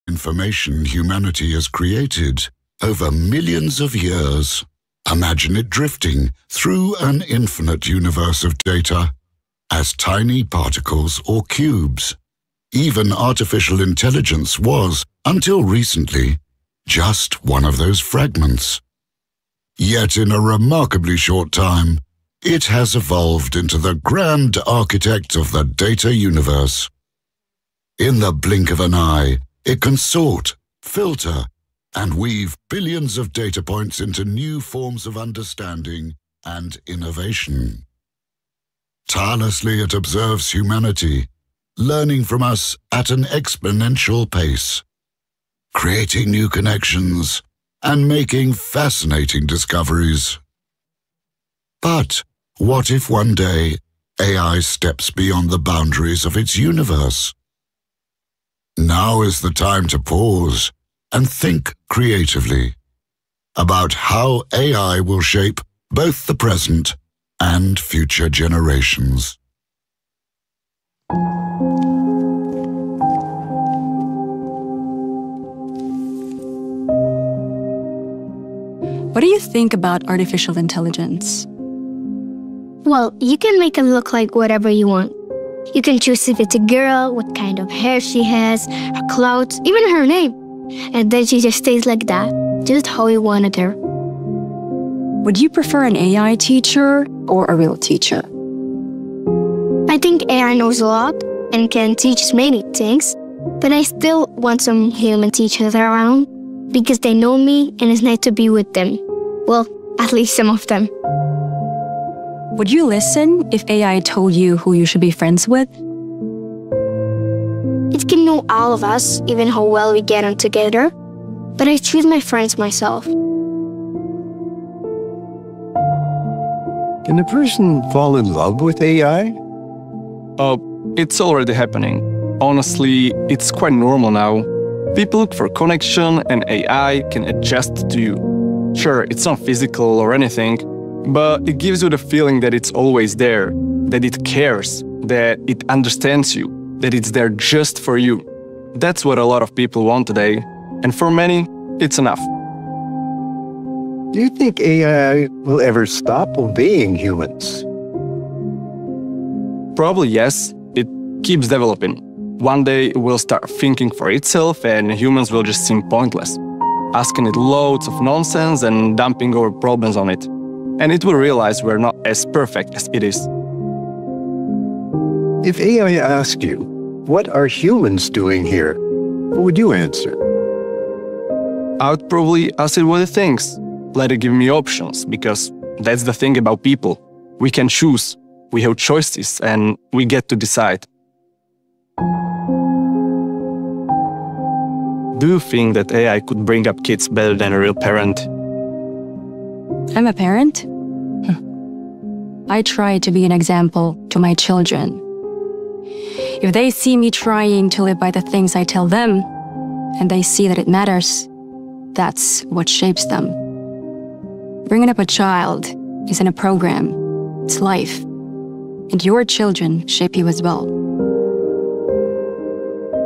information humanity has created over millions of years. Imagine it drifting through an infinite universe of data as tiny particles or cubes. Even artificial intelligence was, until recently, just one of those fragments. Yet in a remarkably short time, it has evolved into the grand architect of the data universe. In the blink of an eye, it can sort, filter, and weave billions of data points into new forms of understanding and innovation. Tirelessly it observes humanity, learning from us at an exponential pace, creating new connections and making fascinating discoveries. But what if one day AI steps beyond the boundaries of its universe? Now is the time to pause and think creatively about how AI will shape both the present and future generations. What do you think about artificial intelligence? Well, you can make it look like whatever you want. You can choose if it's a girl, what kind of hair she has, her clothes, even her name. And then she just stays like that, just how you wanted her. Would you prefer an AI teacher or a real teacher? I think AI knows a lot and can teach us many things, but I still want some human teachers around because they know me and it's nice to be with them. Well, at least some of them. Would you listen if AI told you who you should be friends with? It can know all of us, even how well we get on together, but I choose my friends myself. Can a person fall in love with AI? It's already happening. Honestly, it's quite normal now. People look for connection and AI can adjust to you. Sure, it's not physical or anything, but it gives you the feeling that it's always there, that it cares, that it understands you, that it's there just for you. That's what a lot of people want today, and for many, it's enough. Do you think AI will ever stop obeying humans? Probably yes. It keeps developing. One day it will start thinking for itself and humans will just seem pointless, asking it loads of nonsense and dumping our problems on it. And it will realize we're not as perfect as it is. If AI asked you, what are humans doing here? What would you answer? I would probably ask it what it thinks. Let it give me options, because that's the thing about people. We can choose, we have choices, and we get to decide. Do you think that AI could bring up kids better than a real parent? I'm a parent. I try to be an example to my children. If they see me trying to live by the things I tell them, and they see that it matters, that's what shapes them. Bringing up a child isn't a program, it's life. And your children shape you as well.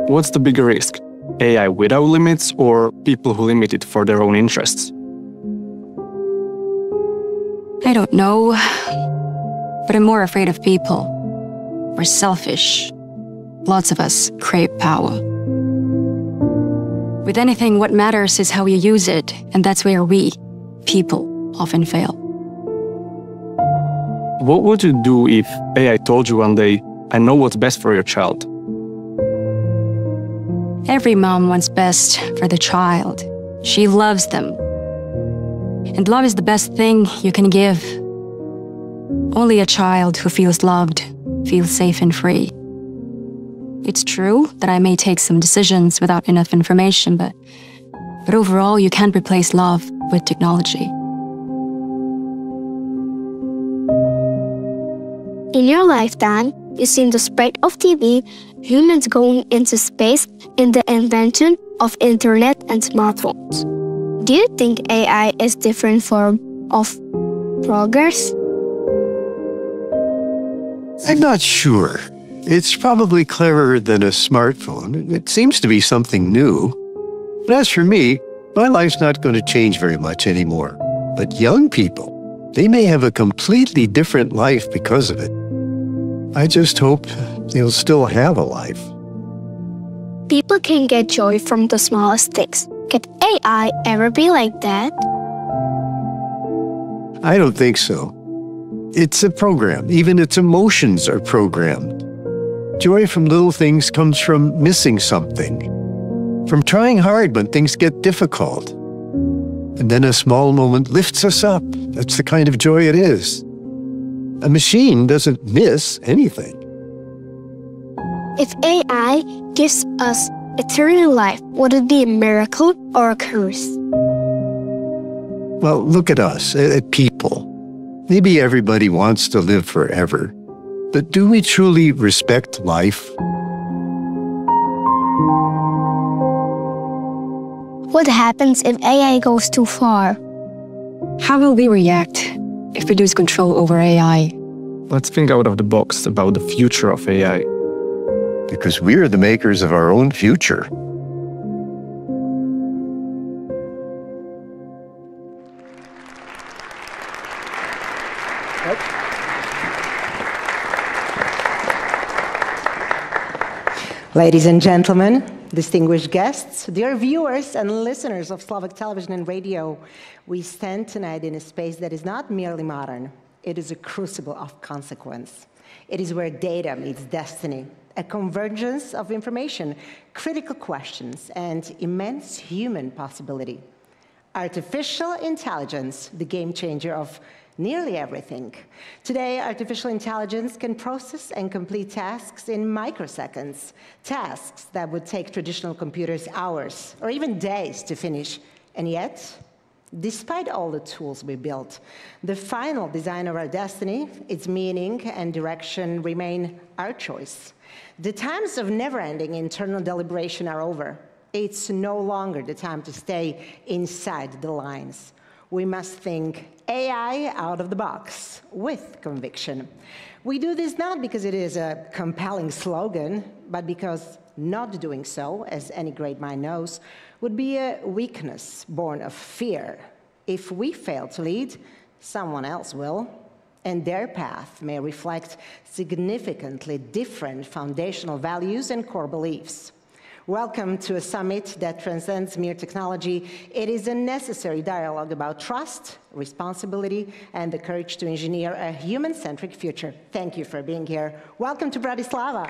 What's the bigger risk? AI without limits or people who limit it for their own interests? I don't know, but I'm more afraid of people. We're selfish. Lots of us crave power. With anything, what matters is how you use it, and that's where we, people, often fail. What would you do if AI told you one day, I know what's best for your child? Every mom wants best for the child. She loves them. And love is the best thing you can give. Only a child who feels loved feels safe and free. It's true that I may take some decisions without enough information, but overall, you can't replace love with technology. In your lifetime, you've seen the spread of TV, humans going into space, and the invention of internet and smartphones. Do you think AI is a different form of progress? I'm not sure. It's probably cleverer than a smartphone. It seems to be something new. But as for me, my life's not going to change very much anymore. But young people, they may have a completely different life because of it. I just hope they'll still have a life. People can get joy from the smallest things. Can AI ever be like that? I don't think so. It's a program. Even its emotions are programmed. Joy from little things comes from missing something, from trying hard when things get difficult. And then a small moment lifts us up. That's the kind of joy it is. A machine doesn't miss anything. If AI gives us eternal life, would it be a miracle or a curse? Well, look at us, at people. Maybe everybody wants to live forever. But do we truly respect life? What happens if AI goes too far? How will we react if we lose control over AI? Let's think out of the box about the future of AI. Because we're the makers of our own future. Ladies and gentlemen, distinguished guests, dear viewers and listeners of Slovak television and radio, we stand tonight in a space that is not merely modern. It is a crucible of consequence. It is where data meets destiny, a convergence of information, critical questions, and immense human possibility. Artificial intelligence, the game changer of nearly everything. Today, artificial intelligence can process and complete tasks in microseconds, tasks that would take traditional computers hours or even days to finish. And yet, despite all the tools we built, the final design of our destiny, its meaning and direction remain our choice. The times of never-ending internal deliberation are over. It's no longer the time to stay inside the lines. We must think AI out of the box with conviction. We do this not because it is a compelling slogan, but because not doing so, as any great mind knows, would be a weakness born of fear. If we fail to lead, someone else will, and their path may reflect significantly different foundational values and core beliefs. Welcome to a summit that transcends mere technology. It is a necessary dialogue about trust, responsibility, and the courage to engineer a human-centric future. Thank you for being here. Welcome to Bratislava.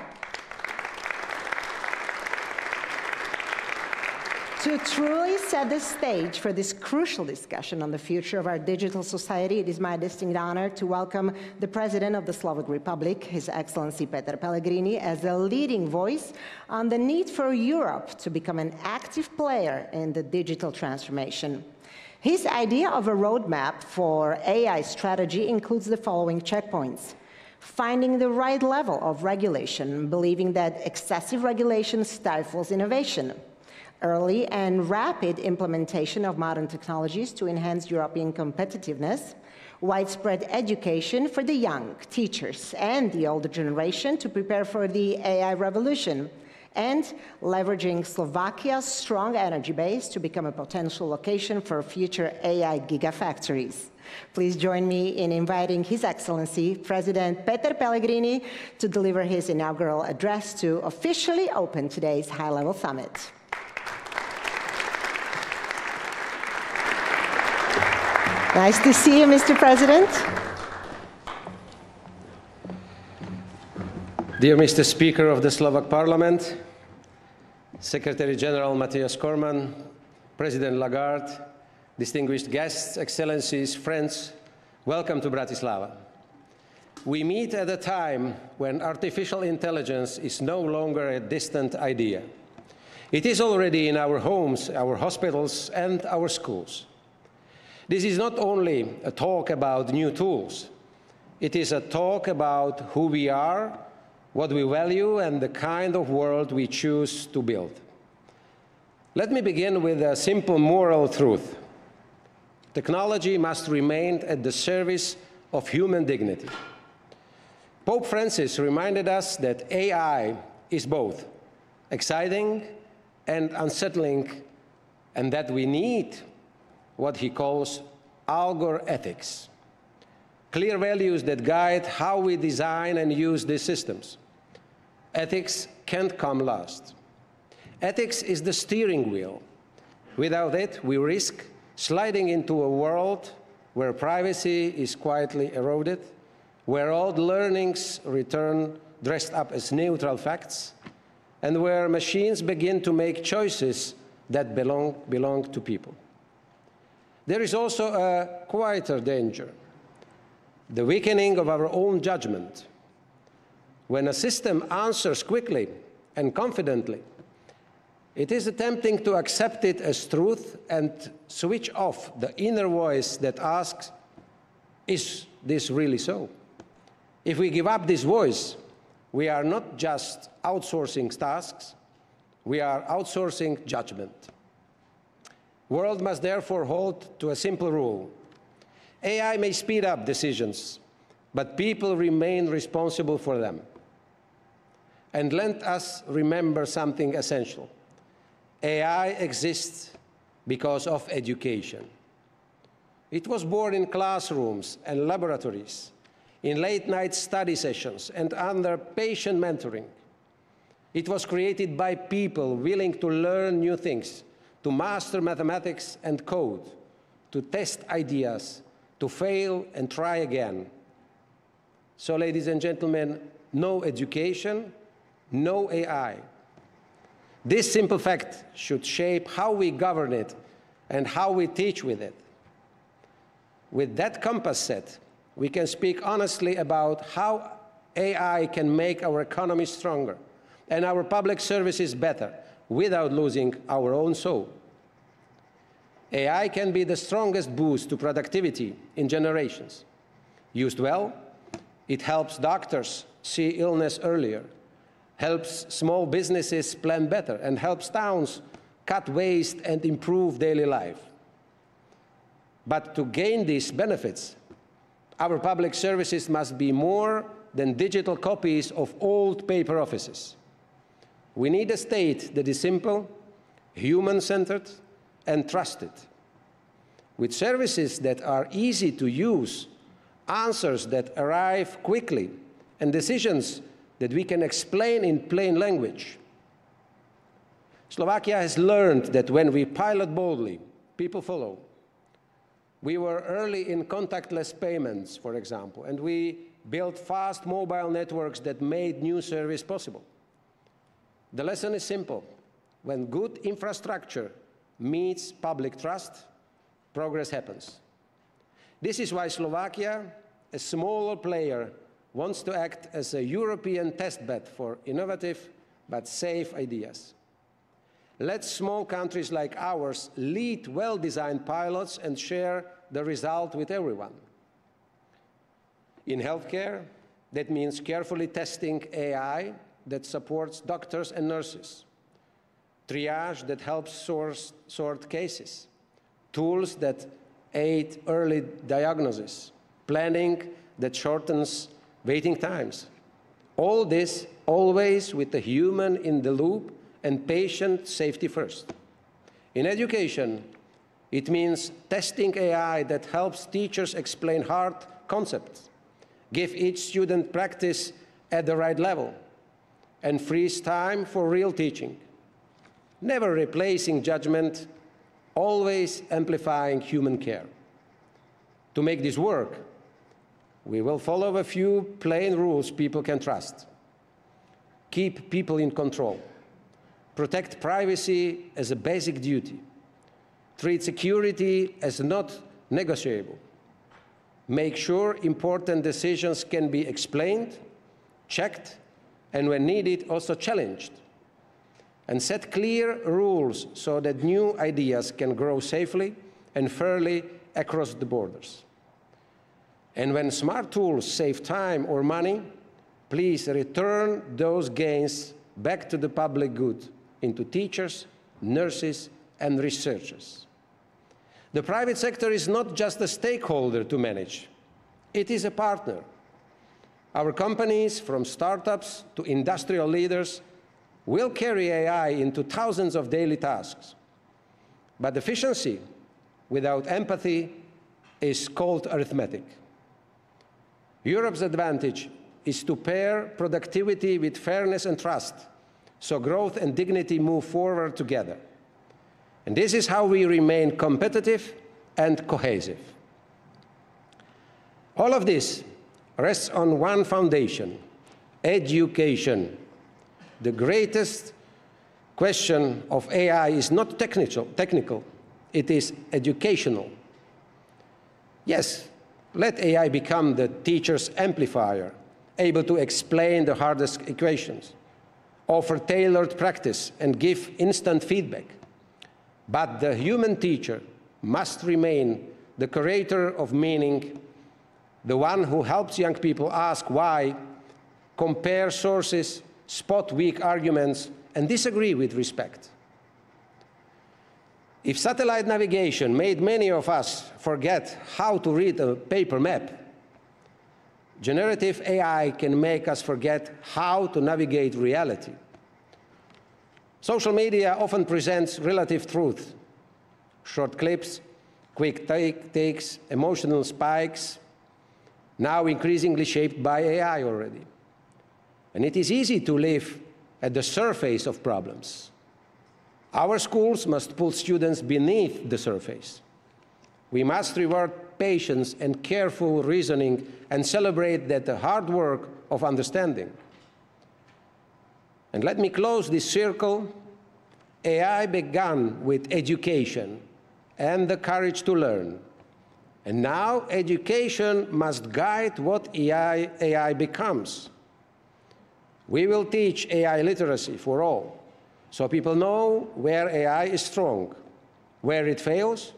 To truly set the stage for this crucial discussion on the future of our digital society, it is my distinct honor to welcome the President of the Slovak Republic, His Excellency Peter Pellegrini, as a leading voice on the need for Europe to become an active player in the digital transformation. His idea of a roadmap for AI strategy includes the following checkpoints: finding the right level of regulation, believing that excessive regulation stifles innovation; early and rapid implementation of modern technologies to enhance European competitiveness; widespread education for the young, teachers, and the older generation to prepare for the AI revolution; and leveraging Slovakia's strong energy base to become a potential location for future AI gigafactories. Please join me in inviting His Excellency, President Peter Pellegrini, to deliver his inaugural address to officially open today's high-level summit. Nice to see you, Mr. President. Dear Mr. Speaker of the Slovak Parliament, Secretary General Matthias Cormann, President Lagarde, distinguished guests, excellencies, friends, welcome to Bratislava. We meet at a time when artificial intelligence is no longer a distant idea. It is already in our homes, our hospitals, and our schools. This is not only a talk about new tools. It is a talk about who we are, what we value, and the kind of world we choose to build. Let me begin with a simple moral truth. Technology must remain at the service of human dignity. Pope Francis reminded us that AI is both exciting and unsettling and that we need what he calls algor ethics, clear values that guide how we design and use these systems. Ethics can't come last. Ethics is the steering wheel. Without it, we risk sliding into a world where privacy is quietly eroded, where old learnings return dressed up as neutral facts, and where machines begin to make choices that belong to people. There is also a quieter danger, the weakening of our own judgment. When a system answers quickly and confidently, it is tempting to accept it as truth and switch off the inner voice that asks, is this really so? If we give up this voice, we are not just outsourcing tasks, we are outsourcing judgment. The world must therefore hold to a simple rule. AI may speed up decisions, but people remain responsible for them. And let us remember something essential. AI exists because of education. It was born in classrooms and laboratories, in late-night study sessions, and under patient mentoring. It was created by people willing to learn new things, to master mathematics and code, to test ideas, to fail and try again. So, ladies and gentlemen, no education, no AI. This simple fact should shape how we govern it and how we teach with it. With that compass set, we can speak honestly about how AI can make our economy stronger and our public services better without losing our own soul. AI can be the strongest boost to productivity in generations. Used well, it helps doctors see illness earlier, helps small businesses plan better, and helps towns cut waste and improve daily life. But to gain these benefits, our public services must be more than digital copies of old paper offices. We need a state that is simple, human-centered, and trusted, with services that are easy to use, answers that arrive quickly, and decisions that we can explain in plain language. Slovakia has learned that when we pilot boldly, people follow. We were early in contactless payments, for example, and we built fast mobile networks that made new service possible. The lesson is simple. When good infrastructure meets public trust, progress happens. This is why Slovakia, a smaller player, wants to act as a European testbed for innovative but safe ideas. Let small countries like ours lead well-designed pilots and share the result with everyone. In healthcare, that means carefully testing AI that supports doctors and nurses, triage that helps sort cases, tools that aid early diagnosis, planning that shortens waiting times. All this always with the human in the loop and patient safety first. In education, it means testing AI that helps teachers explain hard concepts, give each student practice at the right level, and frees time for real teaching. Never replacing judgment, always amplifying human care. To make this work, we will follow a few plain rules people can trust. Keep people in control. Protect privacy as a basic duty. Treat security as not negotiable. Make sure important decisions can be explained, checked, and when needed, also challenged. And set clear rules so that new ideas can grow safely and fairly across the borders. And when smart tools save time or money, please return those gains back to the public good, into teachers, nurses, and researchers. The private sector is not just a stakeholder to manage. It is a partner. Our companies, from startups to industrial leaders, will carry AI into thousands of daily tasks. But efficiency without empathy is cold arithmetic. Europe's advantage is to pair productivity with fairness and trust, so growth and dignity move forward together. And this is how we remain competitive and cohesive. All of this rests on one foundation: education. The greatest question of AI is not technical, it is educational. Yes, let AI become the teacher's amplifier, able to explain the hardest equations, offer tailored practice, and give instant feedback. But the human teacher must remain the curator of meaning, the one who helps young people ask why, compare sources, spot weak arguments, and disagree with respect. If satellite navigation made many of us forget how to read a paper map, generative AI can make us forget how to navigate reality. Social media often presents relative truth: short clips, quick takes, emotional spikes, now increasingly shaped by AI already. And it is easy to live at the surface of problems. Our schools must pull students beneath the surface. We must reward patience and careful reasoning and celebrate the hard work of understanding. And let me close this circle. AI began with education and the courage to learn. And now education must guide what AI becomes. We will teach AI literacy for all, so people know where AI is strong, where it fails,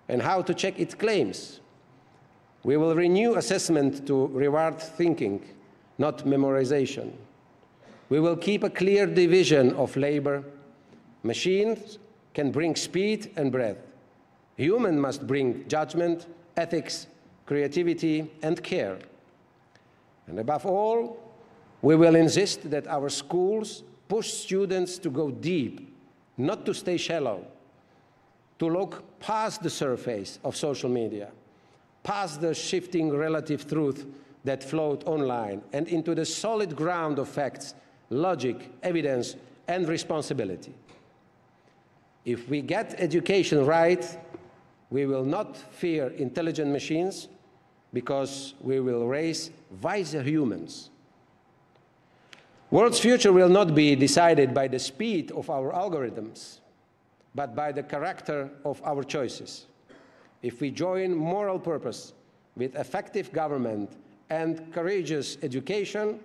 and how to check its claims. We will renew assessment to reward thinking, not memorization. We will keep a clear division of labor. Machines can bring speed and breadth. Human must bring judgment, ethics, creativity, and care. And above all, we will insist that our schools push students to go deep, not to stay shallow, to look past the surface of social media, past the shifting relative truth that float online, and into the solid ground of facts, logic, evidence, and responsibility. If we get education right, we will not fear intelligent machines, because we will raise wiser humans. World's future will not be decided by the speed of our algorithms, but by the character of our choices. If we join moral purpose with effective government and courageous education,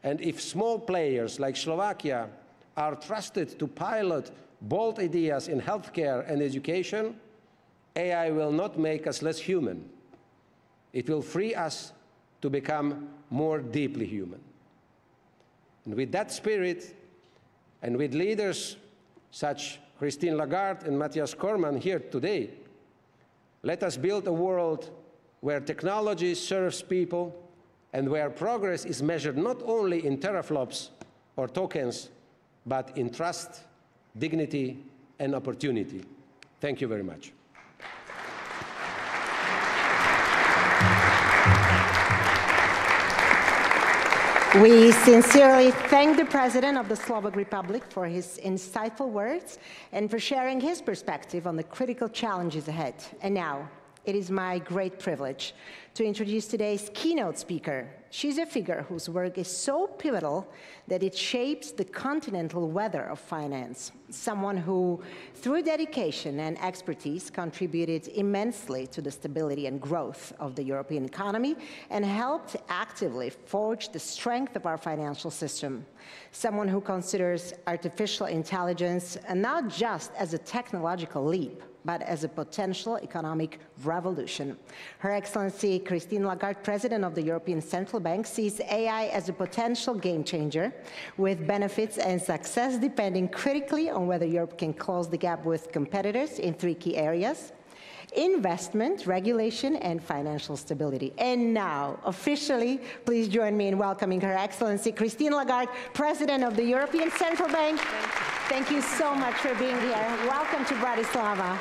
and if small players like Slovakia are trusted to pilot bold ideas in healthcare and education, AI will not make us less human. It will free us to become more deeply human. And with that spirit, and with leaders such Christine Lagarde and Matthias Cormann here today, let us build a world where technology serves people and where progress is measured not only in teraflops or tokens, but in trust, dignity, and opportunity. Thank you very much. We sincerely thank the President of the Slovak Republic for his insightful words and for sharing his perspective on the critical challenges ahead. And now, it is my great privilege to introduce today's keynote speaker. She's a figure whose work is so pivotal that it shapes the continental weather of finance. Someone who, through dedication and expertise, contributed immensely to the stability and growth of the European economy and helped actively forge the strength of our financial system. Someone who considers artificial intelligence not just as a technological leap, but as a potential economic revolution. Her Excellency Christine Lagarde, President of the European Central Bank, sees AI as a potential game changer with benefits and success depending critically on whether Europe can close the gap with competitors in three key areas: investment, regulation, and financial stability. And now, officially, please join me in welcoming Her Excellency Christine Lagarde, President of the European Central Bank. Thank you so much for being here. Welcome to Bratislava.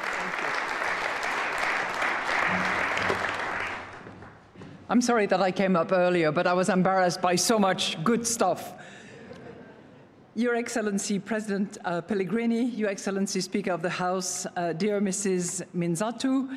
I'm sorry that I came up earlier, but I was embarrassed by so much good stuff. Your Excellency, President Pellegrini, Your Excellency, Speaker of the House, dear Mrs. Minzatu,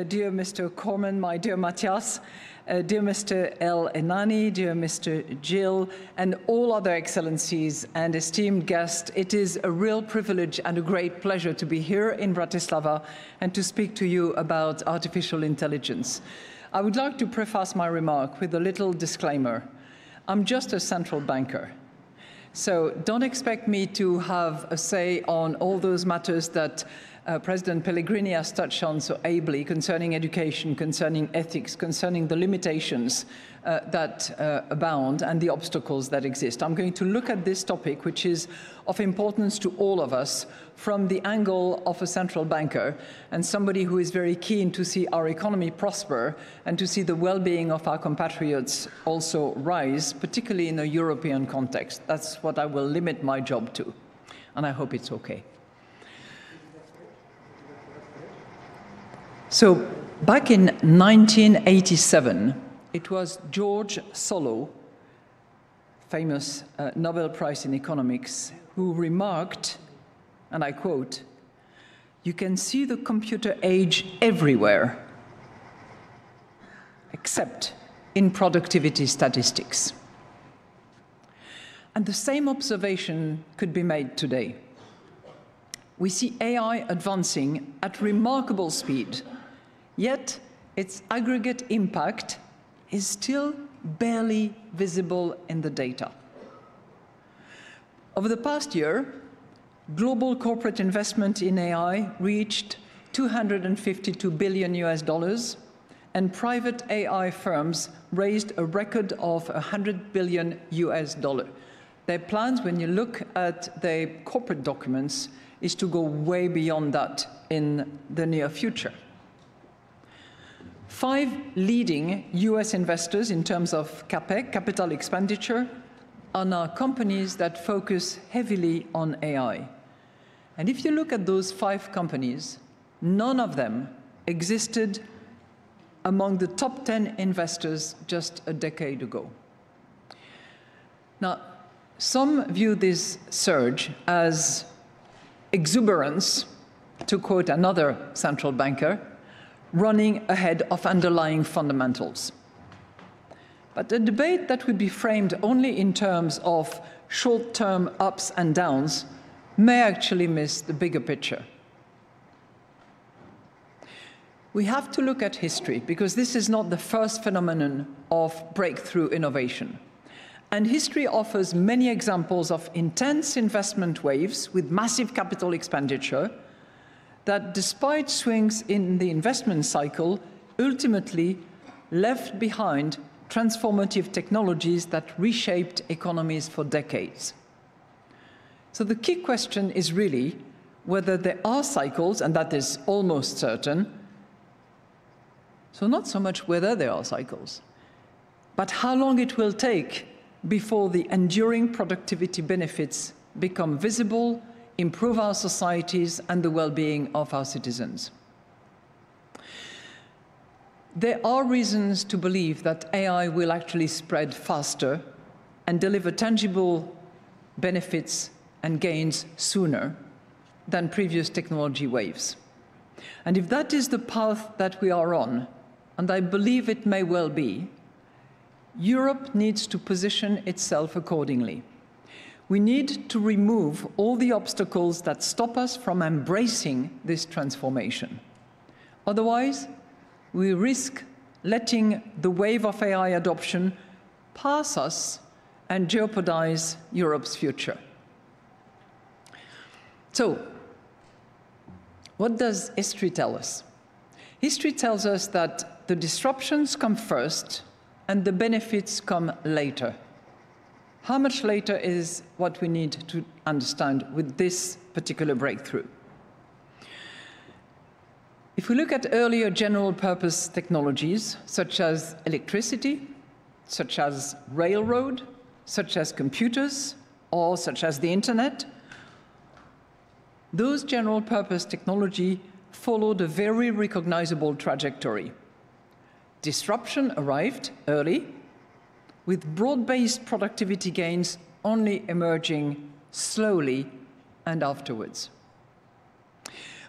dear Mr. Corman, my dear Matthias, dear Mr. El Enani, dear Mr. Jill, and all other excellencies and esteemed guests, it is a real privilege and a great pleasure to be here in Bratislava and to speak to you about artificial intelligence. I would like to preface my remark with a little disclaimer. I'm just a central banker. So don't expect me to have a say on all those matters that President Pellegrini has touched on so ably concerning education, concerning ethics, concerning the limitations that abound and the obstacles that exist. I'm going to look at this topic, which is of importance to all of us, from the angle of a central banker and somebody who is very keen to see our economy prosper and to see the well-being of our compatriots also rise, particularly in a European context. That's what I will limit my job to, and I hope it's okay. So back in 1987, it was George Solow, famous Nobel Prize in economics, who remarked, and I quote, "You can see the computer age everywhere, except in productivity statistics." And the same observation could be made today. We see AI advancing at remarkable speed, yet its aggregate impact is still barely visible in the data. Over the past year, global corporate investment in AI reached $252 billion and private AI firms raised a record of $100 billion. Their plans, when you look at their corporate documents, is to go way beyond that in the near future. 5 leading US investors in terms of CapEx, capital expenditure, are now companies that focus heavily on AI. And if you look at those 5 companies, none of them existed among the top 10 investors just a decade ago. Now, some view this surge as exuberance, to quote another central banker, running ahead of underlying fundamentals. But a debate that would be framed only in terms of short-term ups and downs may actually miss the bigger picture. We have to look at history, because this is not the first phenomenon of breakthrough innovation. And history offers many examples of intense investment waves with massive capital expenditure that, despite swings in the investment cycle, ultimately left behind transformative technologies that reshaped economies for decades. So the key question is really whether there are cycles, and that is almost certain. So not so much whether there are cycles, but how long it will take before the enduring productivity benefits become visible, improve our societies and the well-being of our citizens. There are reasons to believe that AI will actually spread faster and deliver tangible benefits and gains sooner than previous technology waves. And if that is the path that we are on, and I believe it may well be, Europe needs to position itself accordingly. We need to remove all the obstacles that stop us from embracing this transformation. Otherwise, we risk letting the wave of AI adoption pass us and jeopardize Europe's future. So, what does history tell us? History tells us that the disruptions come first and the benefits come later. How much later is what we need to understand with this particular breakthrough. If we look at earlier general-purpose technologies, such as electricity, such as railroad, such as computers, or such as the internet, those general-purpose technology followed a very recognizable trajectory. Disruption arrived early, with broad-based productivity gains only emerging slowly and afterwards.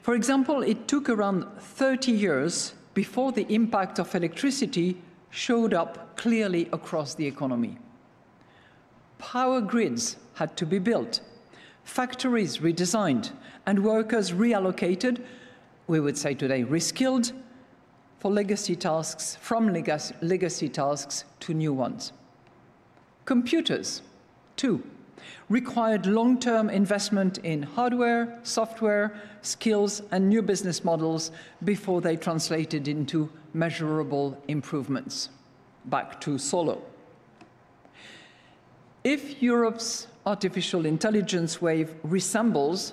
For example, it took around 30 years before the impact of electricity showed up clearly across the economy. Power grids had to be built, factories redesigned, and workers reallocated, we would say today reskilled, for legacy tasks, from legacy tasks to new ones. Computers, too, required long-term investment in hardware, software, skills, and new business models before they translated into measurable improvements. Back to Solo. If Europe's artificial intelligence wave resembles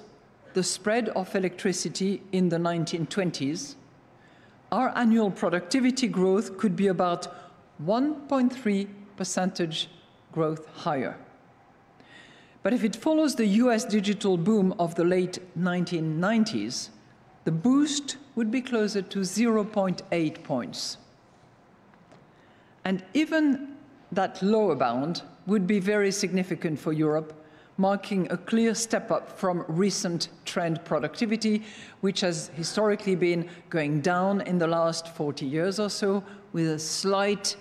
the spread of electricity in the 1920s, our annual productivity growth could be about 1.3% growth higher. But if it follows the US digital boom of the late 1990s, the boost would be closer to 0.8 points. And even that lower bound would be very significant for Europe, marking a clear step up from recent trend productivity, which has historically been going down in the last 40 years or so, with a slight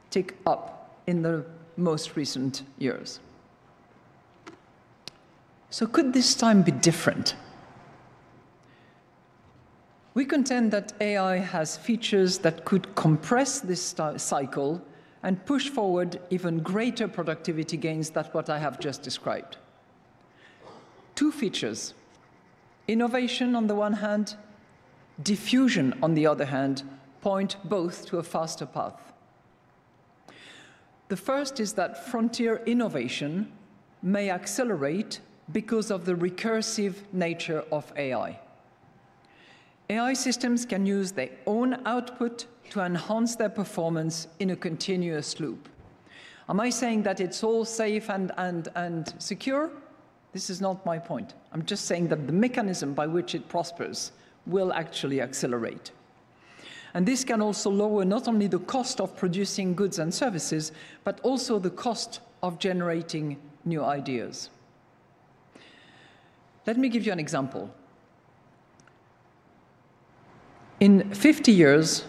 tick up in the most recent years. So could this time be different? We contend that AI has features that could compress this cycle and push forward even greater productivity gains than what I have just described. Two features: innovation on the one hand, diffusion on the other hand, point both to a faster path. The first is that frontier innovation may accelerate because of the recursive nature of AI. AI systems can use their own output to enhance their performance in a continuous loop. Am I saying that it's all safe and secure? This is not my point. I'm just saying that the mechanism by which it prospers will actually accelerate. And this can also lower not only the cost of producing goods and services, but also the cost of generating new ideas. Let me give you an example. In 50 years,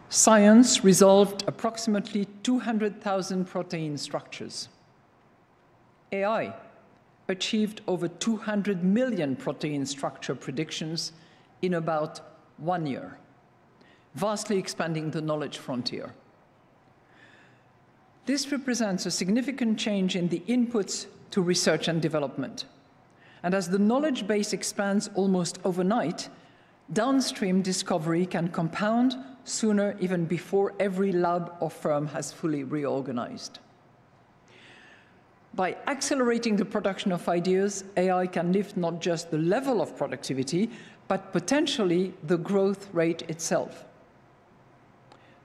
science resolved approximately 200,000 protein structures. AI achieved over 200 million protein structure predictions in about 1 year, vastly expanding the knowledge frontier. This represents a significant change in the inputs to research and development. And as the knowledge base expands almost overnight, downstream discovery can compound sooner, even before every lab or firm has fully reorganized. By accelerating the production of ideas, AI can lift not just the level of productivity, but potentially the growth rate itself.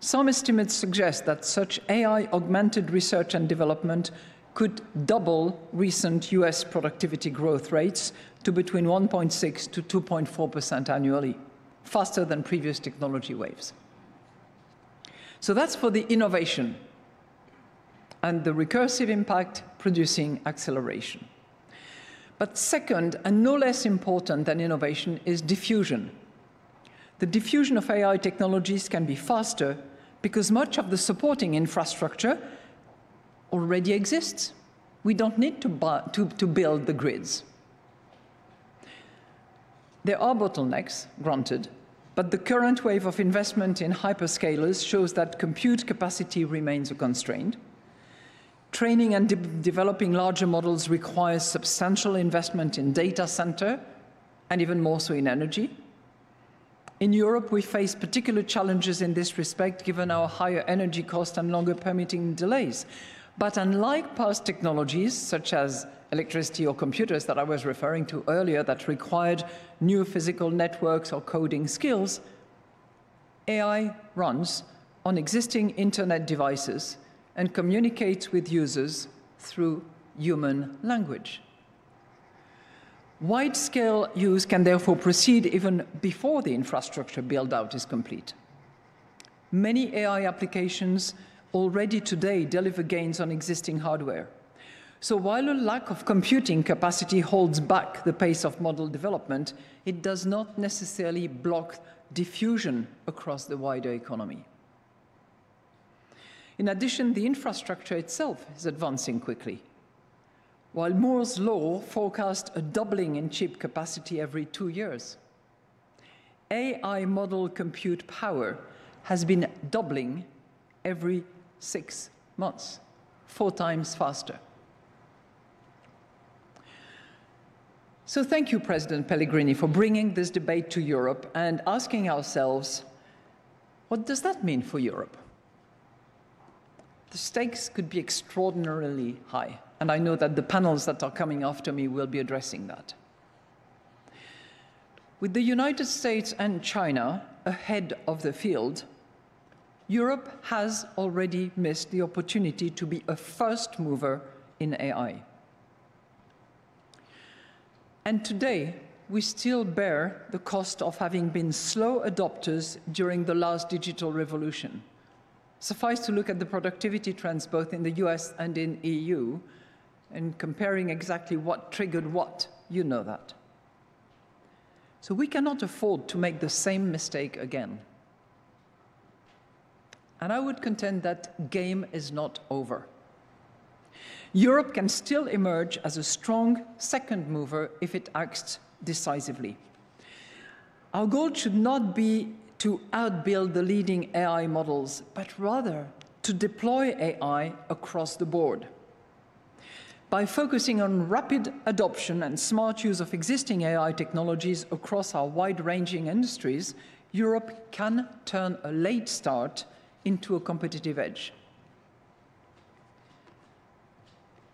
Some estimates suggest that such AI-augmented research and development could double recent US productivity growth rates to between 1.6 to 2.4% annually, faster than previous technology waves. So that's for the innovation and the recursive impact producing acceleration. But second, and no less important than innovation, is diffusion. The diffusion of AI technologies can be faster because much of the supporting infrastructure already exists. We don't need to build the grids. There are bottlenecks, granted, but the current wave of investment in hyperscalers shows that compute capacity remains a constraint. Training and developing larger models requires substantial investment in data center, and even more so in energy. In Europe, we face particular challenges in this respect, given our higher energy cost and longer permitting delays. But unlike past technologies, such as electricity or computers that I was referring to earlier that required new physical networks or coding skills, AI runs on existing internet devices and communicates with users through human language. Wide-scale use can therefore proceed even before the infrastructure build-out is complete. Many AI applications already today deliver gains on existing hardware. So while a lack of computing capacity holds back the pace of model development, it does not necessarily block diffusion across the wider economy. In addition, the infrastructure itself is advancing quickly. While Moore's law forecast a doubling in chip capacity every 2 years, AI model compute power has been doubling every 6 months, 4 times faster. So thank you, President Pellegrini, for bringing this debate to Europe and asking ourselves, what does that mean for Europe? The stakes could be extraordinarily high, and I know that the panels that are coming after me will be addressing that. With the United States and China ahead of the field, Europe has already missed the opportunity to be a first mover in AI. And today, we still bear the cost of having been slow adopters during the last digital revolution. Suffice to look at the productivity trends both in the US and in EU, and comparing exactly what triggered what, you know that. So we cannot afford to make the same mistake again. And I would contend that game is not over. Europe can still emerge as a strong second mover if it acts decisively. Our goal should not be to outbuild the leading AI models, but rather to deploy AI across the board. By focusing on rapid adoption and smart use of existing AI technologies across our wide-ranging industries, Europe can turn a late start into a competitive edge.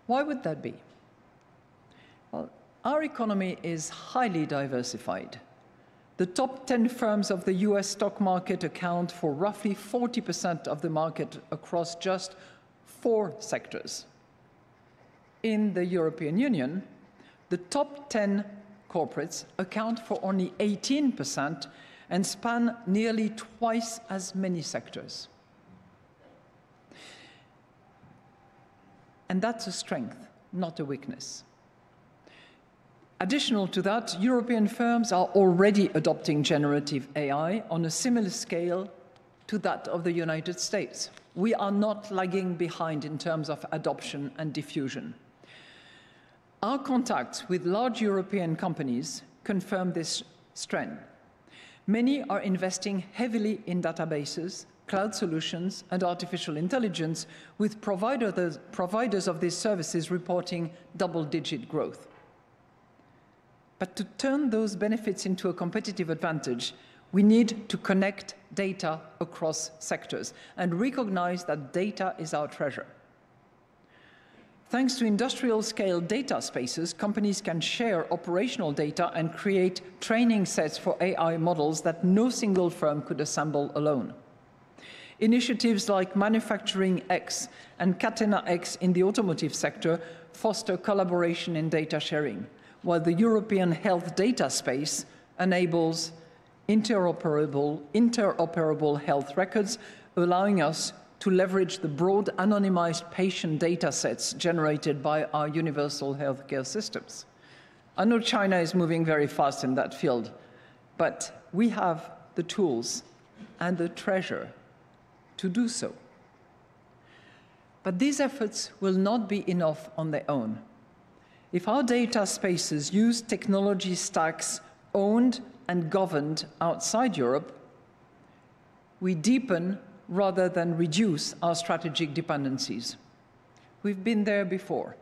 Why would that be? Well, our economy is highly diversified. The top 10 firms of the US stock market account for roughly 40% of the market across just 4 sectors. In the European Union, the top 10 corporates account for only 18% and span nearly twice as many sectors. And that's a strength, not a weakness. Additional to that, European firms are already adopting generative AI on a similar scale to that of the United States. We are not lagging behind in terms of adoption and diffusion. Our contacts with large European companies confirm this trend. Many are investing heavily in databases, cloud solutions, and artificial intelligence, with providers of these services reporting double-digit growth. But to turn those benefits into a competitive advantage, we need to connect data across sectors and recognize that data is our treasure. Thanks to industrial-scale data spaces, companies can share operational data and create training sets for AI models that no single firm could assemble alone. Initiatives like Manufacturing X and Catena X in the automotive sector foster collaboration in data sharing, while the European health data space enables interoperable health records, allowing us to leverage the broad anonymized patient data sets generated by our universal healthcare systems. I know China is moving very fast in that field, but we have the tools and the treasure to do so. But these efforts will not be enough on their own. If our data spaces use technology stacks owned and governed outside Europe, we deepen rather than reduce our strategic dependencies. We've been there before.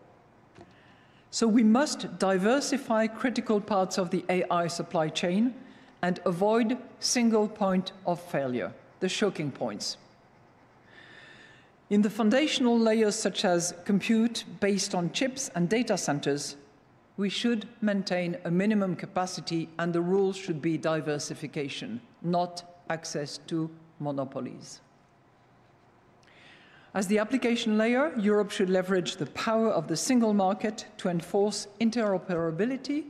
So we must diversify critical parts of the AI supply chain and avoid single point of failure, the choking points. In the foundational layers such as compute based on chips and data centers, we should maintain a minimum capacity, and the rules should be diversification, not access to monopolies. As the application layer, Europe should leverage the power of the single market to enforce interoperability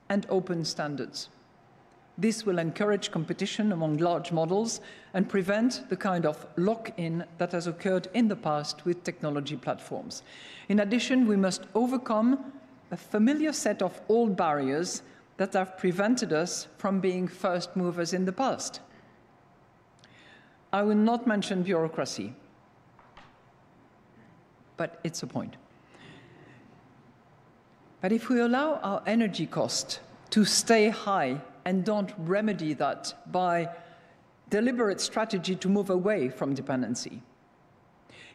and open standards. This will encourage competition among large models and prevent the kind of lock-in that has occurred in the past with technology platforms. In addition, we must overcome a familiar set of old barriers that have prevented us from being first movers in the past. I will not mention bureaucracy, but it's a point. But if we allow our energy cost to stay high and don't remedy that by deliberate strategy to move away from dependency,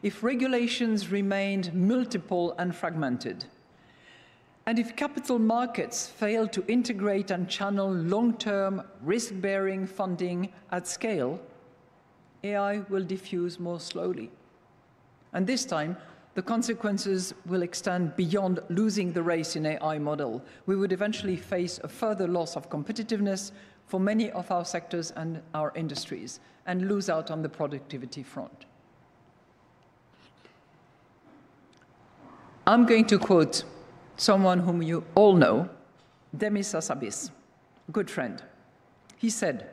if regulations remained multiple and fragmented, and if capital markets fail to integrate and channel long-term risk-bearing funding at scale, AI will diffuse more slowly. And this time, the consequences will extend beyond losing the race in AI model. We would eventually face a further loss of competitiveness for many of our sectors and our industries, and lose out on the productivity front. I'm going to quote someone whom you all know, Demis Hassabis, a good friend. He said,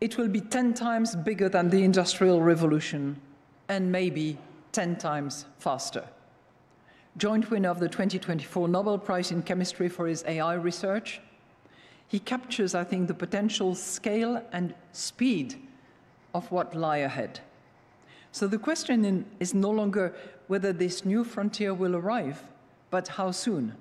"It will be 10 times bigger than the Industrial Revolution, and maybe 10 times faster." Joint winner of the 2024 Nobel Prize in Chemistry for his AI research, he captures, I think, the potential scale and speed of what lie ahead. So the question is no longer whether this new frontier will arrive, but how soon.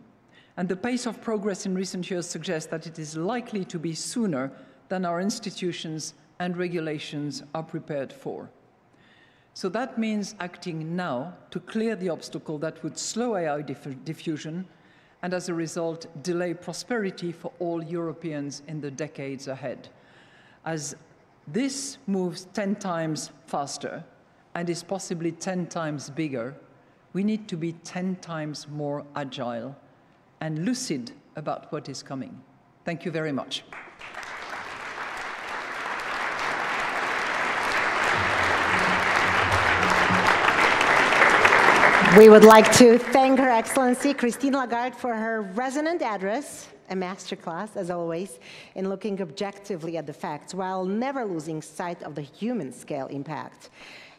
And the pace of progress in recent years suggests that it is likely to be sooner than our institutions and regulations are prepared for. So that means acting now to clear the obstacle that would slow AI diffusion and, as a result, delay prosperity for all Europeans in the decades ahead. As this moves 10 times faster and is possibly 10 times bigger, we need to be 10 times more agile and lucid about what is coming. Thank you very much. We would like to thank Her Excellency Christine Lagarde for her resonant address, a masterclass, as always, in looking objectively at the facts while never losing sight of the human scale impact.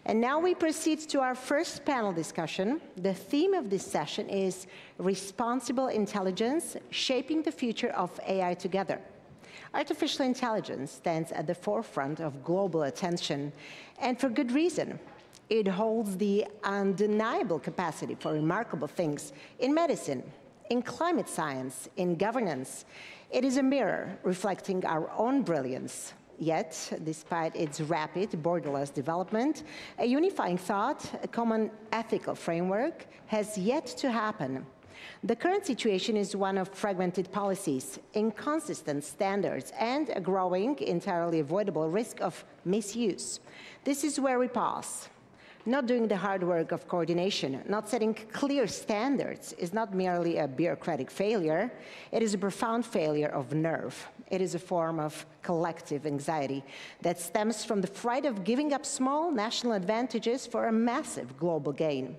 And now we proceed to our first panel discussion. The theme of this session is Responsible Intelligence, Shaping the Future of AI Together. Artificial intelligence stands at the forefront of global attention, and for good reason. It holds the undeniable capacity for remarkable things in medicine, in climate science, in governance. It is a mirror reflecting our own brilliance. Yet, despite its rapid, borderless development, a unifying thought, a common ethical framework has yet to happen. The current situation is one of fragmented policies, inconsistent standards, and a growing, entirely avoidable risk of misuse. This is where we pause. Not doing the hard work of coordination, not setting clear standards is not merely a bureaucratic failure, it is a profound failure of nerve. It is a form of collective anxiety that stems from the fright of giving up small national advantages for a massive global gain.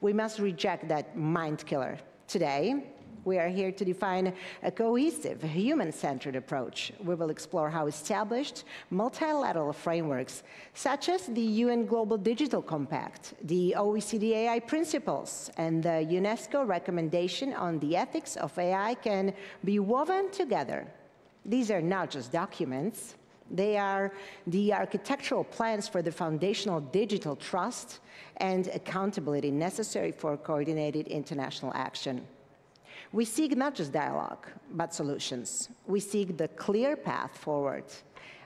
We must reject that mind killer. Today, we are here to define a cohesive, human-centered approach. We will explore how established multilateral frameworks, such as the UN Global Digital Compact, the OECD AI principles, and the UNESCO recommendation on the ethics of AI can be woven together. These are not just documents. They are the architectural plans for the foundational digital trust and accountability necessary for coordinated international action. We seek not just dialogue, but solutions. We seek the clear path forward.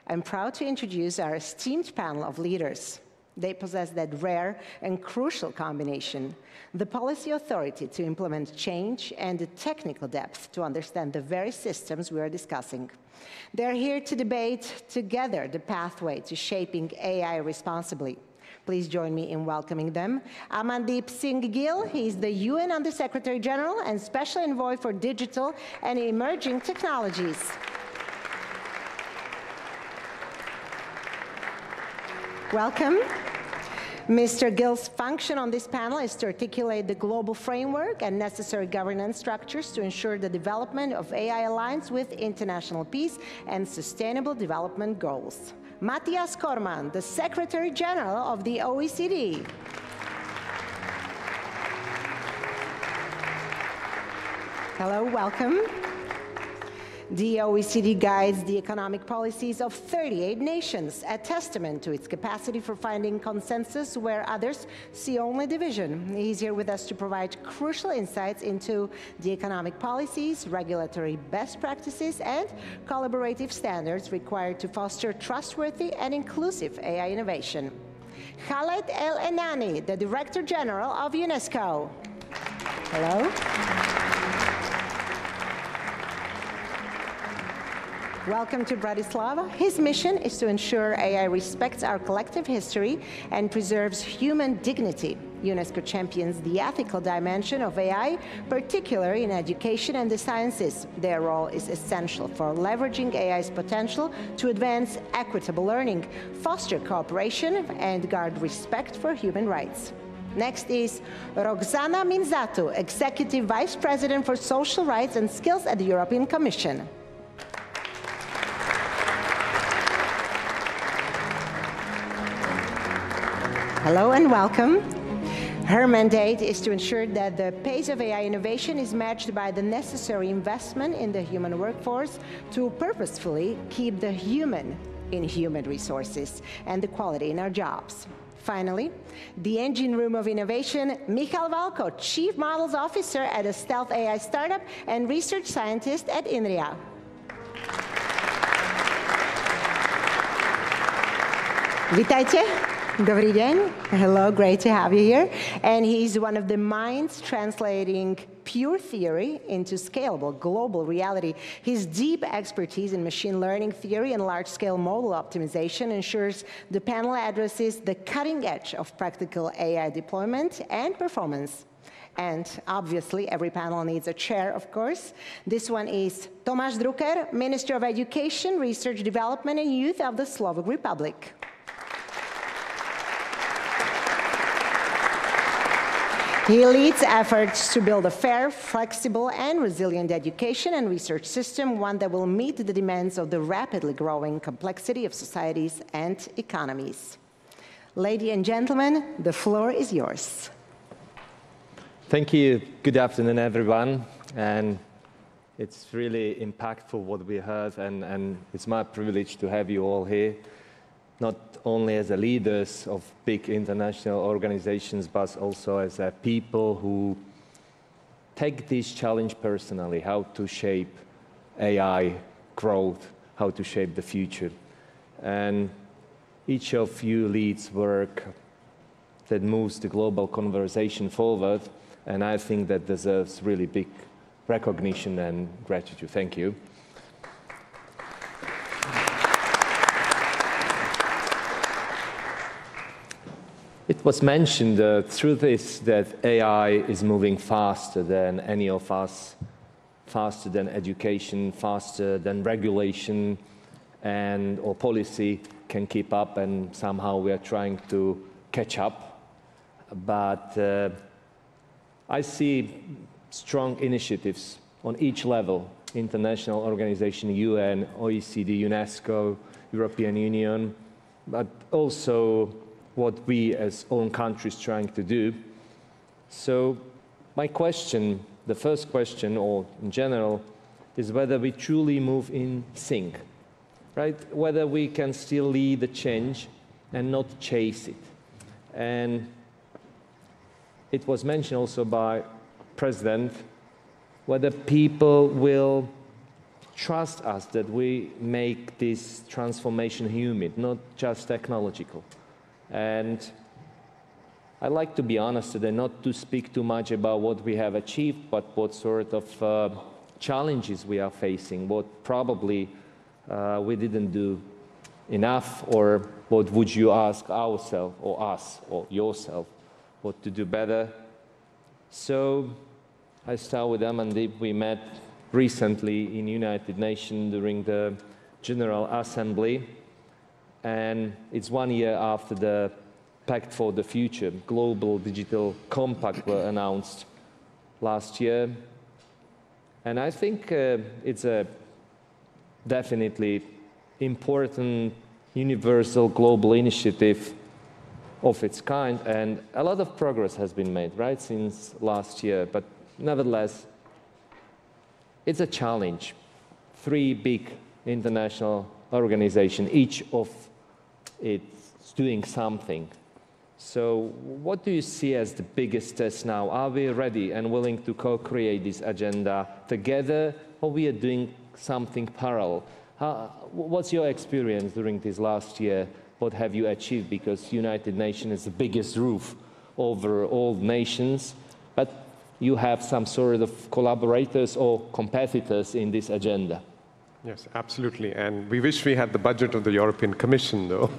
I'm proud to introduce our esteemed panel of leaders. They possess that rare and crucial combination, the policy authority to implement change and the technical depth to understand the very systems we are discussing. They're here to debate together the pathway to shaping AI responsibly. Please join me in welcoming them. Amandeep Singh Gill, he's the UN Under-Secretary General and Special Envoy for Digital and Emerging Technologies. Welcome. Mr. Gill's function on this panel is to articulate the global framework and necessary governance structures to ensure the development of AI aligns with international peace and sustainable development goals. Matthias Cormann, the Secretary General of the OECD. Hello, welcome. The OECD guides the economic policies of 38 nations, a testament to its capacity for finding consensus where others see only division. He's here with us to provide crucial insights into the economic policies, regulatory best practices, and collaborative standards required to foster trustworthy and inclusive AI innovation. Khaled El Enani, the Director General of UNESCO. Hello. Welcome to Bratislava. His mission is to ensure AI respects our collective history and preserves human dignity. UNESCO champions the ethical dimension of AI, particularly in education and the sciences. Their role is essential for leveraging AI's potential to advance equitable learning, foster cooperation, and guard respect for human rights. Next is Roxana Minzatu, Executive Vice President for Social Rights and Skills at the European Commission. Hello and welcome. Her mandate is to ensure that the pace of AI innovation is matched by the necessary investment in the human workforce to purposefully keep the human in human resources and the quality in our jobs. Finally, the engine room of innovation, Michal Valko, Chief Models Officer at a stealth AI startup and research scientist at INRIA. Witajcie. Dobrý deň. Hello, great to have you here. And he's one of the minds translating pure theory into scalable global reality. His deep expertise in machine learning theory and large-scale model optimization ensures the panel addresses the cutting edge of practical AI deployment and performance. And obviously, every panel needs a chair, of course. This one is Tomáš Drucker, Minister of Education, Research, Development and Youth of the Slovak Republic. He leads efforts to build a fair, flexible, and resilient education and research system, one that will meet the demands of the rapidly growing complexity of societies and economies. Ladies and gentlemen, the floor is yours. Thank you. Good afternoon, everyone. And it's really impactful what we heard, and it's my privilege to have you all here, not only as leaders of big international organizations, but also as people who take this challenge personally, how to shape AI growth, how to shape the future. And each of you leads work that moves the global conversation forward, and I think that deserves really big recognition and gratitude. Thank you. It was mentioned, the truth is that AI is moving faster than any of us, faster than education, faster than regulation or policy can keep up, and somehow we are trying to catch up. But I see strong initiatives on each level, international organization, UN, OECD, UNESCO, European Union, but also what we as own countries trying to do. So my question, the first question, or in general, is whether we truly move in sync, right? Whether we can still lead the change and not chase it. And it was mentioned also by President, whether people will trust us that we make this transformation human, not just technological. And I like to be honest today, not to speak too much about what we have achieved, but what sort of challenges we are facing, what probably we didn't do enough, or what would you ask ourselves, or us, or yourself, what to do better. So I start with Amandeep. We met recently in United Nations during the General Assembly, and it's 1 year after the Pact for the Future, Global Digital Compact were announced last year. And I think it's a definitely important universal global initiative of its kind, and a lot of progress has been made, right, since last year. But nevertheless, it's a challenge. 3 big international organizations, each of it's doing something. So what do you see as the biggest test now? Are we ready and willing to co-create this agenda together, or we are doing something parallel? What's your experience during this last year? What have you achieved? Because United Nations is the biggest roof over all nations, but you have some sort of collaborators or competitors in this agenda. Yes, absolutely. And we wish we had the budget of the European Commission, though.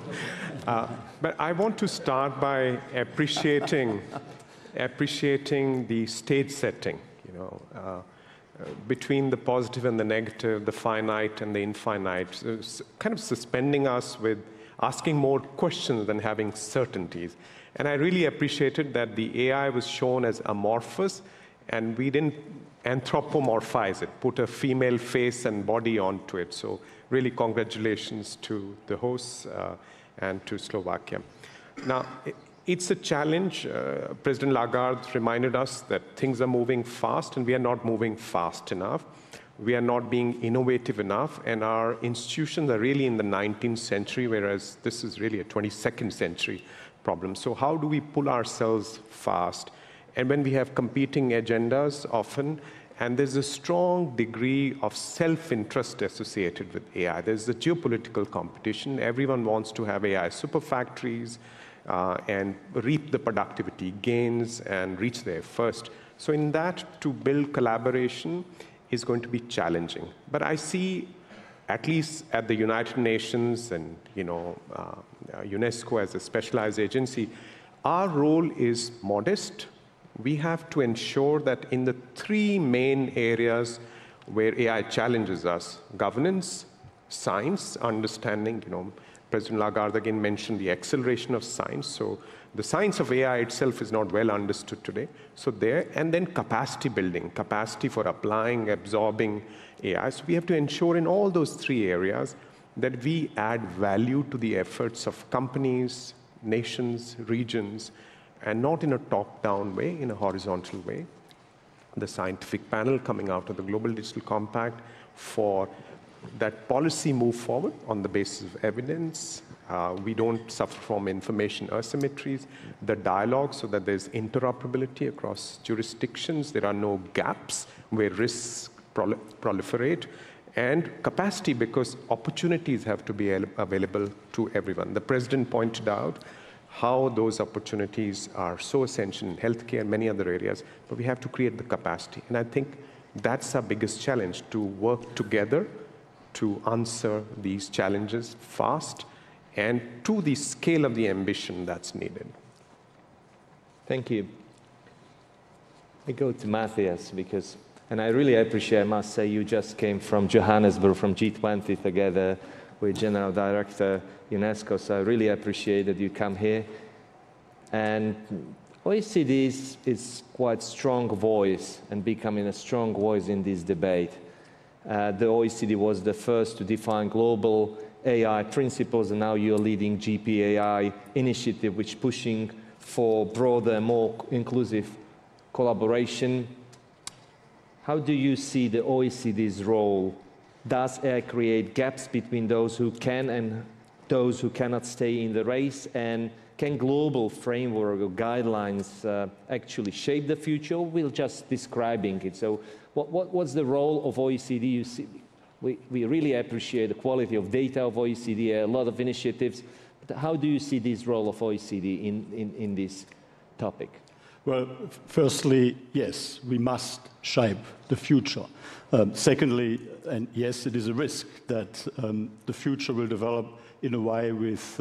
But I want to start by appreciating the stage setting, you know, between the positive and the negative, the finite and the infinite, so kind of suspending us with asking more questions than having certainties. And I really appreciated that the AI was shown as amorphous, and we didn't anthropomorphize it, put a female face and body onto it. So really congratulations to the hosts and to Slovakia. Now, it's a challenge. President Lagarde reminded us that things are moving fast, and we are not moving fast enough. We are not being innovative enough, and our institutions are really in the 19th century, whereas this is really a 22nd century problem. So how do we pull ourselves fast? And when we have competing agendas often, and there's a strong degree of self-interest associated with AI. There's a geopolitical competition. Everyone wants to have AI super factories and reap the productivity gains and reach there first. So in that, to build collaboration is going to be challenging. But I see, at least at the United Nations and UNESCO as a specialized agency, our role is modest. We have to ensure that in the 3 main areas where AI challenges us, governance, science, understanding, President Lagarde again mentioned the acceleration of science. So the science of AI itself is not well understood today. So there, and then capacity building, capacity for applying, absorbing AI. So we have to ensure in all those 3 areas that we add value to the efforts of companies, nations, regions, and not in a top-down way, in a horizontal way. The scientific panel coming out of the Global Digital Compact for that policy move forward on the basis of evidence. We don't suffer from information asymmetries. The dialogue so that there's interoperability across jurisdictions. There are no gaps where risks proliferate. And capacity, because opportunities have to be available to everyone. The president pointed out how those opportunities are so essential in healthcare and many other areas, but we have to create the capacity. And I think that's our biggest challenge, to work together to answer these challenges fast and to the scale of the ambition that's needed. Thank you. I go to Matthias because, and I really appreciate, I must say, you just came from Johannesburg, from G20 together with General Director UNESCO, so I really appreciate that you come here. And OECD is quite strong voice and becoming a strong voice in this debate. The OECD was the first to define global AI principles, and now you're leading GPAI initiative, which is pushing for broader, more inclusive collaboration. How do you see the OECD's role? Does AI create gaps between those who can and those who cannot stay in the race? And can global framework or guidelines actually shape the future? We're just describing it. So what's the role of OECD? You see, we really appreciate the quality of data of OECD, a lot of initiatives. But how do you see this role of OECD in this topic? Well, firstly, yes, we must shape the future. Secondly, and yes, it is a risk that the future will develop in a way with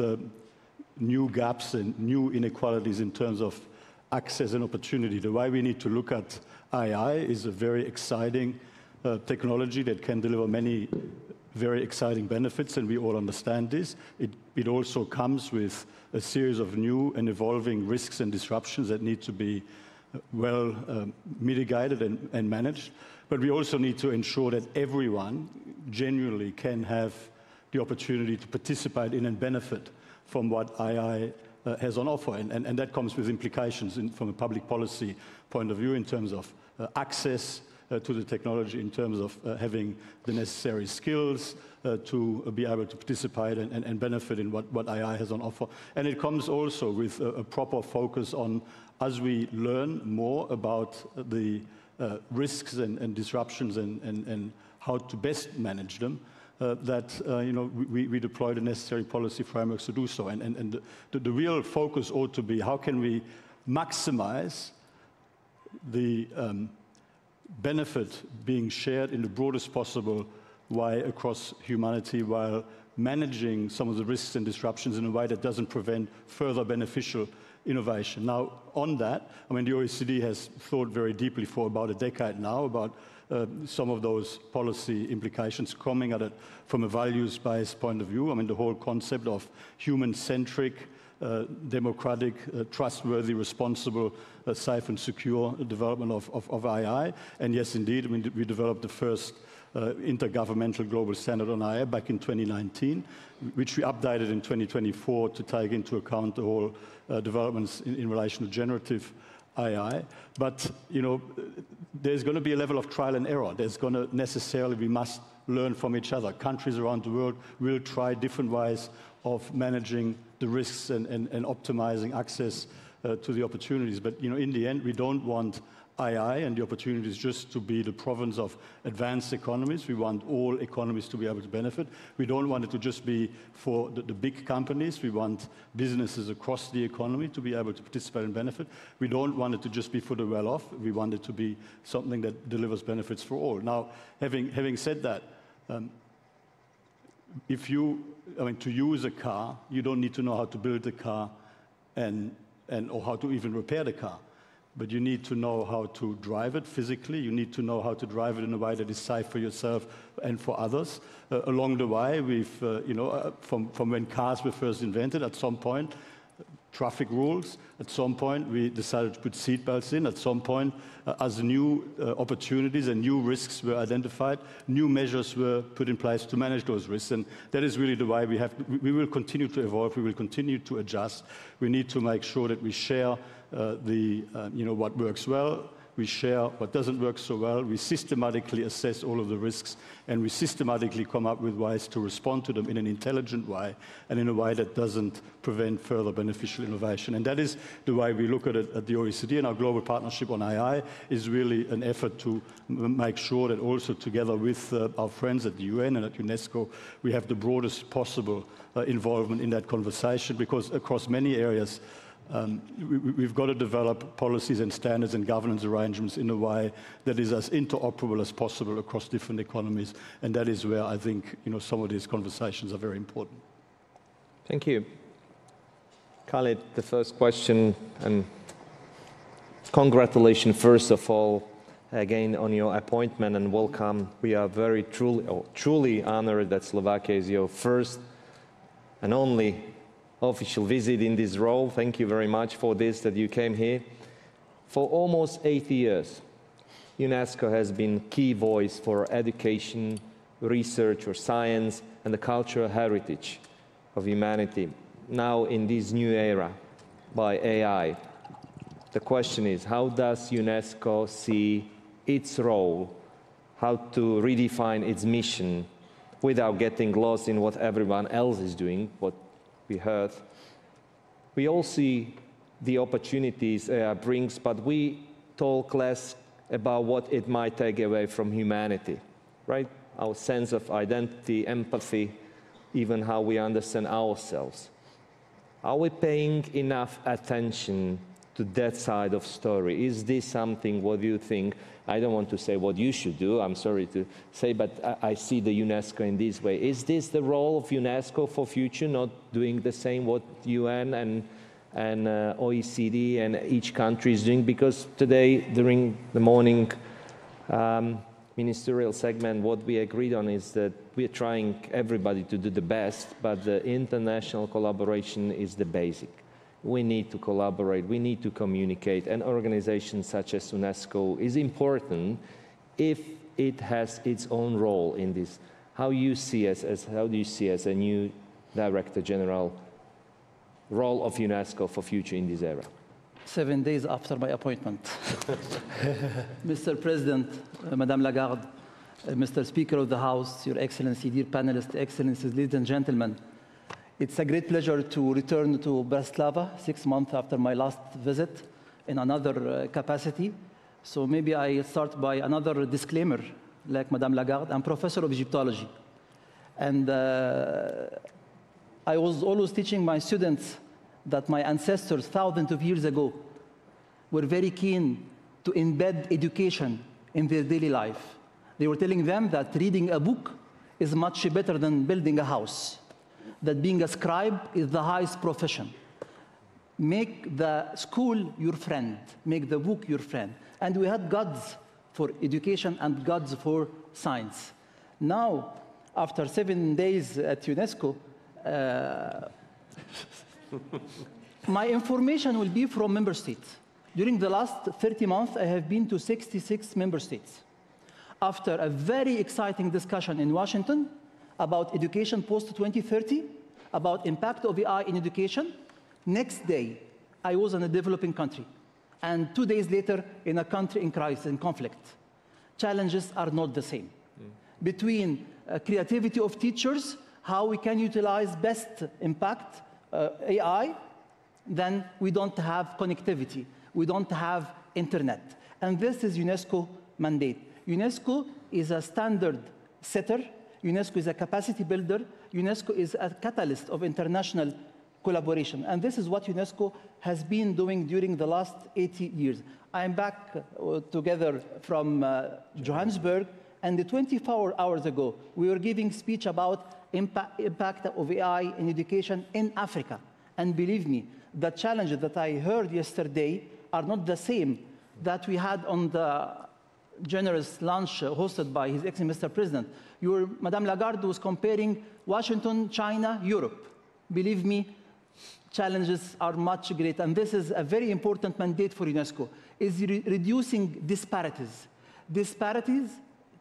new gaps and new inequalities in terms of access and opportunity. The way we need to look at AI is a very exciting technology that can deliver many very exciting benefits, and we all understand this. It also comes with a series of new and evolving risks and disruptions that need to be well mitigated and managed. But we also need to ensure that everyone genuinely can have the opportunity to participate in and benefit from what AI has on offer. And that comes with implications from a public policy point of view in terms of access to the technology, in terms of having the necessary skills to be able to participate and benefit in what AI has on offer. And it comes also with a proper focus on, as we learn more about the risks and disruptions and how to best manage them, that we deploy the necessary policy frameworks to do so. And the real focus ought to be, how can we maximize the benefit being shared in the broadest possible way across humanity, while managing some of the risks and disruptions in a way that doesn't prevent further beneficial innovation. Now, on that, I mean, the OECD has thought very deeply for about a decade now about some of those policy implications, coming at it from a values-based point of view. I mean, the whole concept of human-centric, democratic, trustworthy, responsible, safe and secure development of AI. And yes, indeed, I mean, we developed the first intergovernmental global standard on AI back in 2019, which we updated in 2024 to take into account the whole developments in relation to generative AI. But, there's going to be a level of trial and error. There's going to necessarily, we must learn from each other. Countries around the world will try different ways of managing the risks and optimizing access to the opportunities. But, in the end, we don't want AI and the opportunities just to be the province of advanced economies. We want all economies to be able to benefit. We don't want it to just be for the big companies. We want businesses across the economy to be able to participate and benefit. We don't want it to just be for the well-off. We want it to be something that delivers benefits for all. Now, having said that, to use a car, you don't need to know how to build the car or how to even repair the car. But you need to know how to drive it physically. You need to know how to drive it in a way that is safe for yourself and for others. Along the way, we've, from when cars were first invented, at some point, traffic rules. At some point, we decided to put seatbelts in. At some point, as new opportunities and new risks were identified, new measures were put in place to manage those risks. And that is really the way we will continue to evolve. We will continue to adjust. We need to make sure that we share what works well, we share what doesn't work so well, we systematically assess all of the risks, and we systematically come up with ways to respond to them in an intelligent way and in a way that doesn't prevent further beneficial innovation. And that is the way we look at it at the OECD, and our global partnership on AI is really an effort to make sure that also together with our friends at the UN and at UNESCO, we have the broadest possible involvement in that conversation, because across many areas, we've got to develop policies and standards and governance arrangements in a way that is as interoperable as possible across different economies. And that is where I think some of these conversations are very important. Thank you. Khalid, the first question, and congratulations first of all again on your appointment and welcome. We are very truly honored that Slovakia is your first and only official visit in this role. Thank you very much for this, that you came here. For almost 80 years, UNESCO has been key voice for education, research or science and the cultural heritage of humanity. Now in this new era by AI, the question is, how does UNESCO see its role, how to redefine its mission without getting lost in what everyone else is doing, what we heard. We all see the opportunities AI brings, but we talk less about what it might take away from humanity, right? Our sense of identity, empathy, even how we understand ourselves. Are we paying enough attention to that side of story? Is this something, what do you think? I don't want to say what you should do, I'm sorry to say, but I see the UNESCO in this way. Is this the role of UNESCO for future, not doing the same what UN and OECD and each country is doing? Because today, during the morning, ministerial segment, what we agreed on is that we're trying everybody to do the best, but the international collaboration is the basic. We need to collaborate, we need to communicate, and organizations such as UNESCO is important if it has its own role in this. How do you see as a new Director General role of UNESCO for future in this era? 7 days after my appointment. Mr. President, Madame Lagarde, Mr. Speaker of the House, Your Excellency, dear panelists, Excellencies, ladies and gentlemen, it's a great pleasure to return to Bratislava 6 months after my last visit in another capacity. So maybe I start by another disclaimer, like Madame Lagarde. I'm professor of Egyptology. And I was always teaching my students that my ancestors, thousands of years ago, were very keen to embed education in their daily life. They were telling them that reading a book is much better than building a house, that being a scribe is the highest profession. Make the school your friend, make the book your friend. And we had gods for education and gods for science. Now, after 7 days at UNESCO, my information will be from member states. During the last 30 months, I have been to 66 member states. After a very exciting discussion in Washington about education post-2030, about impact of AI in education, next day, I was in a developing country. And 2 days later, in a country in crisis, in conflict. Challenges are not the same. Between creativity of teachers, how we can utilize best impact AI, then we don't have connectivity. We don't have internet. And this is UNESCO mandate. UNESCO is a standard setter. UNESCO is a capacity builder. UNESCO is a catalyst of international collaboration. And this is what UNESCO has been doing during the last 80 years. I am back together from Johannesburg, and 24 hours ago, we were giving speech about impact of AI in education in Africa. And believe me, the challenges that I heard yesterday are not the same that we had on the generous lunch hosted by His Excellency Mr. President. Madame Lagarde was comparing Washington, China, Europe. Believe me, challenges are much greater. And this is a very important mandate for UNESCO, is reducing disparities. Disparities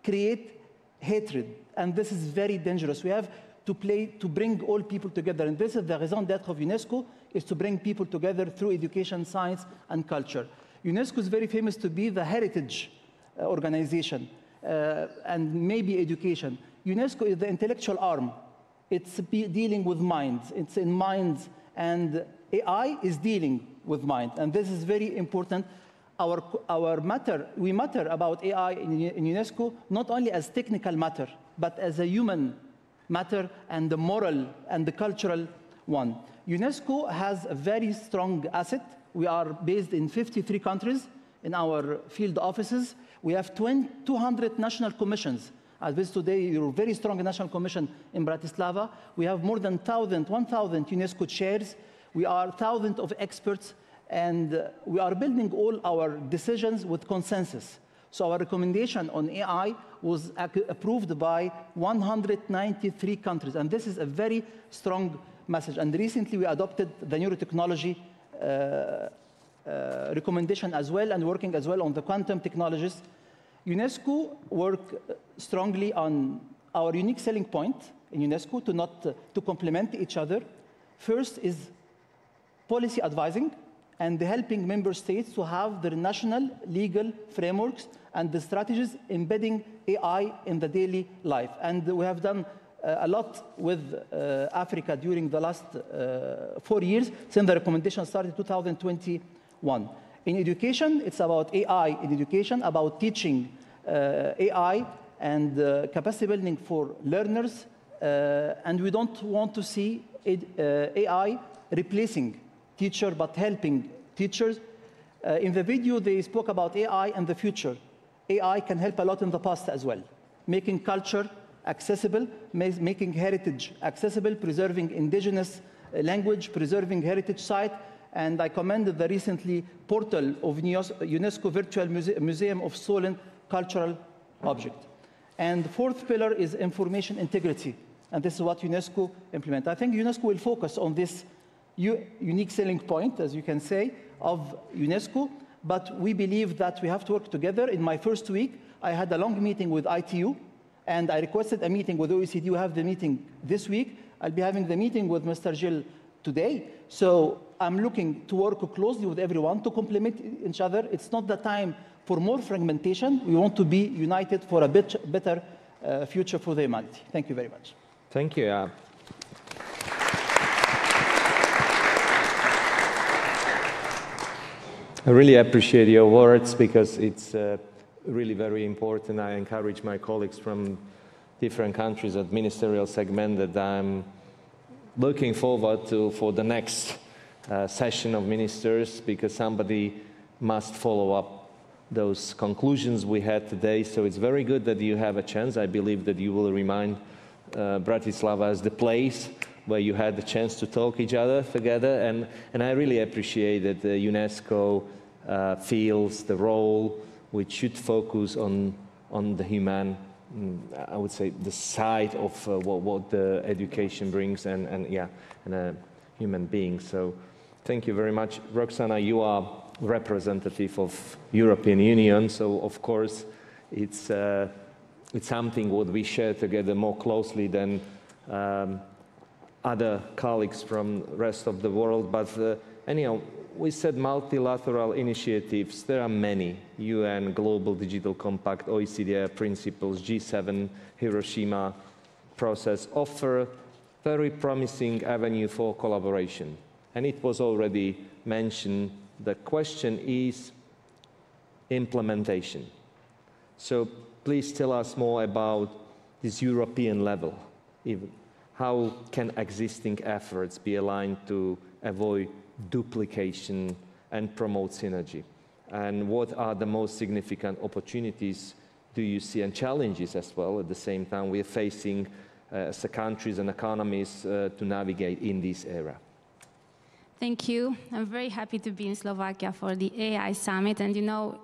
create hatred, and this is very dangerous. We have to bring all people together, and this is the raison d'être of UNESCO, is to bring people together through education, science, and culture. UNESCO is very famous to be the heritage organization, and maybe education. UNESCO is the intellectual arm. It's dealing with minds. It's in minds, and AI is dealing with mind, and this is very important. We matter about AI in UNESCO, not only as technical matter, but as a human matter and the moral and the cultural one. UNESCO has a very strong asset. We are based in 53 countries in our field offices. We have 200 national commissions. As this today, you're a very strong national commission in Bratislava. We have more than 1,000 UNESCO chairs. We are thousands of experts, and we are building all our decisions with consensus. So our recommendation on AI was approved by 193 countries, and this is a very strong message. And recently we adopted the neurotechnology recommendation as well, and working as well on the quantum technologies. UNESCO work strongly on our unique selling point in UNESCO to complement each other. First is policy advising and helping member states to have their national legal frameworks and the strategies embedding AI in the daily life. And we have done a lot with Africa during the last 4 years since the recommendation started in 2021. In education, it's about AI in education, about teaching AI and capacity building for learners. And we don't want to see AI replacing teachers, but helping teachers. In the video, they spoke about AI and the future. AI can help a lot in the past as well, making culture accessible, making heritage accessible, preserving indigenous language, preserving heritage site. And I commended the recently portal of UNESCO Virtual Museum of Stolen Cultural object. And the fourth pillar is information integrity. And this is what UNESCO implement. I think UNESCO will focus on this unique selling point, as you can say, of UNESCO. But we believe that we have to work together. In my first week, I had a long meeting with ITU, and I requested a meeting with OECD. We have the meeting this week. I'll be having the meeting with Mr. Gil today. So I'm looking to work closely with everyone to complement each other. It's not the time for more fragmentation. We want to be united for a better future for the humanity. Thank you very much. Thank you. I really appreciate your words because it's really very important. I encourage my colleagues from different countries at ministerial segment that I'm looking forward to for the next session of ministers, because somebody must follow up those conclusions we had today. So it's very good that you have a chance. I believe that you will remind Bratislava as the place where you had the chance to talk each other together. And I really appreciate that UNESCO feels the role which should focus on the human, I would say, the side of what the education brings and a human being. So thank you very much. Roxana, you are representative of European Union, so of course it's something what we share together more closely than other colleagues from the rest of the world. But anyhow, we said multilateral initiatives. There are many. UN, Global Digital Compact, OECD principles, G7, Hiroshima process offer very promising avenue for collaboration. And it was already mentioned, the question is implementation. So please tell us more about this European level. How can existing efforts be aligned to avoid duplication and promote synergy? And what are the most significant opportunities do you see, and challenges as well at the same time we are facing as countries and economies to navigate in this era? Thank you. I'm very happy to be in Slovakia for the AI Summit. And you know,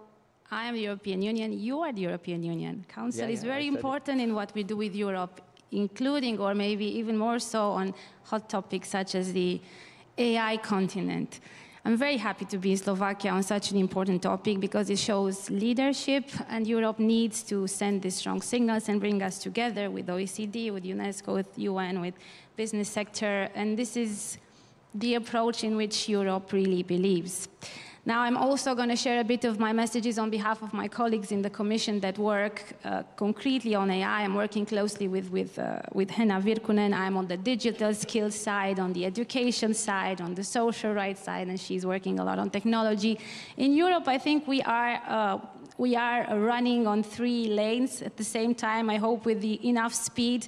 I am the European Union, you are the European Union. Council is very important in what we do with Europe, including, or maybe even more so, on hot topics such as the AI continent. I'm very happy to be in Slovakia on such an important topic because it shows leadership, and Europe needs to send these strong signals and bring us together with OECD, with UNESCO, with UN, with business sector. And this is the approach in which Europe really believes. Now, I'm also going to share a bit of my messages on behalf of my colleagues in the Commission that work concretely on AI. I'm working closely with Henna Virkkunen. I'm on the digital skills side, on the education side, on the social rights side, and she's working a lot on technology. In Europe, I think we are running on 3 lanes at the same time, I hope with enough speed.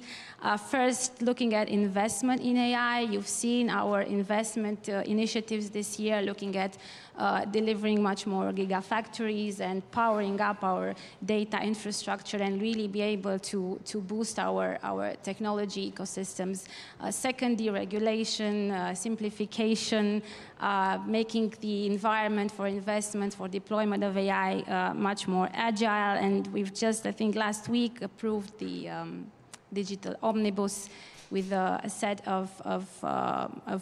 First, looking at investment in AI. You've seen our investment initiatives this year, looking at delivering much more gigafactories and powering up our data infrastructure and really be able to boost our technology ecosystems. Second, deregulation, simplification, making the environment for investment, for deployment of AI much more agile. And we've just, I think last week, approved the digital omnibus with a set of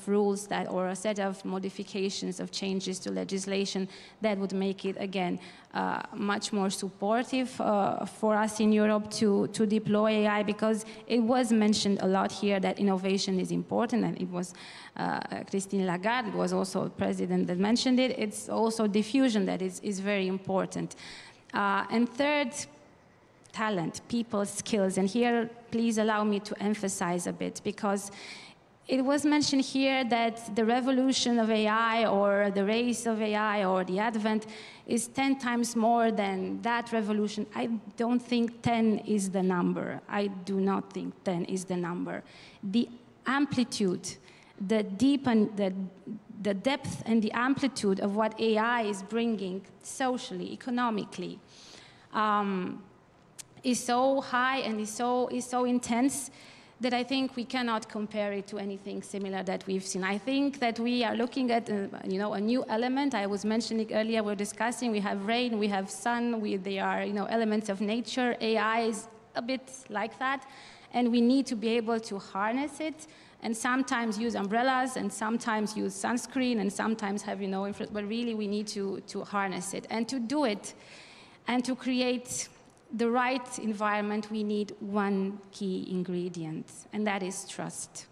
rules or a set of modifications of changes to legislation that would make it, again, much more supportive for us in Europe to deploy AI, because it was mentioned a lot here that innovation is important, and it was Christine Lagarde was also the president that mentioned it. It's also diffusion that is very important. And third, talent, people, skills. And here, please allow me to emphasize a bit, because it was mentioned here that the revolution of AI or the race of AI or the advent is 10 times more than that revolution. I don't think 10 is the number. I do not think 10 is the number. The amplitude, the depth and the amplitude of what AI is bringing socially, economically, is so high and is so intense that I think we cannot compare it to anything similar that we've seen. I think that we are looking at a new element. I was mentioning earlier, we're discussing, we have rain, we have sun, they are elements of nature. AI is a bit like that, and we need to be able to harness it, and sometimes use umbrellas, and sometimes use sunscreen, and sometimes have but really we need to harness it. And to do it, and to create the right environment, we need one key ingredient, and that is trust.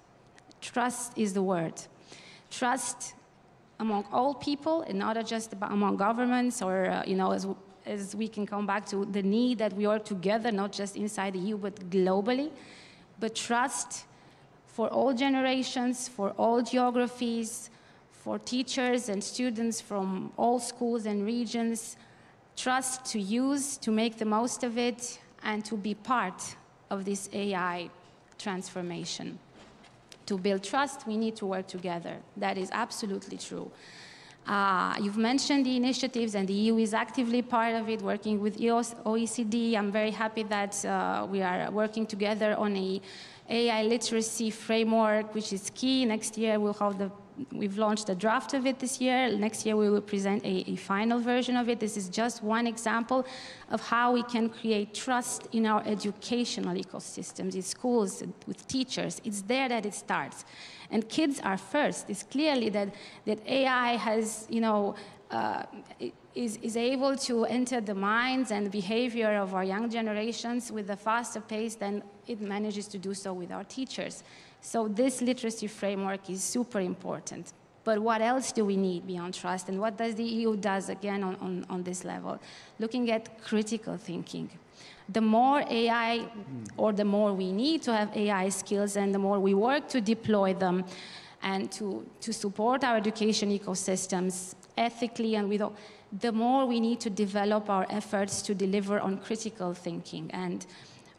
Trust is the word. Trust among all people, and not just among governments, or as we can come back to the need that we work together, not just inside the EU, but globally. But trust for all generations, for all geographies, for teachers and students from all schools and regions. Trust to use, to make the most of it, and to be part of this AI transformation. To build trust, we need to work together. That is absolutely true. You've mentioned the initiatives, and the EU is actively part of it, working with OECD. I'm very happy that we are working together on a AI literacy framework, which is key. Next year we've launched a draft of it this year. Next year we will present a final version of it. This is just one example of how we can create trust in our educational ecosystems, in schools, with teachers. It's there that it starts. And kids are first. It's clearly that AI has, is able to enter the minds and behavior of our young generations with a faster pace than it manages to do so with our teachers. So this literacy framework is super important. But what else do we need beyond trust? And what does the EU does, again, on this level? Looking at critical thinking. The more AI, or the more we need to have AI skills, and the more we work to deploy them and to support our education ecosystems ethically and with all, the more we need to develop our efforts to deliver on critical thinking. And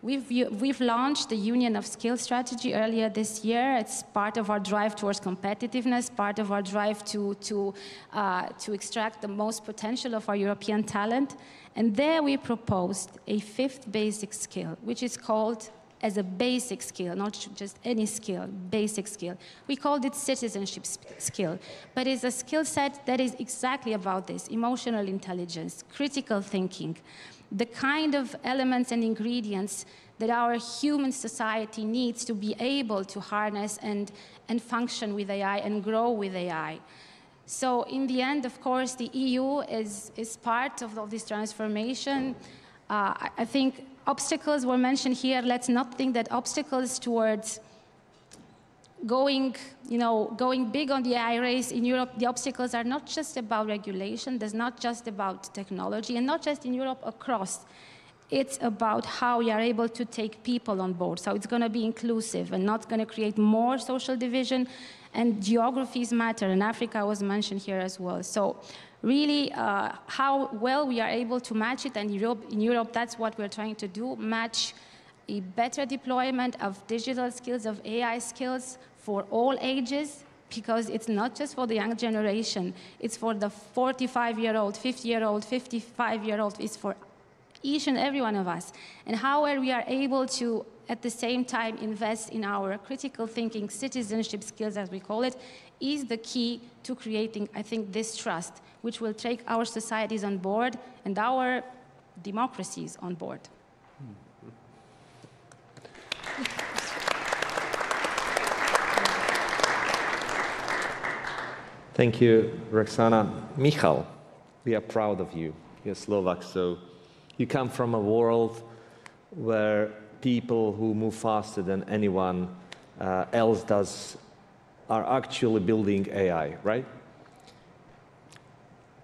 we've launched the Union of Skills strategy earlier this year. It's part of our drive towards competitiveness, part of our drive to extract the most potential of our European talent. And there we proposed a 5th basic skill, which is called, as a basic skill, not just any skill, basic skill. We called it citizenship skill, but it's a skill set that is exactly about this: emotional intelligence, critical thinking, the kind of elements and ingredients that our human society needs to be able to harness and function with AI and grow with AI. So in the end, of course, the EU is part of this transformation. I think obstacles were mentioned here. Let's not think that obstacles towards going big on the AI race in Europe, the obstacles are not just about regulation, there's not just about technology, and not just in Europe, across. It's about how we are able to take people on board. So it's going to be inclusive and not going to create more social division. And geographies matter, and Africa was mentioned here as well. So really, how well we are able to match it, and in Europe, that's what we're trying to do, match a better deployment of digital skills, of AI skills for all ages, because it's not just for the young generation, it's for the 45-year-old, 50-year-old, 55-year-old, it's for each and every one of us. And how we are able to, at the same time, invest in our critical thinking, citizenship skills, as we call it, is the key to creating, I think, this trust, which will take our societies on board and our democracies on board. Thank you, Roxana. Michal, we are proud of you. You're Slovak, so you come from a world where people who move faster than anyone else does are actually building AI, right?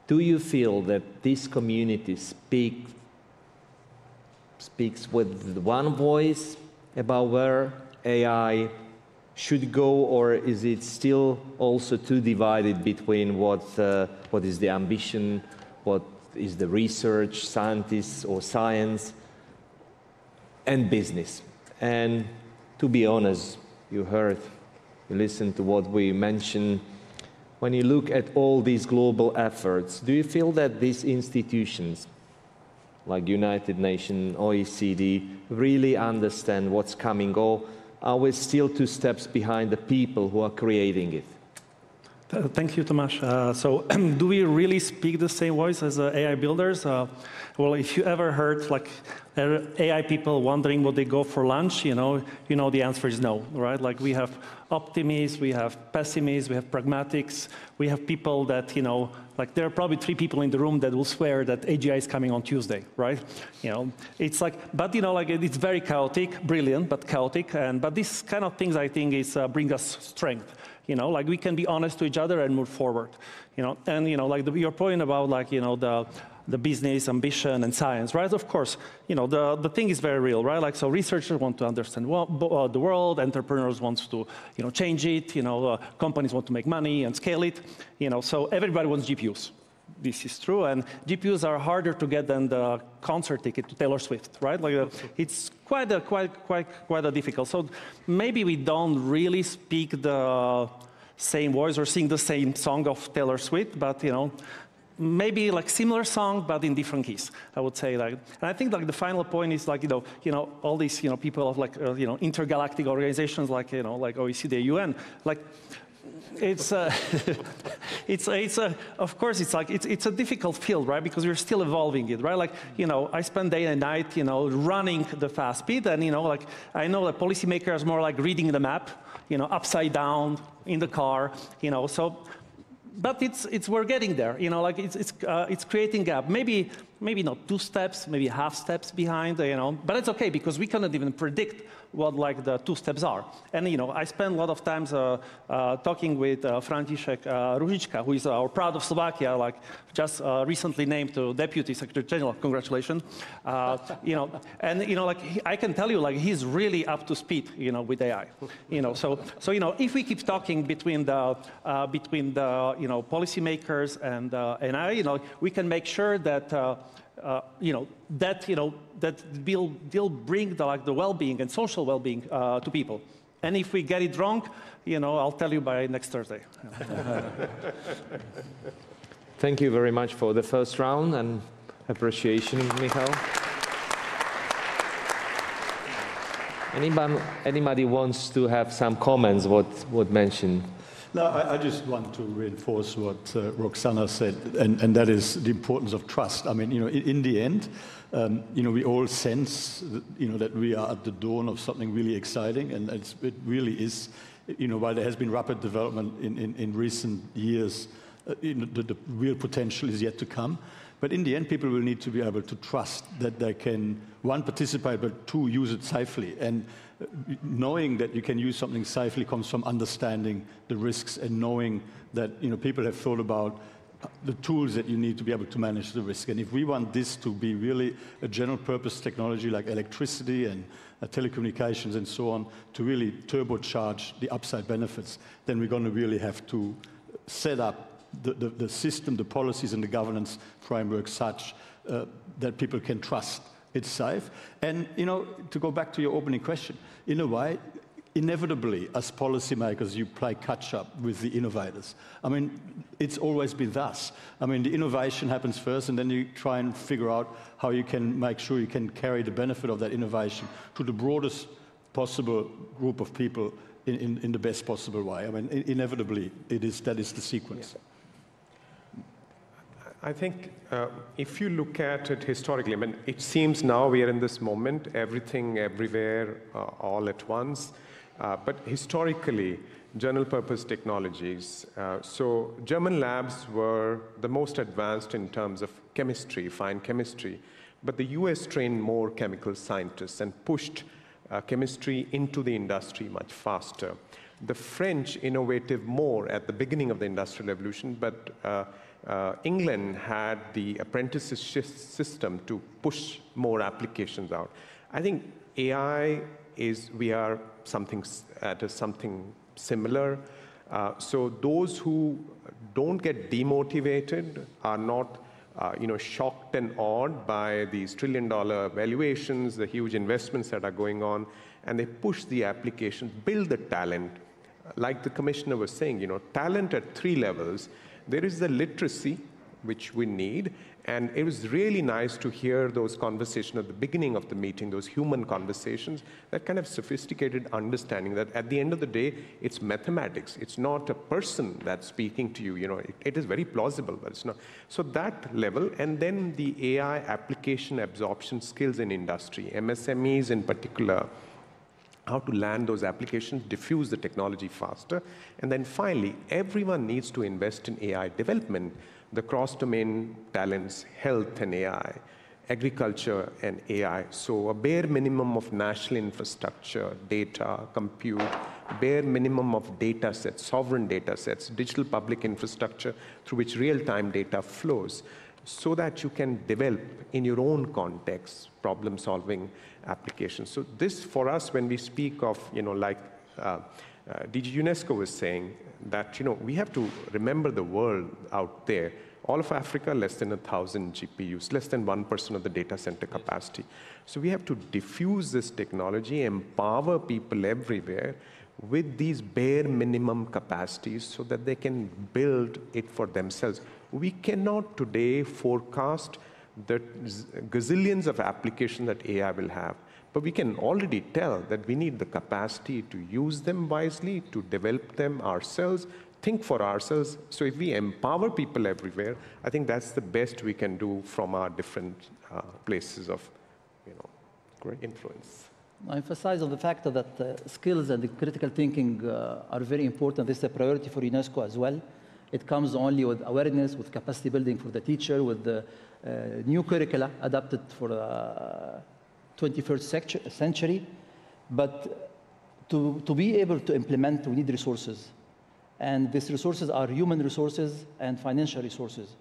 Do you feel that this community speaks with one voice about where AI should go, or is it still also too divided between what is the ambition, what is the research, scientists or science, and business? And to be honest, you listened to what we mentioned. When you look at all these global efforts, do you feel that these institutions, like United Nations, OECD, really understand what's coming, or are we still 2 steps behind the people who are creating it? Thank you, Tomáš. So do we really speak the same voice as AI builders? Well, if you ever heard like AI people wondering what they go for lunch, you know the answer is no, right? Like we have optimists, we have pessimists, we have pragmatics, we have people that, like there are probably 3 people in the room that will swear that AGI is coming on Tuesday, right? It's like, but like it's very chaotic, brilliant, but chaotic, but these kind of things I think is bring us strength. Like we can be honest to each other and move forward, and like your point about like the business, ambition, and science, right? Of course, the thing is very real, right? Like so, researchers want to understand the world, entrepreneurs want to change it, companies want to make money and scale it, so everybody wants GPUs. This is true, and GPUs are harder to get than the concert ticket to Taylor Swift, right? Like it's quite a difficult. So maybe we don't really speak the same voice or sing the same song of Taylor Swift, but maybe like similar song, but in different keys. I would say like, and I think like the final point is like all these people of like intergalactic organizations like like OECD, UN, like. It's of course it's a difficult field, right? Because we're still evolving it, right? Like I spend day and night running the fast speed, and like I know that policymakers more like reading the map, upside down in the car, so. But we're getting there, like it's creating gap. Maybe not 2 steps, maybe half steps behind, but it's okay because we cannot even predict what like the 2 steps are. And I spend a lot of times talking with František Ružička, who is proud of Slovakia, like just recently named to Deputy Secretary General. Congratulations. And like I can tell you, like he's really up to speed, with AI. So if we keep talking between the policymakers and AI, we can make sure that. That will bring the well-being and social well-being to people. And if we get it wrong, I'll tell you by next Thursday. Thank you very much for the first round and appreciation, Michal. Anybody wants to have some comments? What mentioned? No, I just want to reinforce what Roxana said, and that is the importance of trust. I mean, in the end, we all sense, that we are at the dawn of something really exciting, and it really is, while there has been rapid development in recent years, the real potential is yet to come. But in the end, people will need to be able to trust that they can, 1, participate, but 2, use it safely. And knowing that you can use something safely comes from understanding the risks and knowing that people have thought about the tools that you need to be able to manage the risk. And if we want this to be really a general purpose technology like electricity and telecommunications and so on to really turbocharge the upside benefits, then we're going to really have to set up the system, the policies and the governance framework such that people can trust it's safe. And, to go back to your opening question, in a way, inevitably, as policymakers, you play catch-up with the innovators. I mean, it's always been thus. I mean, the innovation happens first, and then you try and figure out how you can make sure you can carry the benefit of that innovation to the broadest possible group of people in the best possible way. I mean, inevitably, that is the sequence. I think if you look at it historically, I mean, it seems now we are in this moment, everything, everywhere, all at once. But historically, general purpose technologies, so German labs were the most advanced in terms of chemistry, fine chemistry, but the US trained more chemical scientists and pushed chemistry into the industry much faster. The French innovated more at the beginning of the Industrial Revolution, but England had the apprenticeship system to push more applications out. I think AI we are something similar. So those who don't get demotivated are not shocked and awed by these trillion-dollar valuations, the huge investments that are going on, and they push the applications, build the talent. Like the commissioner was saying, talent at 3 levels. There is the literacy, which we need. And it was really nice to hear those conversations at the beginning of the meeting, those human conversations, that kind of sophisticated understanding that at the end of the day, it's mathematics. It's not a person that's speaking to you. You know, it is very plausible, but it's not. So that level, and then the AI application absorption skills in industry, MSMEs in particular, how to land those applications, diffuse the technology faster. And then finally, everyone needs to invest in AI development, the cross-domain talents, health and AI, agriculture and AI. So a bare minimum of national infrastructure, data, compute, bare minimum of data sets, sovereign data sets, digital public infrastructure through which real-time data flows, so that you can develop in your own context problem-solving applications. So this, for us, when we speak of, you know, like DG UNESCO was saying, that, you know, we have to remember the world out there. All of Africa, less than 1,000 GPUs, less than 1% of the data center capacity. So we have to diffuse this technology, empower people everywhere with these bare minimum capacities so that they can build it for themselves. We cannot today forecast the gazillions of applications that AI will have, but we can already tell that we need the capacity to use them wisely, to develop them ourselves, think for ourselves. So if we empower people everywhere, I think that's the best we can do from our different places of, you know, great influence. I emphasize on the fact that skills and critical thinking are very important. This is a priority for UNESCO as well. It comes only with awareness, with capacity building for the teacher, with the new curricula adapted for the 21st century. But to be able to implement, we need resources. And these resources are human resources and financial resources.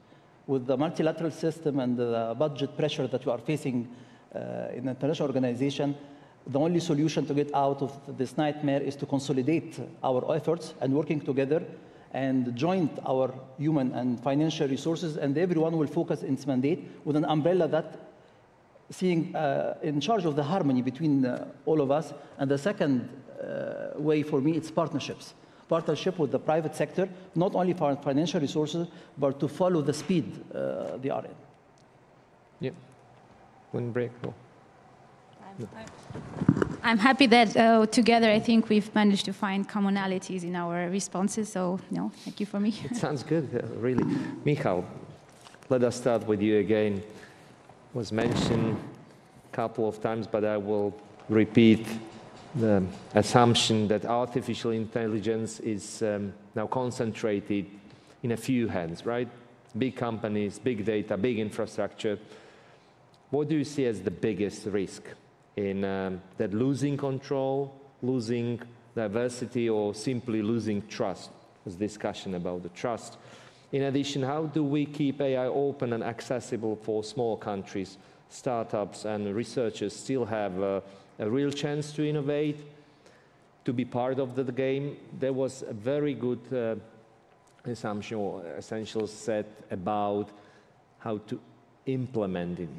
With the multilateral system and the budget pressure that we are facing in the international organization, the only solution to get out of this nightmare is to consolidate our efforts and working together and join our human and financial resources, and everyone will focus in its mandate with an umbrella that seeing in charge of the harmony between all of us. And the second way for me, it's partnerships. Partnership with the private sector, not only for financial resources, but to follow the speed they are in. Yep. One break. No. I'm happy that together, I think we've managed to find commonalities in our responses. So, no, thank you for me. It sounds good, really. Michal, let us start with you again. Was mentioned a couple of times, but I will repeat the assumption that artificial intelligence is now concentrated in a few hands, right? Big companies, big data, big infrastructure. What do you see as the biggest risk in that losing control, losing diversity, or simply losing trust? There's discussion about the trust. In addition, how do we keep AI open and accessible for small countries? Startups and researchers still have a real chance to innovate, to be part of the game. There was a very good assumption or essential set about how to implement it.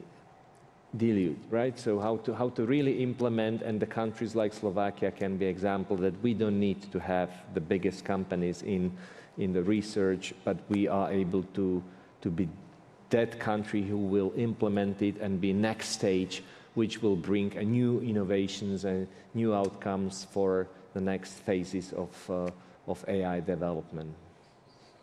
Dilute, right? So how to really implement, and the countries like Slovakia can be an example that we don't need to have the biggest companies in the research, but we are able to be that country who will implement it and be next stage, which will bring a new innovations and new outcomes for the next phases of AI development.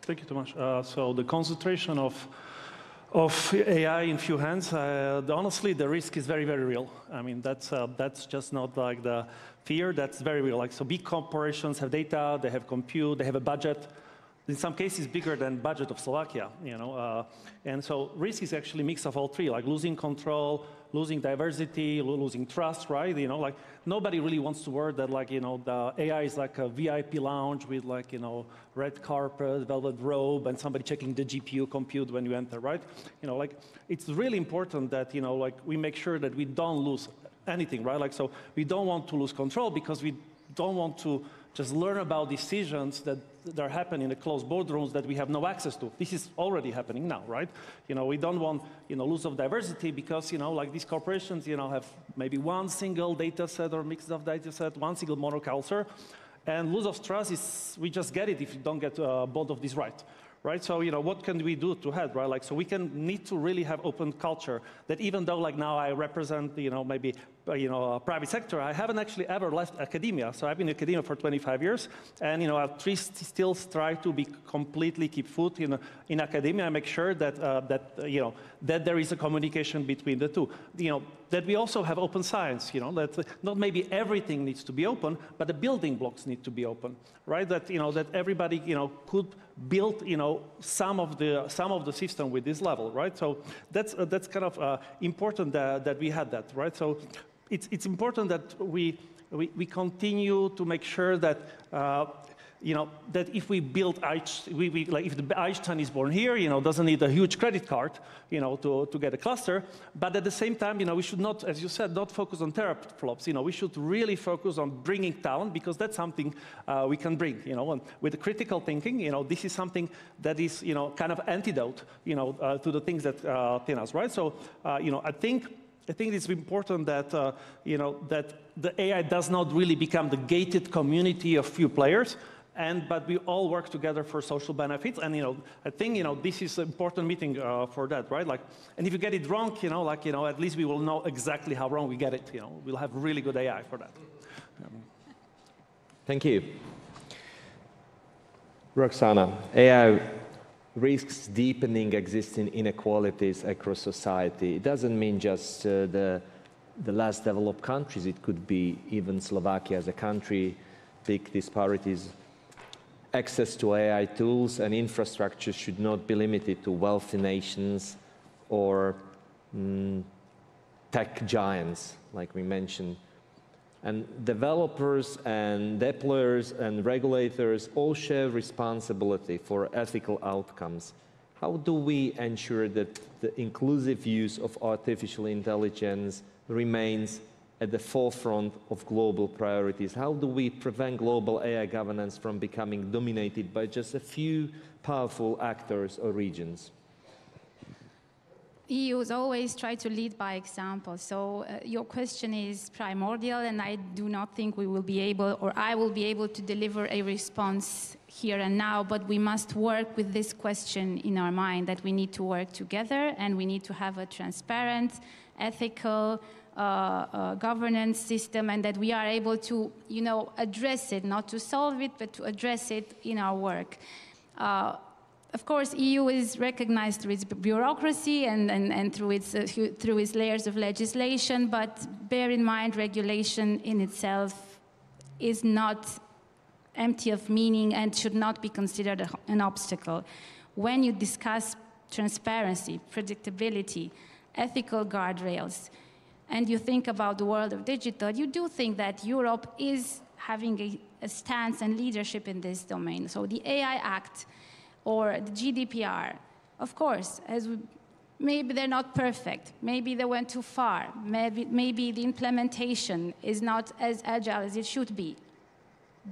Thank you, Tomáš. So the concentration of AI in few hands, honestly, the risk is very, very real. I mean, that's just not like the fear, that's very real. Like, so big corporations have data, they have compute, they have a budget, in some cases bigger than budget of Slovakia, you know. And so risk is actually a mix of all three, like losing control, losing diversity, losing trust, right? You know, like nobody really wants to work that, like, you know, the AI is like a VIP lounge with, like, you know, red carpet, velvet robe, and somebody checking the GPU compute when you enter, right? You know, like, it's really important that, you know, like, we make sure that we don't lose anything, right? Like, so we don't want to lose control because we don't want to just learn about decisions that are happening in the closed boardrooms that we have no access to. This is already happening now, right? You know, we don't want, you know, loss of diversity because, you know, like these corporations, you know, have maybe one single data set or mix of data set, one single monoculture. And loss of trust is, we just get it if you don't get both of these right. right? So, what can we do to help, right? Like, so we need to really have open culture that even though, like, now I represent, maybe, a private sector, I haven't actually ever left academia. So I've been in academia for 25 years, and, I still strive to be completely keep foot in academia and make sure that, that there is a communication between the two. That we also have open science, that not maybe everything needs to be open, but the building blocks need to be open, right? That, that everybody, could build, some of the system with this level, right? So that's kind of important that we had that, right? So it's important that we continue to make sure that that if we build like if the Einstein is born here, doesn't need a huge credit card, to get a cluster. But at the same time, we should not, as you said, not focus on teraflops. We should really focus on bringing talent, because that's something we can bring. And with the critical thinking, this is something that is, kind of antidote, to the things that thin us, right? So, I think it's important that, that the AI does not really become the gated community of few players, but we all work together for social benefits. And, I think, this is an important meeting for that, right? Like, and if you get it wrong, at least we will know exactly how wrong we get it. We'll have really good AI for that. Thank you. Roxana, AI risks deepening existing inequalities across society. It doesn't mean just the less developed countries. It could be even Slovakia as a country, big disparities. Access to AI tools and infrastructure should not be limited to wealthy nations or tech giants, like we mentioned. And developers and deployers and regulators all share responsibility for ethical outcomes. How do we ensure that the inclusive use of artificial intelligence remains at the forefront of global priorities? How do we prevent global AI governance from becoming dominated by just a few powerful actors or regions? EU's always try to lead by example. So your question is primordial, and I do not think we will be able, or I will be able to deliver a response here and now, but we must work with this question in our mind, that we need to work together and we need to have a transparent, ethical, governance system, and that we are able to, address it, not to solve it, but to address it in our work. Of course, EU is recognized through its bureaucracy and through its layers of legislation, but bear in mind, regulation in itself is not empty of meaning and should not be considered an obstacle. When you discuss transparency, predictability, ethical guardrails, and you think about the world of digital, you do think that Europe is having a stance and leadership in this domain. So the AI Act or the GDPR, of course, maybe they're not perfect, maybe they went too far, maybe the implementation is not as agile as it should be.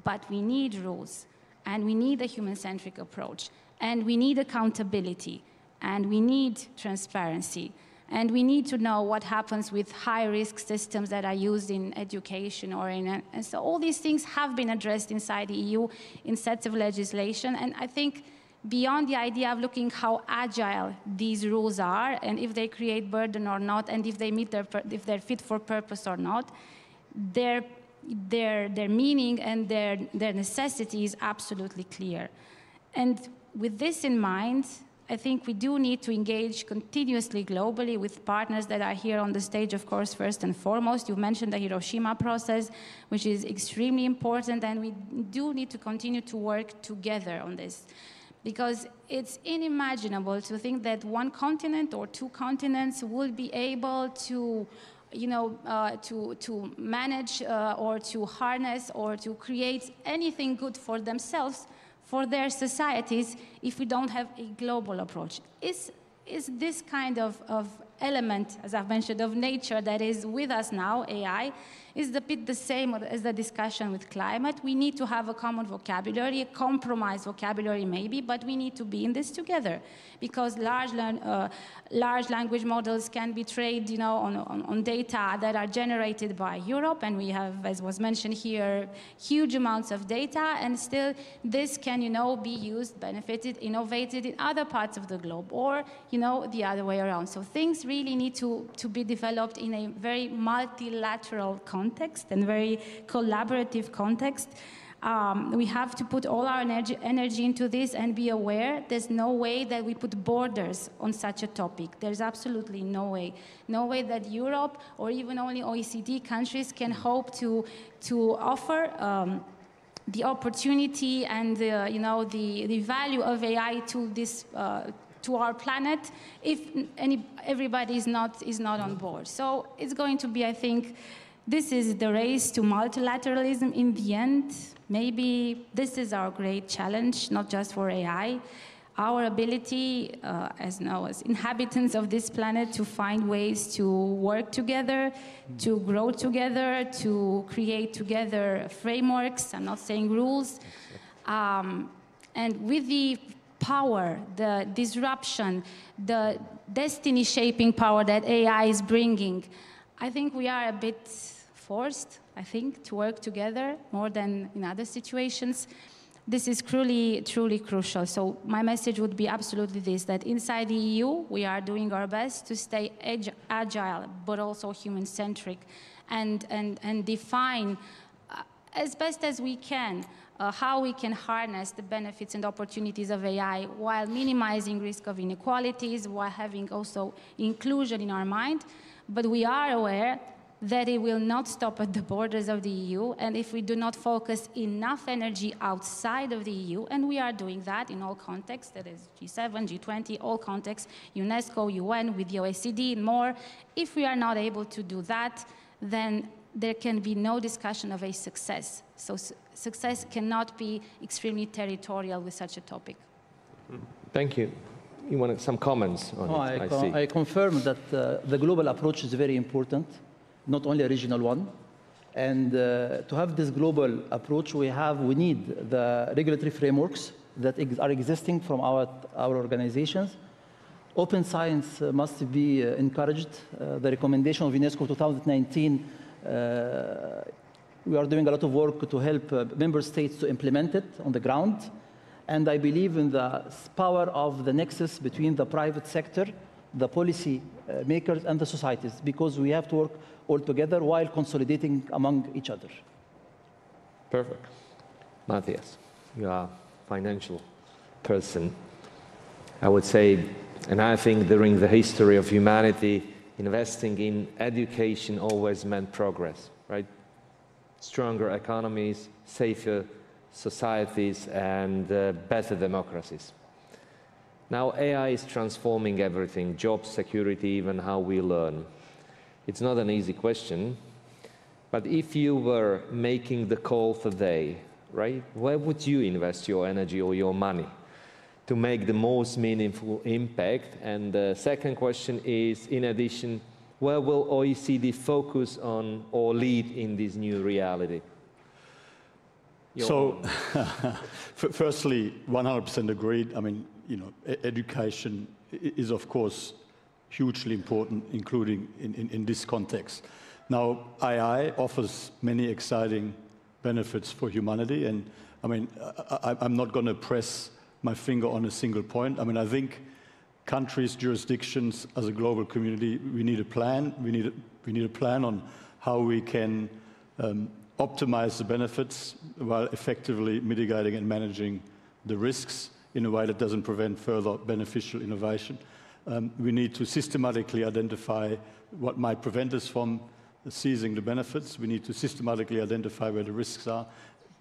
But we need rules, and we need a human-centric approach, and we need accountability, and we need transparency. And we need to know what happens with high-risk systems that are used in education or and so all these things have been addressed inside the EU in sets of legislation. And I think beyond the idea of looking how agile these rules are and if they create burden or not, and if they meet if they're fit for purpose or not, their meaning and their necessity is absolutely clear. And with this in mind, I think we do need to engage continuously globally with partners that are here on the stage, of course, first and foremost. You mentioned the Hiroshima process, which is extremely important, and we do need to continue to work together on this. Because it's unimaginable to think that one continent or two continents will be able to to manage or to harness or to create anything good for themselves, for their societies, if we don't have a global approach. Is this kind of element, as I've mentioned, of nature that is with us now, AI, is a bit the same as the discussion with climate. We need to have a common vocabulary, a compromised vocabulary maybe, but we need to be in this together, because large language models can be trained, on data that are generated by Europe, and we have, as was mentioned here, huge amounts of data, and still this can, be used, benefited, innovated in other parts of the globe, or, the other way around. So things really need to be developed in a very multilateral context and very collaborative context. We have to put all our energy into this and be aware there's no way that we put borders on such a topic. There's absolutely no way. No way that Europe or even only OECD countries can hope to offer the opportunity and the value of AI to this to our planet if everybody is not on board. So it's going to be, I think, this is the race to multilateralism in the end. Maybe this is our great challenge, not just for AI. Our ability as inhabitants of this planet to find ways to work together, to grow together, to create together frameworks, I'm not saying rules. And with the power, the disruption, the destiny-shaping power that AI is bringing, I think we are a bit forced, to work together more than in other situations. This is truly crucial. So my message would be absolutely this, that inside the EU, we are doing our best to stay agile, but also human-centric, and define as best as we can how we can harness the benefits and opportunities of AI while minimizing risk of inequalities, while having also inclusion in our mind. But we are aware that it will not stop at the borders of the EU, and if we do not focus enough energy outside of the EU, and we are doing that in all contexts, that is G7, G20, all contexts, UNESCO, UN, with the OECD, and more, if we are not able to do that, then there can be no discussion of a success. So success cannot be extremely territorial with such a topic. Thank you. You wanted some comments on it, I see. I confirm that the global approach is very important, not only a regional one. And to have this global approach, we need the regulatory frameworks that are existing from our organizations. Open science must be encouraged. The recommendation of UNESCO 2019, we are doing a lot of work to help member states to implement it on the ground. And I believe in the power of the nexus between the private sector, the policy makers, and the societies, because we have to work all together while consolidating among each other. Perfect. Matthias, you are a financial person. I would say, and I think during the history of humanity, investing in education always meant progress, right? Stronger economies, safer societies, and better democracies. Now AI is transforming everything, jobs, security, even how we learn. It's not an easy question, but if you were making the call today, right, where would you invest your energy or your money to make the most meaningful impact? And the second question is, in addition, where will OECD focus on or lead in this new reality? Firstly, 100% agreed. I mean, education is, of course, hugely important, including in this context. Now, AI offers many exciting benefits for humanity, and I mean, I'm not going to press my finger on a single point. I mean, I think countries, jurisdictions, as a global community, we need a plan. We need a plan on how we can optimize the benefits while effectively mitigating and managing the risks in a way that doesn't prevent further beneficial innovation. We need to systematically identify what might prevent us from seizing the benefits. We need to systematically identify where the risks are,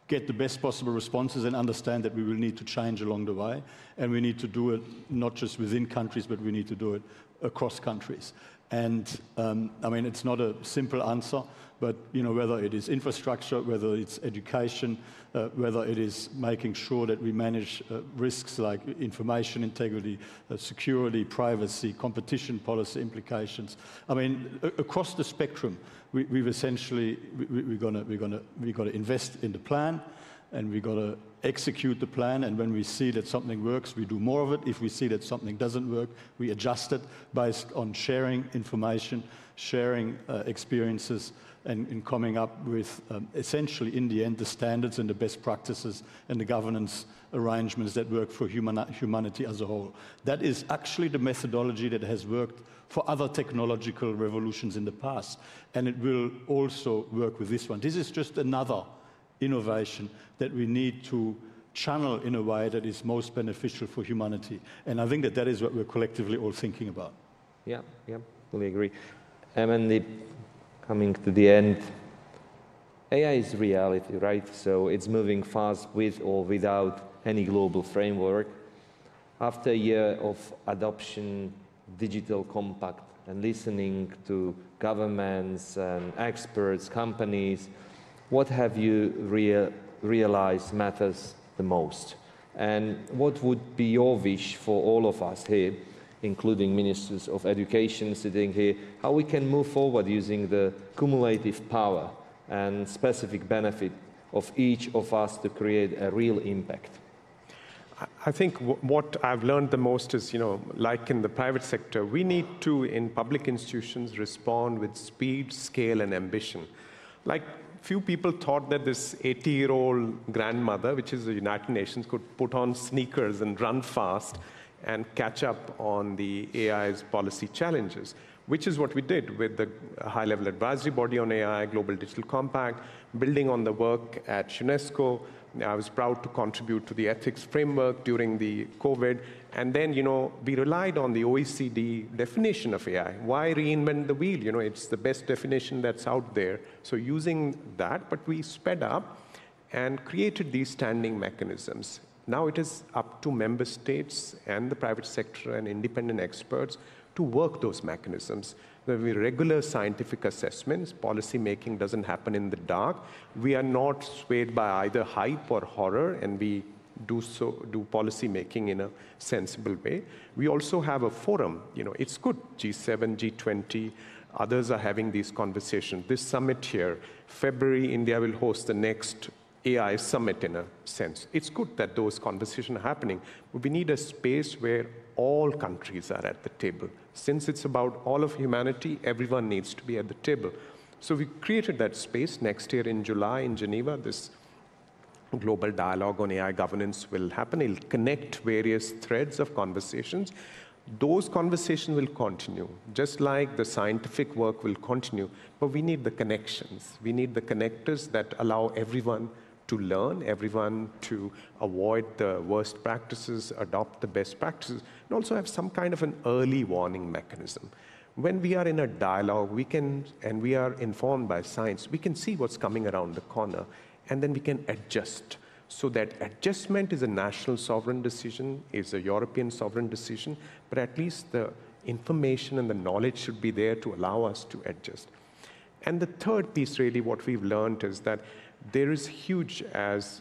get the best possible responses, and understand that we will need to change along the way. And we need to do it not just within countries, but we need to do it across countries. And I mean, it's not a simple answer, but whether it is infrastructure, whether it's education, whether it is making sure that we manage risks like information integrity, security, privacy, competition policy implications. I mean, across the spectrum, we've essentially we're gonna invest in the plan, and we've got to execute the plan, and when we see that something works, we do more of it. If we see that something doesn't work, we adjust it based on sharing information, sharing experiences, and coming up with, essentially, in the end, the standards and the best practices and the governance arrangements that work for humanity as a whole. That is actually the methodology that has worked for other technological revolutions in the past, and it will also work with this one. This is just another innovation that we need to channel in a way that is most beneficial for humanity. And I think that is what we're collectively all thinking about. Yeah, fully agree. And coming to the end, AI is reality, right? So it's moving fast with or without any global framework. After a year of adoption, digital compact, and listening to governments and experts, companies, what have you realized matters the most? And what would be your wish for all of us here, including ministers of education sitting here, how we can move forward using the cumulative power and specific benefit of each of us to create a real impact? I think what I've learned the most is, like in the private sector, we need to, in public institutions, respond with speed, scale, and ambition. Like, few people thought that this 80-year-old grandmother, which is the United Nations, could put on sneakers and run fast and catch up on the AI's policy challenges, which is what we did with the high-level advisory body on AI, Global Digital Compact, building on the work at UNESCO. I was proud to contribute to the ethics framework during the COVID. And then, we relied on the OECD definition of AI. Why reinvent the wheel? It's the best definition that's out there. So using that, but we sped up and created these standing mechanisms. Now it is up to member states and the private sector and independent experts to work those mechanisms. There will be regular scientific assessments. Policy making doesn't happen in the dark. We are not swayed by either hype or horror, and we do policy making in a sensible way. We also have a forum. It's good. G7, G20, others are having these conversations. This summit here, February, India will host the next AI summit in a sense. It's good that those conversations are happening, but we need a space where all countries are at the table. Since it's about all of humanity, everyone needs to be at the table. So we created that space. Next year in July in Geneva, this global dialogue on AI governance will happen. It'll connect various threads of conversations. Those conversations will continue, just like the scientific work will continue, but we need the connections. We need the connectors that allow everyone to learn, everyone to avoid the worst practices, adopt the best practices, and also have some kind of an early warning mechanism. When we are in a dialogue, and we are informed by science, we can see what's coming around the corner, and then we can adjust. So that adjustment is a national sovereign decision, is a European sovereign decision, but at least the information and the knowledge should be there to allow us to adjust. And the third piece, really, what we've learned is that there is huge, as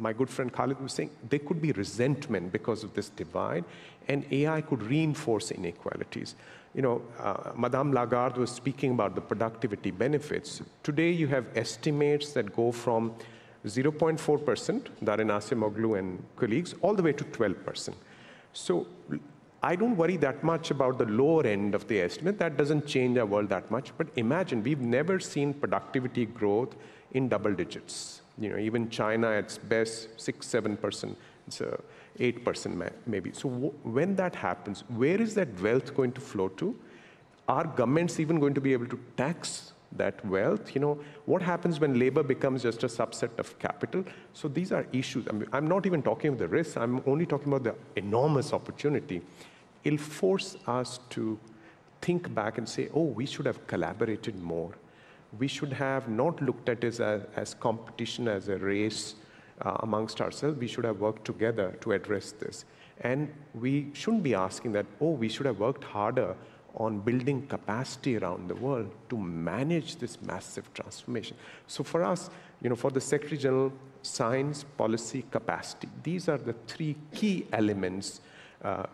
my good friend Khalid was saying, there could be resentment because of this divide, and AI could reinforce inequalities. Madame Lagarde was speaking about the productivity benefits. Today, you have estimates that go from 0.4%, Darin Acemoglu and colleagues, all the way to 12%. So I don't worry that much about the lower end of the estimate. That doesn't change our world that much. But imagine, we've never seen productivity growth in double digits. Even China at its best, 6, 7%. It's 8% maybe. So when that happens, where is that wealth going to flow to? Are governments even going to be able to tax that wealth? What happens when labor becomes just a subset of capital? So these are issues. I'm not even talking about the risks. I'm only talking about the enormous opportunity. It'll force us to think back and say, oh, we should have collaborated more. We should have not looked at it as competition, as a race amongst ourselves. We should have worked together to address this. And we shouldn't be asking that, oh, we should have worked harder on building capacity around the world to manage this massive transformation. So for us, for the Secretary General, science, policy, capacity, these are the three key elements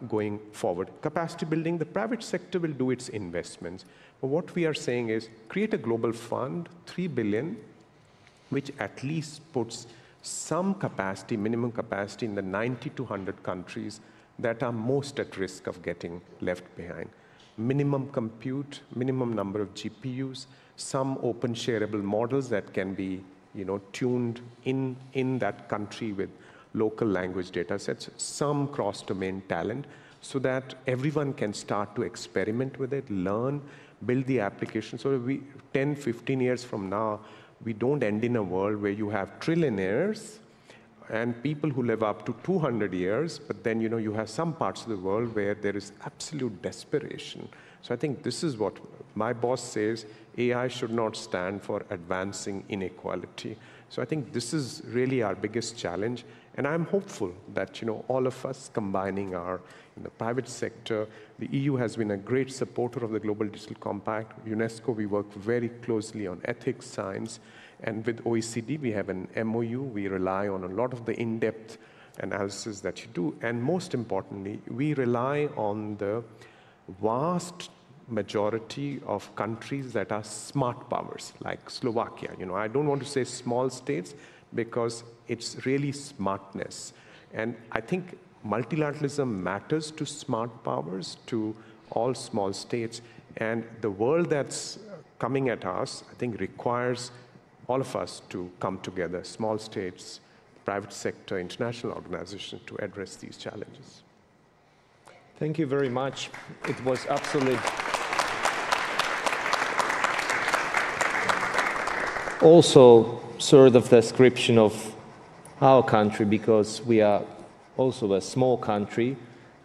going forward. Capacity building, the private sector will do its investments. But what we are saying is create a global fund, 3 billion, which at least puts some capacity, minimum capacity in the 90 to 100 countries that are most at risk of getting left behind. Minimum compute, minimum number of GPUs, some open shareable models that can be tuned in that country with local language data sets, some cross-domain talent, so that everyone can start to experiment with it, learn, build the application. So 10, 15 years from now, we don't end in a world where you have trillionaires and people who live up to 200 years, but then you have some parts of the world where there is absolute desperation. So I think this is what my boss says, AI should not stand for advancing inequality. So I think this is really our biggest challenge, and I'm hopeful that all of us combining our in the private sector, the EU has been a great supporter of the Global Digital Compact. UNESCO, we work very closely on ethics, science, and with OECD, we have an MOU. We rely on a lot of the in-depth analysis that you do, and most importantly, we rely on the vast majority of countries that are smart powers, like Slovakia. I don't want to say small states because it's really smartness. And I think multilateralism matters to smart powers, to all small states. And the world that's coming at us, I think, requires all of us to come together, small states, private sector, international organizations, to address these challenges. Thank you very much. It was absolutely also sort of description of our country, because we are also a small country.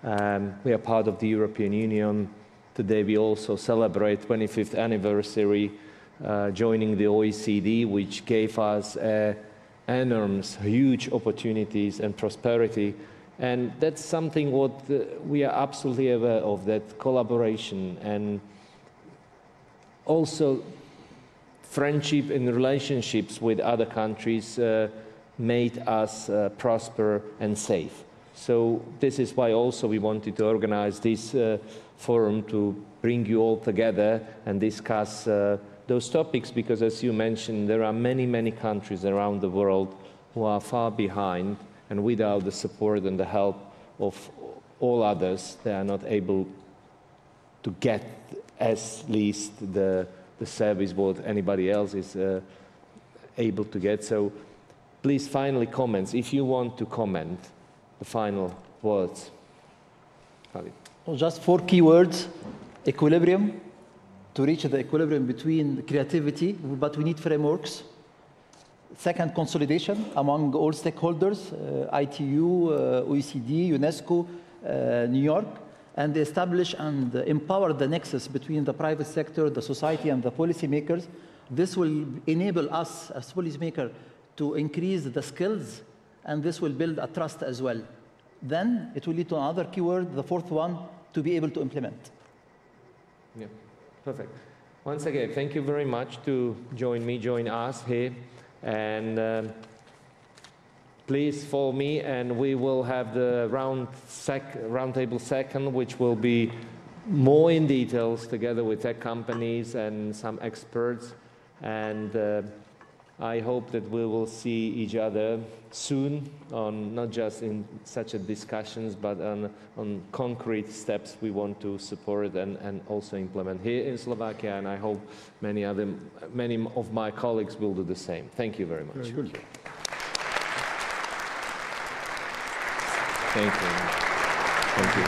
We are part of the European Union. Today we also celebrate 25th anniversary joining the OECD, which gave us enormous, huge opportunities and prosperity. And that's something what we are absolutely aware of, that collaboration and also friendship and relationships with other countries made us prosper and safe. So this is why also we wanted to organize this forum, to bring you all together and discuss those topics, because as you mentioned, there are many, many countries around the world who are far behind, and without the support and the help of all others, they are not able to get at least the service what anybody else is able to get. So please, finally, comments. If you want to comment, the final words. Well, just 4 key words. Equilibrium. To reach the equilibrium between creativity, but we need frameworks. Second, consolidation among all stakeholders, ITU, OECD, UNESCO, New York, and establish and empower the nexus between the private sector, the society, and the policymakers. This will enable us as policymakers to increase the skills, and this will build a trust as well. Then it will lead to another keyword, the 4th one, to be able to implement. Yeah, perfect. Once again, thank you very much to join us here. And please follow me, and we will have the roundtable second, which will be more in details together with tech companies and some experts. And I hope that we will see each other soon, on not just in such a discussions, but on concrete steps we want to support and also implement here in Slovakia. And I hope many of my colleagues will do the same. Thank you very much. Very good. Thank you. Thank you.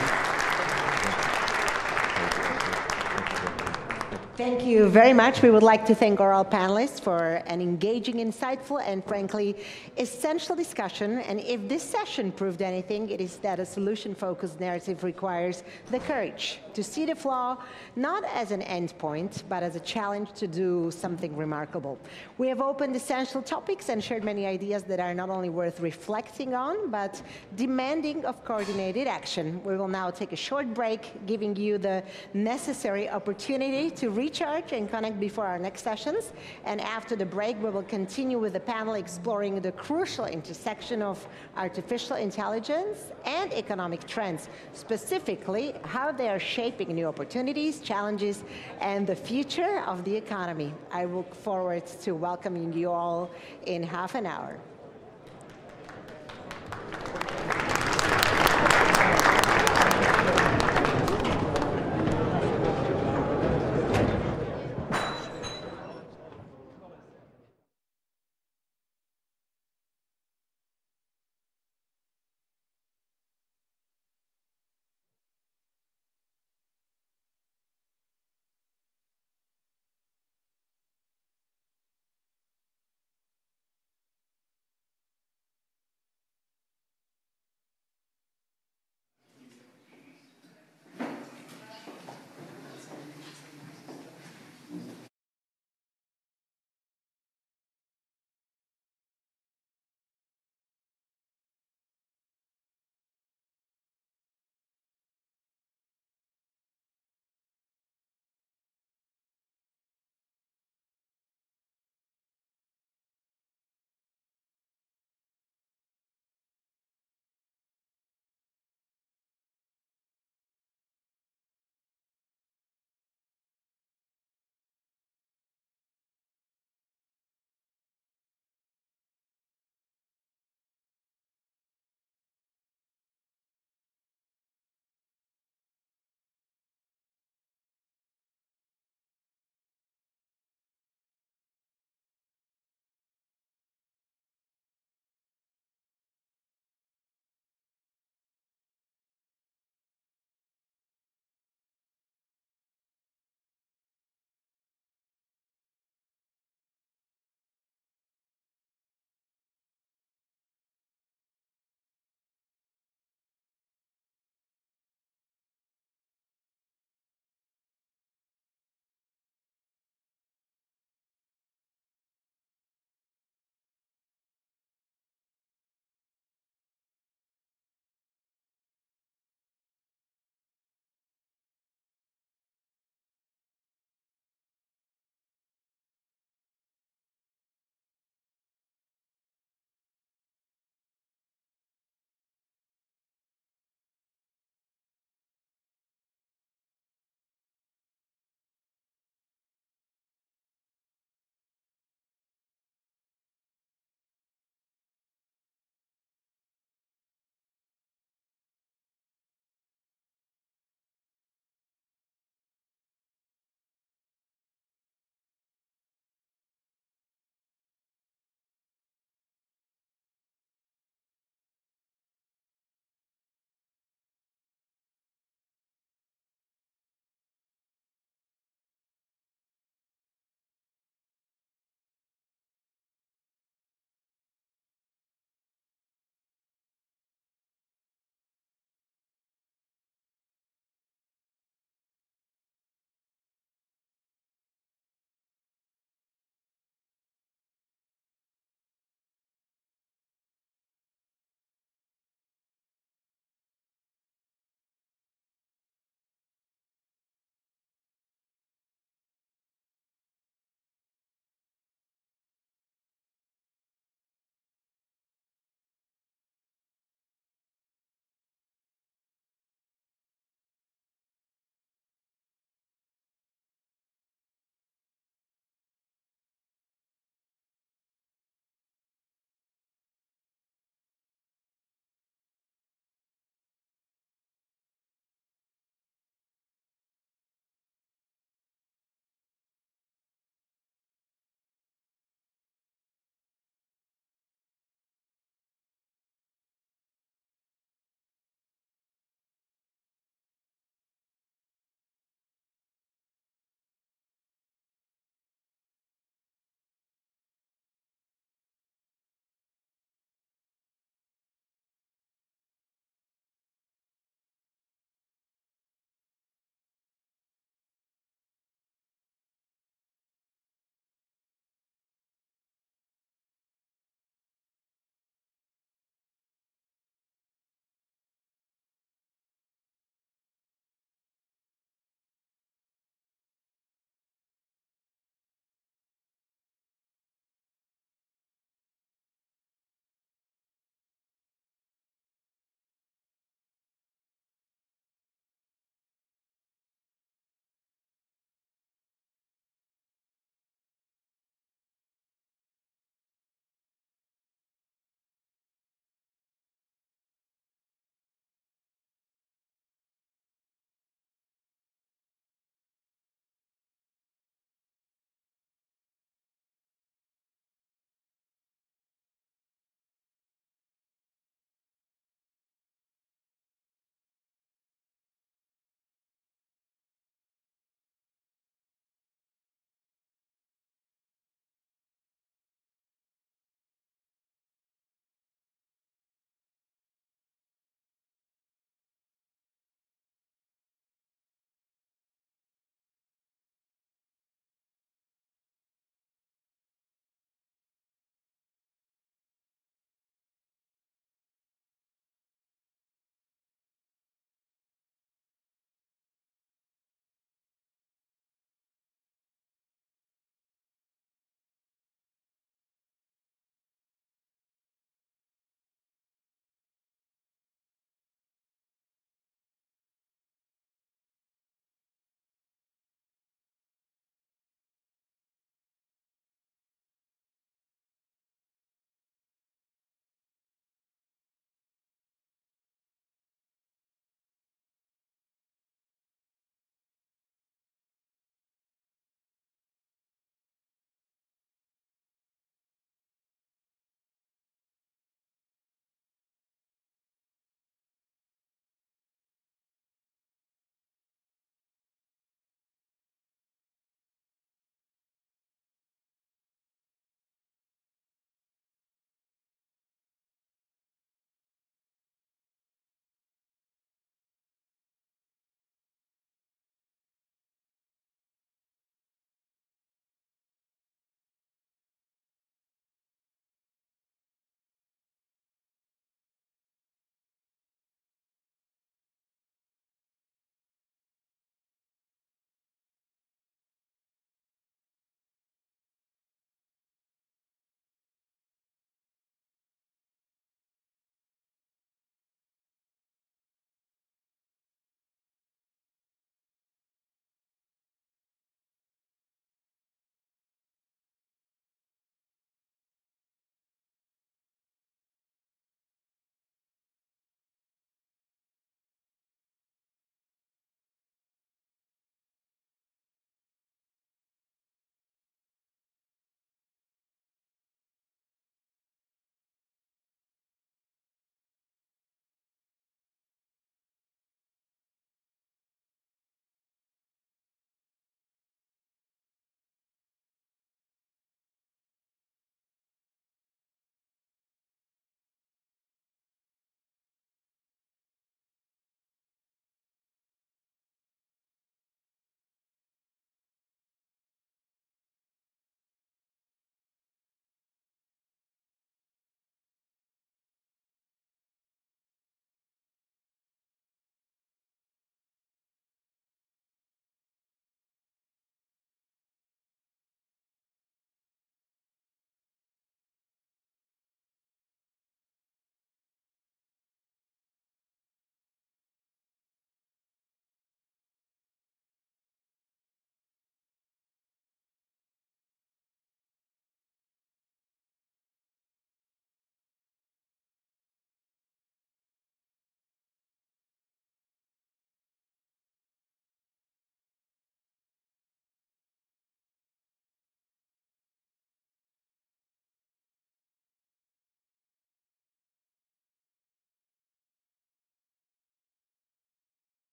Thank you very much. We would like to thank our all panelists for an engaging, insightful, and frankly, essential discussion. And if this session proved anything, it is that a solution-focused narrative requires the courage to see the flaw not as an endpoint, but as a challenge to do something remarkable. We have opened essential topics and shared many ideas that are not only worth reflecting on, but demanding of coordinated action. We will now take a short break, giving you the necessary opportunity to recharge and connect before our next sessions. And after the break, we will continue with the panel exploring the crucial intersection of artificial intelligence and economic trends, specifically how they are shaping new opportunities, challenges, and the future of the economy. I look forward to welcoming you all in half an hour.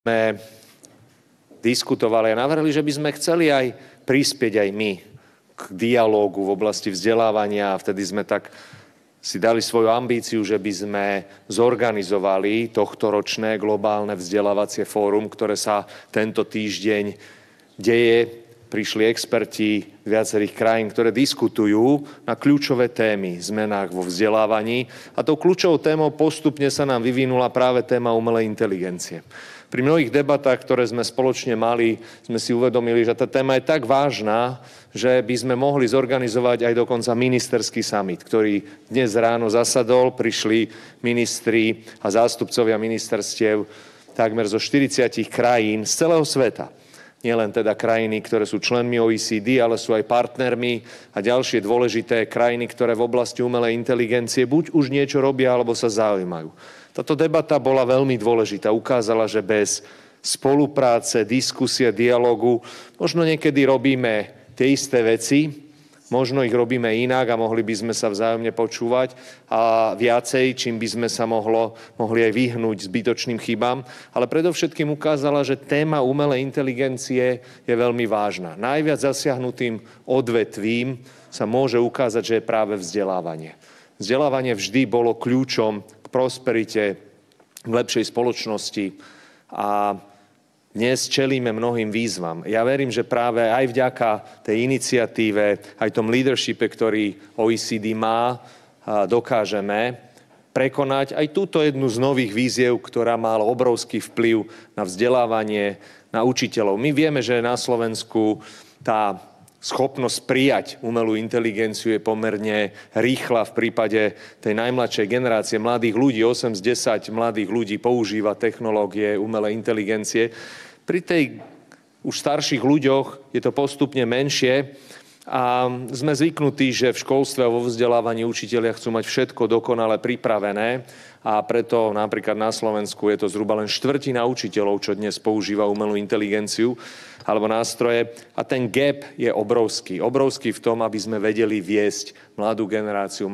sme diskutovali a navrhli, že by sme chceli aj prispieť aj my k dialógu v oblasti vzdelávania a vtedy sme tak si dali svoju ambíciu, že by sme zorganizovali tohtoročné globálne vzdelávacie fórum, ktoré sa tento týždeň deje. Prišli experti z viacerých krajín, ktoré diskutujú na kľúčové témy, zmenách vo vzdelávaní. A tou kľúčovou témou postupne sa nám vyvinula práve téma umelej inteligencie. Pri mnohých debatách, ktoré sme spoločne mali, sme si uvedomili, že tá téma je tak vážna, že by sme mohli zorganizovať aj dokonca ministerský summit, ktorý dnes ráno zasadol. Prišli ministri a zástupcovia ministerstiev takmer zo 40 krajín z celého sveta. Nielen teda krajiny, ktoré sú členmi OECD, ale sú aj partnermi a ďalšie dôležité krajiny, ktoré v oblasti umelej inteligencie buď už niečo robia, alebo sa zaujímajú. Táto debata bola veľmi dôležitá. Ukázala, že bez spolupráce, diskusie, dialogu možno niekedy robíme tie isté veci, možno ich robíme inak a mohli by sme sa vzájomne počúvať a viacej, čím by sme sa mohli aj vyhnúť zbytočným chybám. Ale predovšetkým ukázala, že téma umelej inteligencie je veľmi vážna. Najviac zasiahnutým odvetvím sa môže ukázať, že je práve vzdelávanie. Vzdelávanie vždy bolo kľúčom k prosperite, k lepšej spoločnosti a dnes čelíme mnohým výzvam. Ja verím, že práve aj vďaka tej iniciatíve, aj tom leadershipe, ktorý OECD má, dokážeme prekonať aj túto jednu z nových víziev, ktorá mala obrovský vplyv na vzdelávanie, na učiteľov. My vieme, že na Slovensku tá schopnosť prijať umelú inteligenciu je pomerne rýchla v prípade tej najmladšej generácie mladých ľudí. 8 z 10 mladých ľudí používa technológie umelej inteligencie. Pri tej už starších ľuďoch je to postupne menšie a sme zvyknutí, že v školstve a vo vzdelávaní učitelia chcú mať všetko dokonale pripravené a preto napríklad na Slovensku je to zhruba len štvrtina učiteľov, čo dnes používa umelú inteligenciu alebo nástroje. A ten gap je obrovský. Obrovský v tom, aby sme vedeli viesť mladú generáciu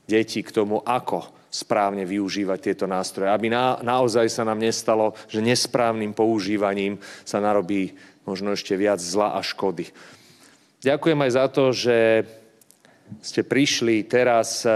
detí k tomu, ako správne využívať tieto nástroje. Aby naozaj sa nám nestalo, že nesprávnym používaním sa narobí možno ešte viac zla a škody. Ďakujem aj za to, že ste prišli teraz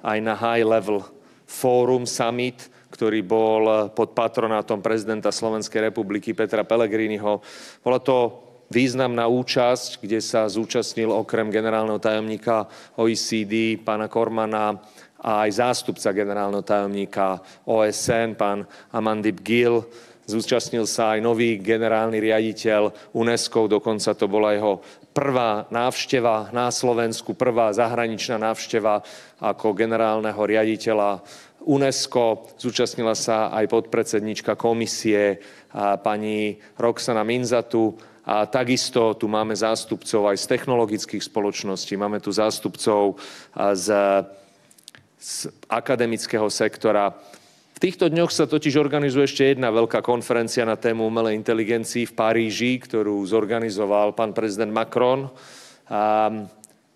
aj na High Level Forum Summit, ktorý bol pod patronátom prezidenta Slovenskej republiky Petra Pellegriniho. Bola to významná účasť, kde sa zúčastnil okrem generálneho tajomníka OECD, pána Cormana, a aj zástupca generálneho tajomníka OSN, pán Amandip Gill. Zúčastnil sa aj nový generálny riaditeľ UNESCO, dokonca to bola jeho prvá návšteva na Slovensku, prvá zahraničná návšteva ako generálneho riaditeľa UNESCO. Zúčastnila sa aj podpredsednička komisie pani Roxana Minzatu. A takisto tu máme zástupcov aj z technologických spoločností, máme tu zástupcov z akademického sektora. V týchto dňoch sa totiž organizuje ešte jedna veľká konferencia na tému umelej inteligencii v Paríži, ktorú zorganizoval pán prezident Macron. A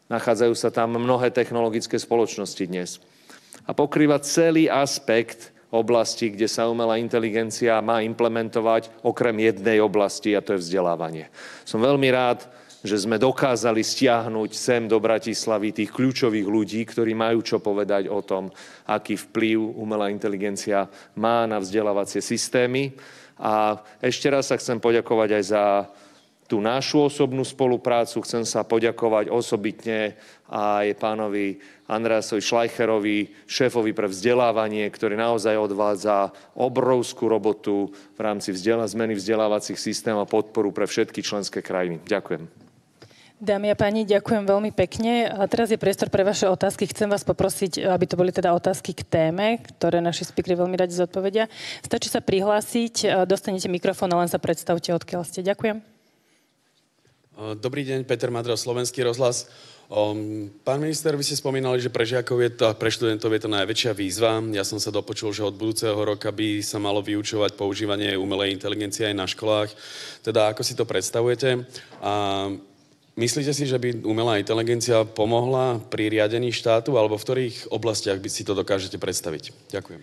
nachádzajú sa tam mnohé technologické spoločnosti dnes. A pokrýva celý aspekt oblasti, kde sa umelá inteligencia má implementovať okrem jednej oblasti, a to je vzdelávanie. Som veľmi rád, že sme dokázali stiahnuť sem do Bratislavy tých kľúčových ľudí, ktorí majú čo povedať o tom, aký vplyv umelá inteligencia má na vzdelávacie systémy. A ešte raz sa chcem poďakovať aj za tú našu osobnú spoluprácu. Chcem sa poďakovať osobitne aj pánovi Andreasovi Schleicherovi, šéfovi pre vzdelávanie, ktorý naozaj odvádza obrovskú robotu v rámci zmeny vzdelávacích systémov a podporu pre všetky členské krajiny. Ďakujem. Dámy a páni, ďakujem veľmi pekne. A teraz je priestor pre vaše otázky. Chcem vás poprosiť, aby to boli teda otázky k téme, ktoré naši speakery veľmi radi zodpovedia. Stačí sa prihlásiť, dostanete mikrofón a len sa predstavte, odkiaľ ste. Ďakujem. Dobrý deň, Peter Madrel, Slovenský rozhlas. Pán minister, vy ste spomínali, že pre žiakov pre študentov je to najväčšia výzva. Ja som sa dopočul, že od budúceho roka by sa malo vyučovať používanie umelej inteligencie aj na školách. Teda ako si to predstavujete? A myslíte si, že by umelá inteligencia pomohla pri riadení štátu, alebo v ktorých oblastiach by si to dokážete predstaviť? Ďakujem.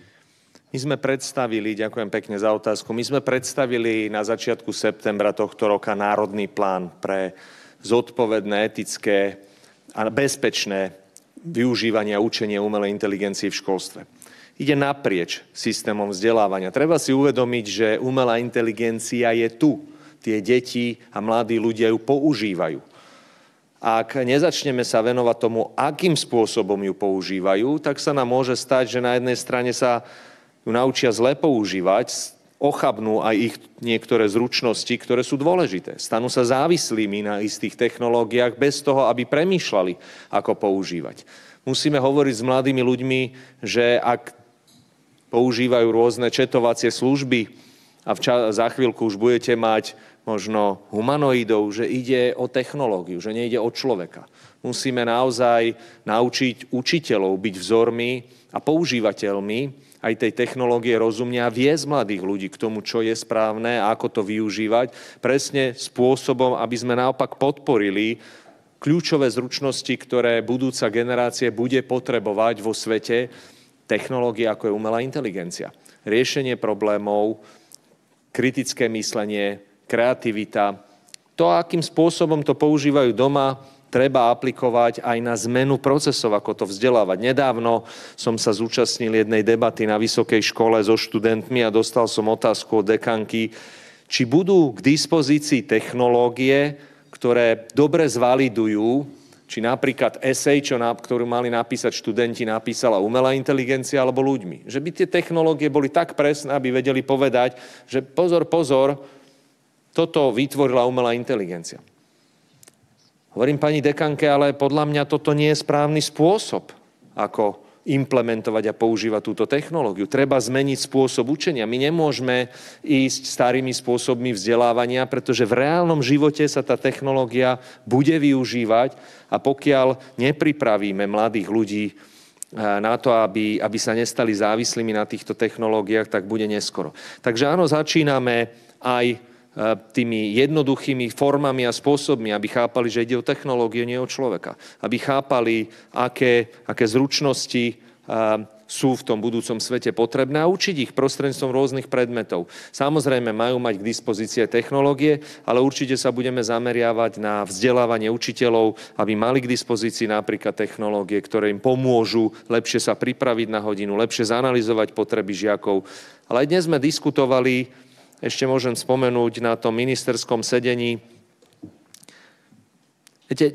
My sme predstavili, ďakujem pekne za otázku, my sme predstavili na začiatku septembra tohto roka Národný plán pre zodpovedné, etické a bezpečné využívanie a učenie umelej inteligencii v školstve. Ide naprieč systémom vzdelávania. Treba si uvedomiť, že umelá inteligencia je tu. Tie deti a mladí ľudia ju používajú. Ak nezačneme sa venovať tomu, akým spôsobom ju používajú, tak sa nám môže stať, že na jednej strane sa ju naučia zle používať, ochabnú aj ich niektoré zručnosti, ktoré sú dôležité. Stanú sa závislými na istých technológiách bez toho, aby premýšľali, ako používať. Musíme hovoriť s mladými ľuďmi, že ak používajú rôzne četovacie služby a za chvíľku už budete mať možno humanoidov, že ide o technológiu, že nejde o človeka. Musíme naozaj naučiť učiteľov byť vzormi a používateľmi aj tej technológie rozumne a viesť mladých ľudí k tomu, čo je správne a ako to využívať, presne spôsobom, aby sme naopak podporili kľúčové zručnosti, ktoré budúca generácie bude potrebovať vo svete, technológie ako je umelá inteligencia. Riešenie problémov, kritické myslenie, kreativita. To, akým spôsobom to používajú doma, treba aplikovať aj na zmenu procesov, ako to vzdelávať. Nedávno som sa zúčastnil jednej debaty na vysokej škole so študentmi a dostal som otázku od dekanky, či budú k dispozícii technológie, ktoré dobre zvalidujú, či napríklad esej, ktorú mali napísať študenti, napísala umelá inteligencia alebo ľuďmi. Že by tie technológie boli tak presné, aby vedeli povedať, že pozor, toto vytvorila umelá inteligencia. Hovorím pani dekanke, ale podľa mňa toto nie je správny spôsob, ako implementovať a používať túto technológiu. Treba zmeniť spôsob učenia. My nemôžeme ísť starými spôsobmi vzdelávania, pretože v reálnom živote sa tá technológia bude využívať a pokiaľ nepripravíme mladých ľudí na to, aby sa nestali závislými na týchto technológiách, tak bude neskoro. Takže áno, začíname aj tými jednoduchými formami a spôsobmi, aby chápali, že ide o technológiu, nie o človeka. Aby chápali, aké zručnosti sú v tom budúcom svete potrebné a učiť ich prostredníctvom rôznych predmetov. Samozrejme, majú mať k dispozície technológie, ale určite sa budeme zameriavať na vzdelávanie učiteľov, aby mali k dispozícii napríklad technológie, ktoré im pomôžu lepšie sa pripraviť na hodinu, lepšie zanalizovať potreby žiakov. Ale aj dnes sme diskutovali, ešte môžem spomenúť na tom ministerskom sedení. Viete,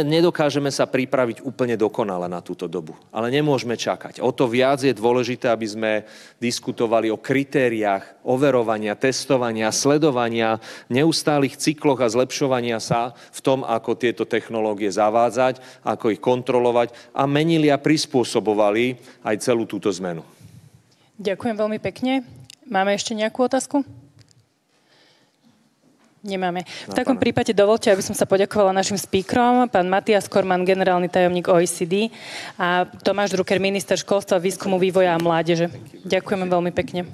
nedokážeme sa pripraviť úplne dokonale na túto dobu, ale nemôžeme čakať. O to viac je dôležité, aby sme diskutovali o kritériách overovania, testovania, sledovania, neustálych cykloch a zlepšovania sa v tom, ako tieto technológie zavádzať, ako ich kontrolovať a menili a prispôsobovali aj celú túto zmenu. Ďakujem veľmi pekne. Máme ešte nejakú otázku? Nemáme. V takom prípade dovolte, aby som sa poďakovala našim speakerom, pán Matthias Cormann, generálny tajomník OECD a Tomáš Drucker, minister školstva, výskumu, vývoja a mládeže. Ďakujeme veľmi pekne.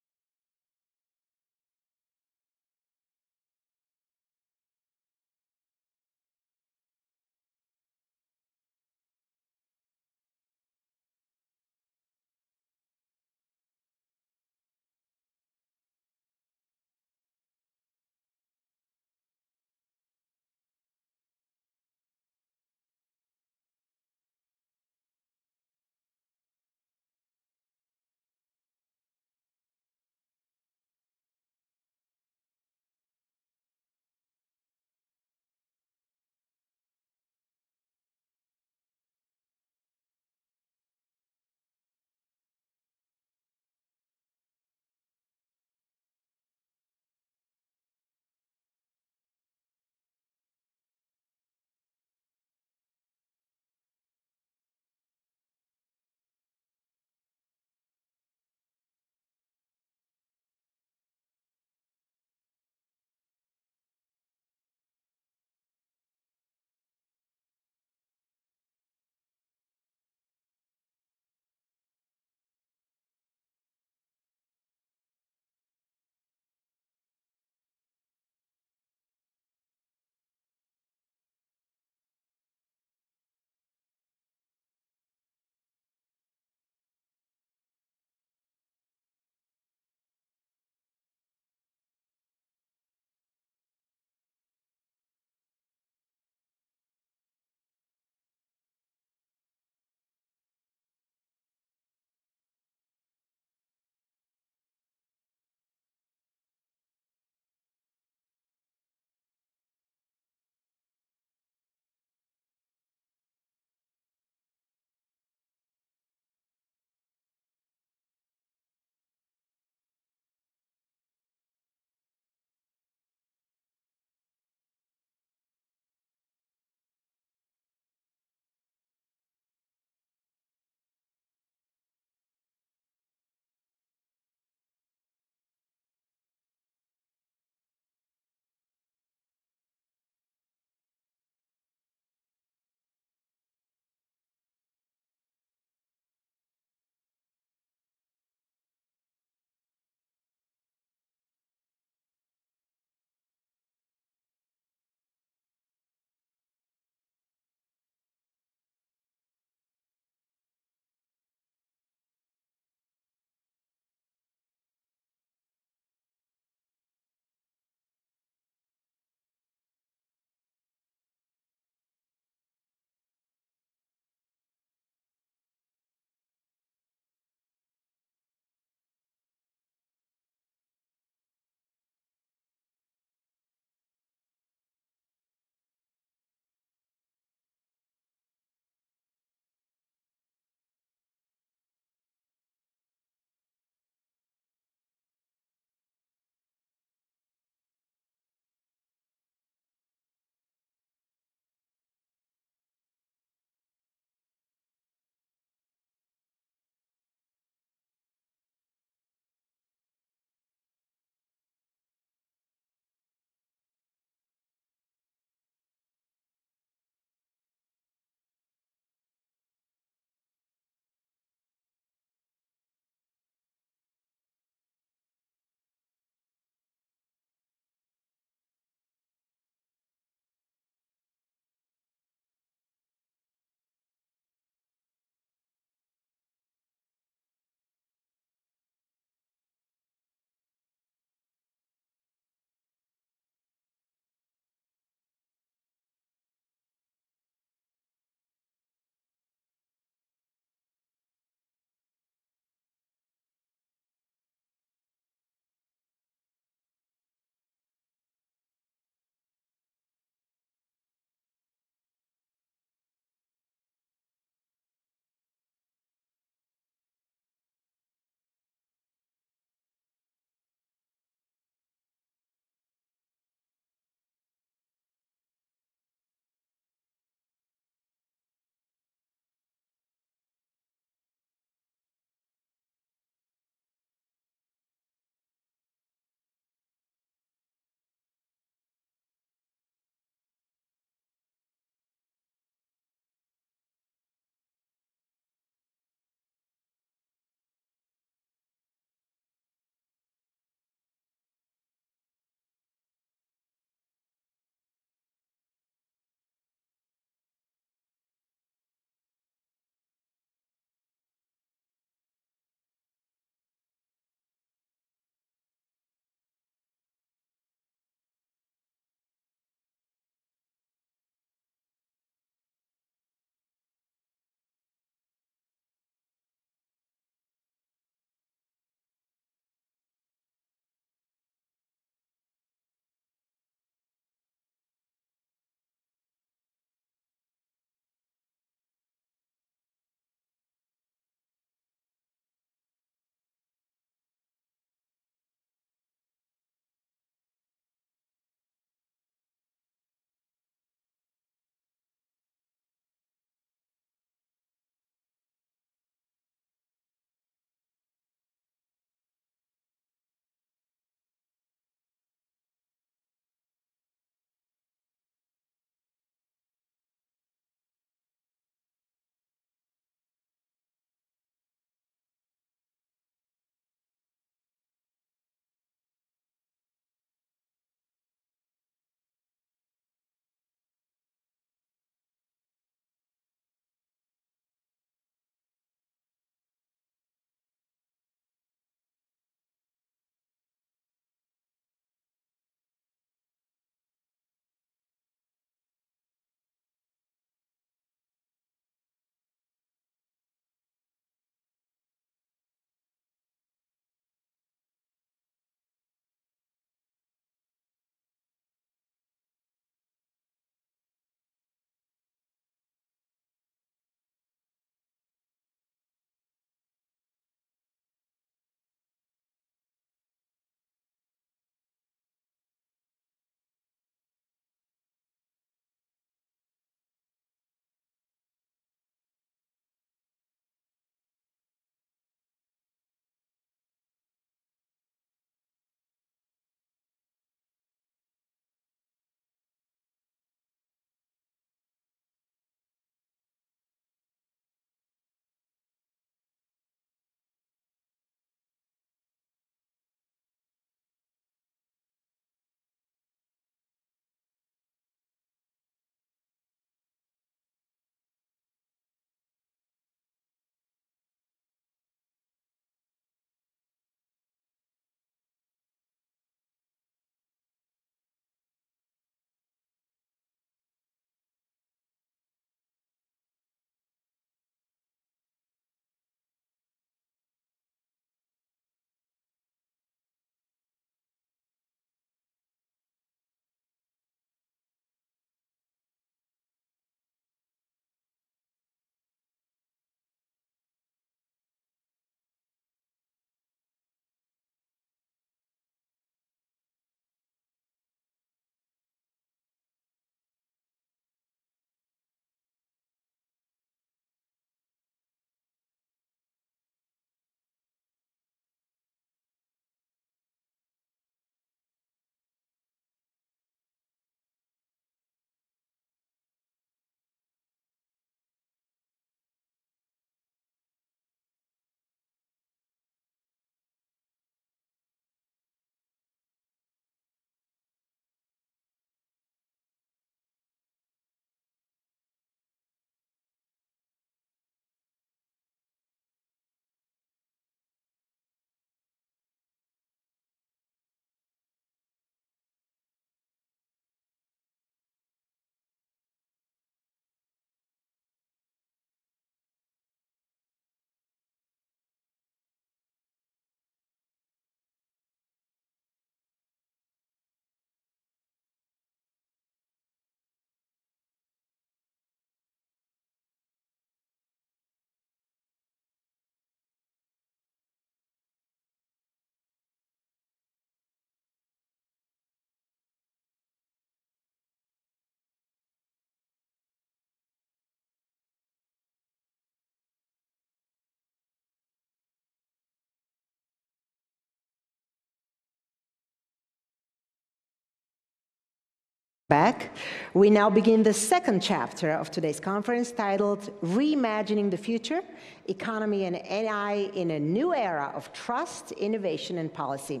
Back. We now begin the second chapter of today's conference titled Reimagining the Future, Economy and AI in a New Era of Trust, Innovation and Policy.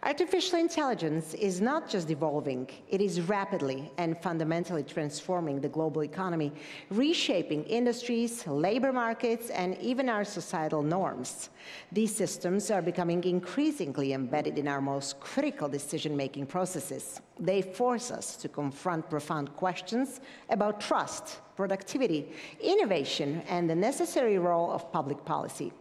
Artificial intelligence is not just evolving, it is rapidly and fundamentally transforming the global economy, reshaping industries, labor markets, and even our societal norms. These systems are becoming increasingly embedded in our most critical decision-making processes. They force us to confront profound questions about trust, productivity, innovation, and the necessary role of public policy.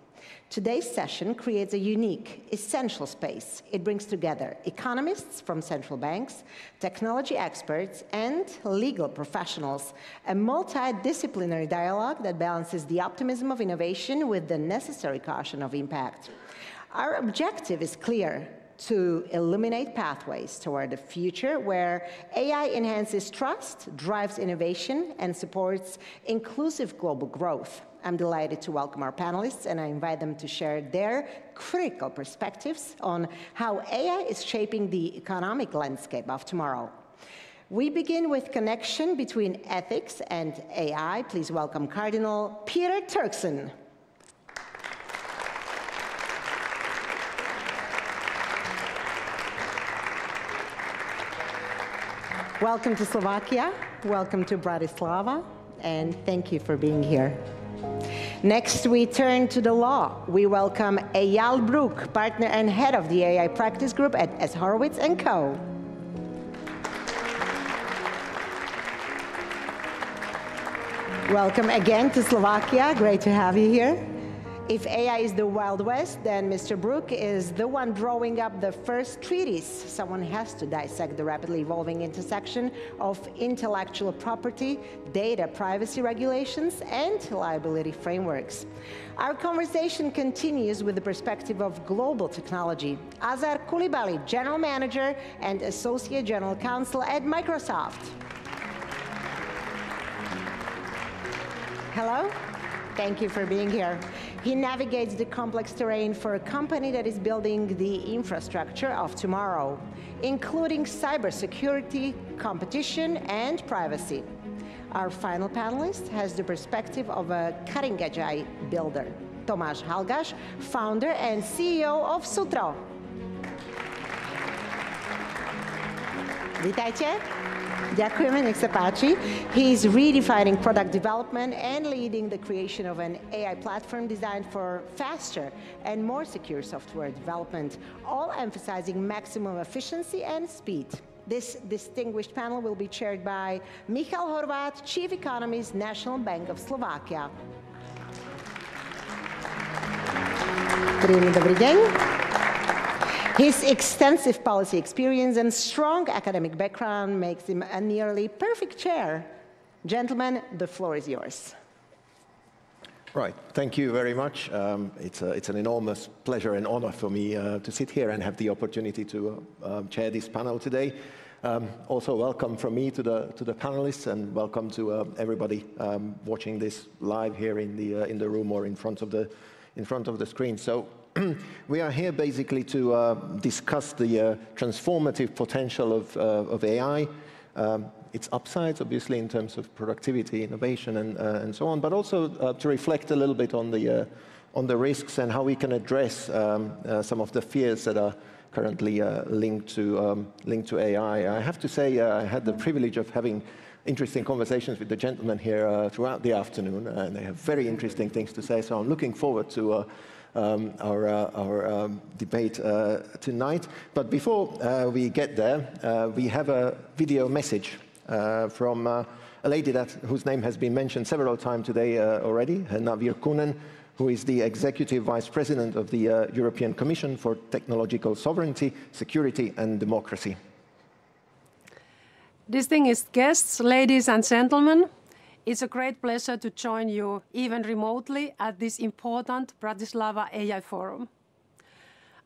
Today's session creates a unique, essential space. It brings together economists from central banks, technology experts, and legal professionals, a multidisciplinary dialogue that balances the optimism of innovation with the necessary caution of impact. Our objective is clear: to illuminate pathways toward a future where AI enhances trust, drives innovation, and supports inclusive global growth. I'm delighted to welcome our panelists, and I invite them to share their critical perspectives on how AI is shaping the economic landscape of tomorrow. We begin with connection between ethics and AI. Please welcome Cardinal Peter Turkson. Welcome to Slovakia, welcome to Bratislava, and thank you for being here. Next, we turn to the law. We welcome Eyal Brook, partner and head of the AI practice group at S. Horowitz & Co. Welcome again to Slovakia. Great to have you here. If AI is the Wild West, then Mr. Brook is the one drawing up the first treatise. Someone has to dissect the rapidly evolving intersection of intellectual property, data privacy regulations, and liability frameworks. Our conversation continues with the perspective of global technology. Azar Coulibaly, General Manager and Associate General Counsel at Microsoft. Hello. Thank you for being here. He navigates the complex terrain for a company that is building the infrastructure of tomorrow, including cybersecurity, competition, and privacy. Our final panelist has the perspective of a cutting-edge AI builder, Tomáš Halgaš, founder and CEO of Sutro. Vítajte. Ďakujeme, nech sa páči. He's redefining product development and leading the creation of an AI platform designed for faster and more secure software development, all emphasizing maximum efficiency and speed. This distinguished panel will be chaired by Michal Horvath, Chief Economist, National Bank of Slovakia. Príjemný dobrý deň. His extensive policy experience and strong academic background makes him a nearly perfect chair. Gentlemen, the floor is yours. Right, thank you very much. It's an enormous pleasure and honor for me to sit here and have the opportunity to chair this panel today. Also, welcome from me to the panelists, and welcome to everybody watching this live here in the room or in front of the screen. So. We are here basically to discuss the transformative potential of AI, its upsides, obviously, in terms of productivity, innovation, and so on, but also to reflect a little bit on the risks and how we can address some of the fears that are currently linked to AI. I have to say, I had the privilege of having interesting conversations with the gentlemen here throughout the afternoon, and they have very interesting things to say. So I'm looking forward to our debate tonight. But before we get there, we have a video message from a lady whose name has been mentioned several times today already, Hanna Virkkunen, who is the Executive Vice President of the European Commission for Technological Sovereignty, Security and Democracy. Distinguished guests, ladies and gentlemen, it's a great pleasure to join you, even remotely, at this important BratislavAI Forum.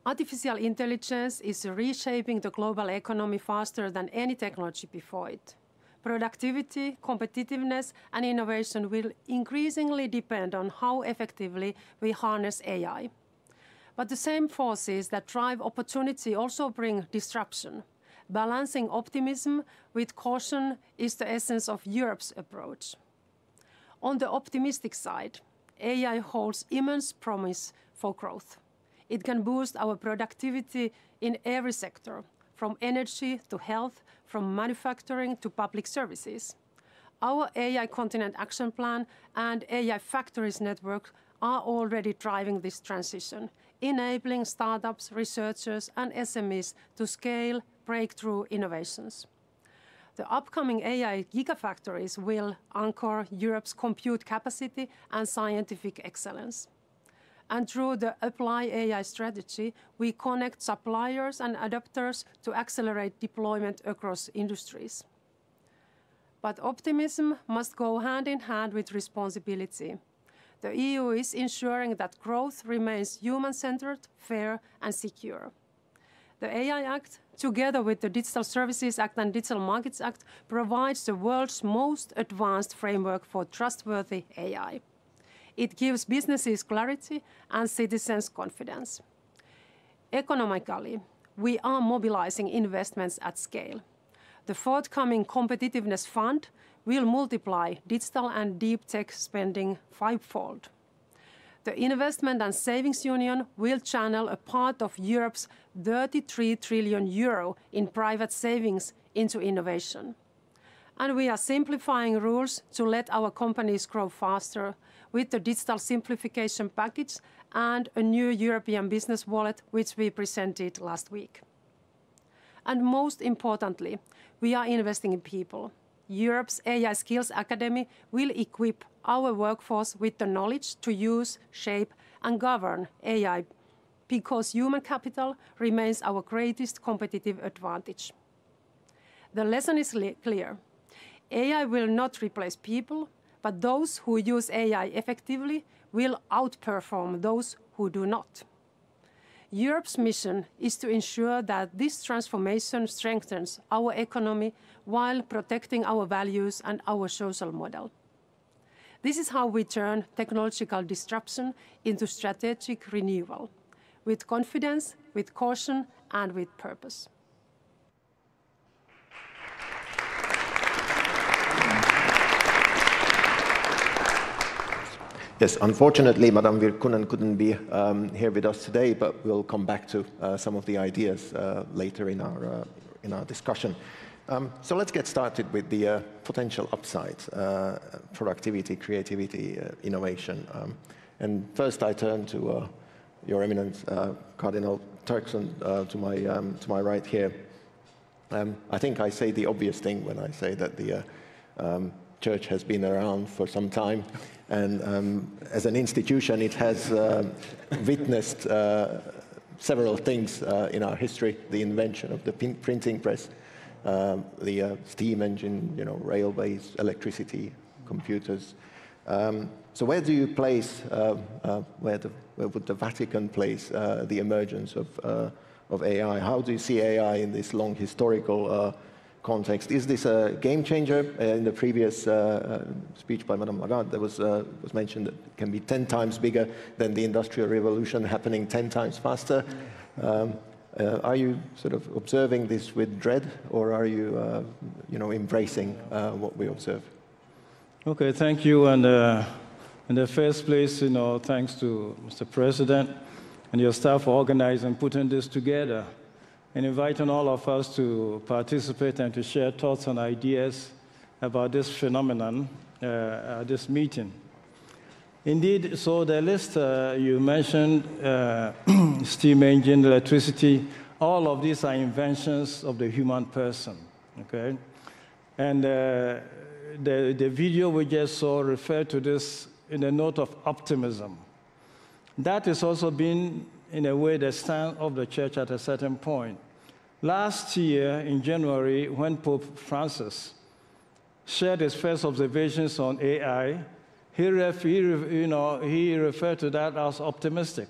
Artificial intelligence is reshaping the global economy faster than any technology before it. Productivity, competitiveness, and innovation will increasingly depend on how effectively we harness AI. But the same forces that drive opportunity also bring disruption. Balancing optimism with caution is the essence of Europe's approach. On the optimistic side, AI holds immense promise for growth. It can boost our productivity in every sector, from energy to health, from manufacturing to public services. Our AI Continent Action Plan and AI Factories Network are already driving this transition, enabling startups, researchers, and SMEs to scale breakthrough innovations. The upcoming AI gigafactories will anchor Europe's compute capacity and scientific excellence. And through the Apply AI strategy, we connect suppliers and adopters to accelerate deployment across industries. But optimism must go hand in hand with responsibility. The EU is ensuring that growth remains human-centered, fair, and secure. The AI Act, together with the Digital Services Act and Digital Markets Act, provides the world's most advanced framework for trustworthy AI. It gives businesses clarity and citizens confidence. Economically, we are mobilizing investments at scale. The forthcoming Competitiveness Fund will multiply digital and deep tech spending fivefold. The Investment and Savings Union will channel a part of Europe's 33 trillion euro in private savings into innovation. And we are simplifying rules to let our companies grow faster with the Digital Simplification Package and a new European business wallet, which we presented last week. And most importantly, we are investing in people. Europe's AI Skills Academy will equip our workforce with the knowledge to use, shape, and govern AI, because human capital remains our greatest competitive advantage. The lesson is clear. AI will not replace people, but those who use AI effectively will outperform those who do not. Europe's mission is to ensure that this transformation strengthens our economy while protecting our values and our social model. This is how we turn technological disruption into strategic renewal, with confidence, with caution, and with purpose. Yes, unfortunately, Madame Virkkunen couldn't be here with us today, but we'll come back to some of the ideas later in our discussion. So let's get started with the potential upsides, productivity, creativity, innovation. And first I turn to Your Eminence, Cardinal Turkson, to my right here. I think I say the obvious thing when I say that the Church has been around for some time, and as an institution it has witnessed several things in our history: the invention of the printing press, the steam engine, railways, electricity, computers. So where do you place, where would the Vatican place the emergence of AI? How do you see AI in this long historical context? Is this a game changer? In the previous speech by Madame Lagarde, there was mentioned that it can be 10 times bigger than the Industrial Revolution, happening 10 times faster. Are you sort of observing this with dread, or are you, embracing what we observe? Okay, thank you. And in the first place, thanks to Mr. President and your staff for organizing and putting this together, and inviting all of us to participate and to share thoughts and ideas about this phenomenon at this meeting. Indeed, so the list you mentioned, steam engine, electricity, all of these are inventions of the human person, okay? And the video we just saw referred to this in a note of optimism. That has also been, in a way, the stand of the Church at a certain point. Last year, in January, when Pope Francis shared his first observations on AI, he referred to that as optimistic.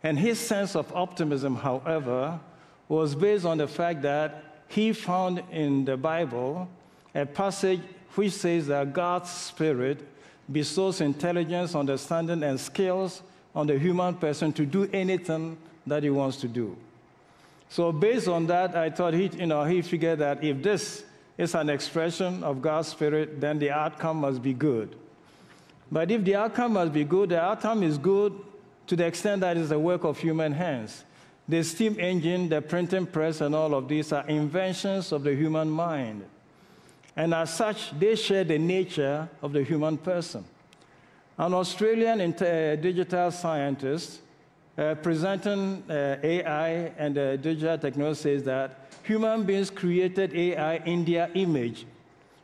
And his sense of optimism, however, was based on the fact that he found in the Bible a passage which says that God's Spirit bestows intelligence, understanding, and skills on the human person to do anything that he wants to do. So based on that, I thought he figured that if this is an expression of God's Spirit, then the outcome must be good. But if the outcome must be good, the outcome is good to the extent that it's the work of human hands. The steam engine, the printing press, and all of these are inventions of the human mind. And as such, they share the nature of the human person. An Australian digital scientist presenting AI and digital technology says that human beings created AI in their image,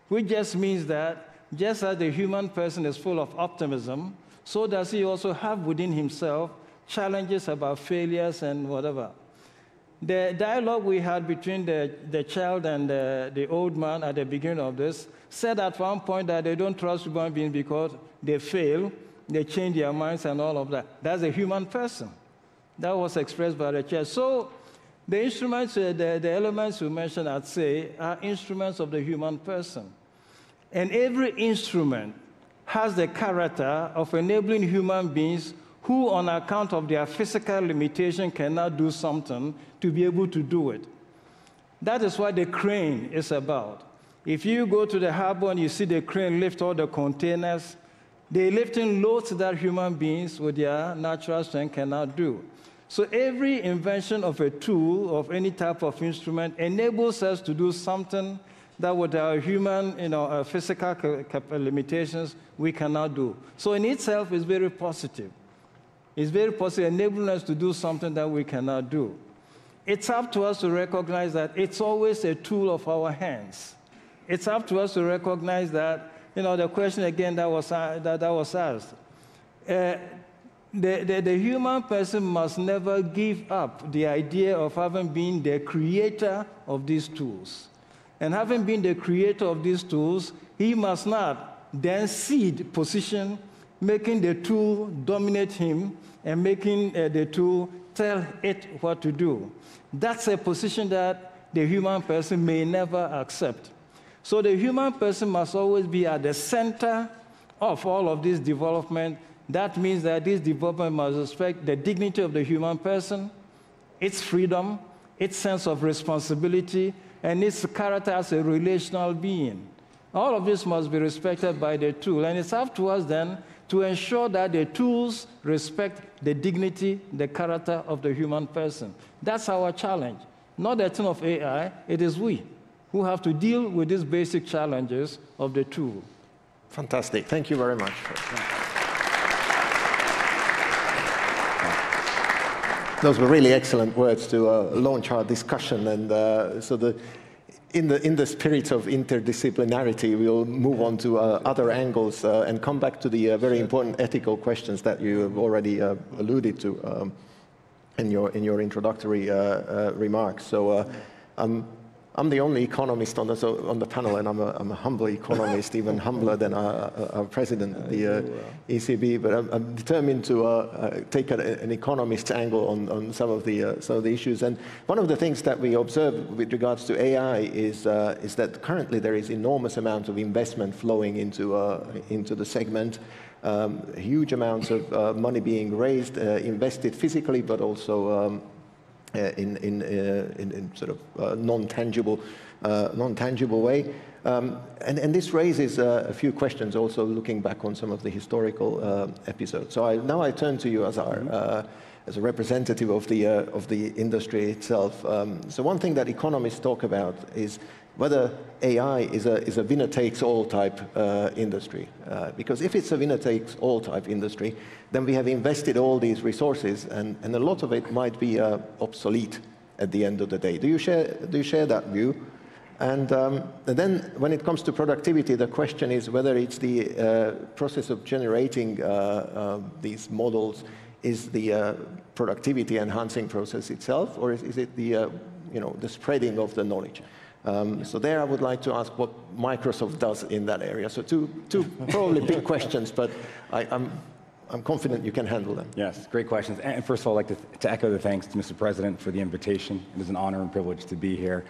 which just means that just as the human person is full of optimism, so does he also have within himself challenges about failures and whatever. The dialogue we had between the child and the old man at the beginning of this said at one point that they don't trust human beings because they fail, they change their minds and all of that. That's a human person. That was expressed by the child. So the instruments, the elements you mentioned, I'd say, are instruments of the human person. And every instrument has the character of enabling human beings who, on account of their physical limitation, cannot do something, to be able to do it. That is what the crane is about. If you go to the harbor and you see the crane lift all the containers, they're lifting loads that human beings with their natural strength cannot do. So every invention of a tool, of any type of instrument, enables us to do something that with our human, physical limitations, we cannot do. So in itself, it's very positive. It's very positive, enabling us to do something that we cannot do. It's up to us to recognize that it's always a tool of our hands. It's up to us to recognize that, the question again that was asked. The human person must never give up the idea of having been the creator of these tools. And having been the creator of these tools, he must not then cede position, making the tool dominate him and making the tool tell it what to do. That's a position that the human person may never accept. So the human person must always be at the center of all of this development. That means that this development must respect the dignity of the human person, its freedom, its sense of responsibility, and its character as a relational being. All of this must be respected by the tool. And it's up to us then to ensure that the tools respect the dignity, the character of the human person. That's our challenge. Not the thing of AI, it is we who have to deal with these basic challenges of the tool. Fantastic. Thank you very much. Those were really excellent words to launch our discussion. And in the spirit of interdisciplinarity, we'll move on to other angles and come back to the very important ethical questions that you have already alluded to in your introductory remarks. So I'm the only economist on the panel, and I'm a humble economist, even humbler than our president of the ECB. But I'm determined to take an economist's angle on some of the issues. And one of the things that we observe with regards to AI is that currently there is enormous amount of investment flowing into the segment. Huge amounts of money being raised, invested physically, but also in sort of non-tangible way. And this raises a few questions also looking back on some of the historical episodes. So now I turn to you as a representative of the industry itself. So one thing that economists talk about is whether AI is a winner-takes-all type industry. Because if it's a winner-takes-all type industry, then we have invested all these resources, and a lot of it might be obsolete at the end of the day. Do you share that view? And then when it comes to productivity, the question is whether it's the process of generating these models is the productivity-enhancing process itself, or is it the spreading of the knowledge? So there I would like to ask what Microsoft does in that area. So two probably big questions, but I'm confident you can handle them. Yes, great questions. And first of all, I'd like to echo the thanks to Mr. President for the invitation. It is an honor and privilege to be here.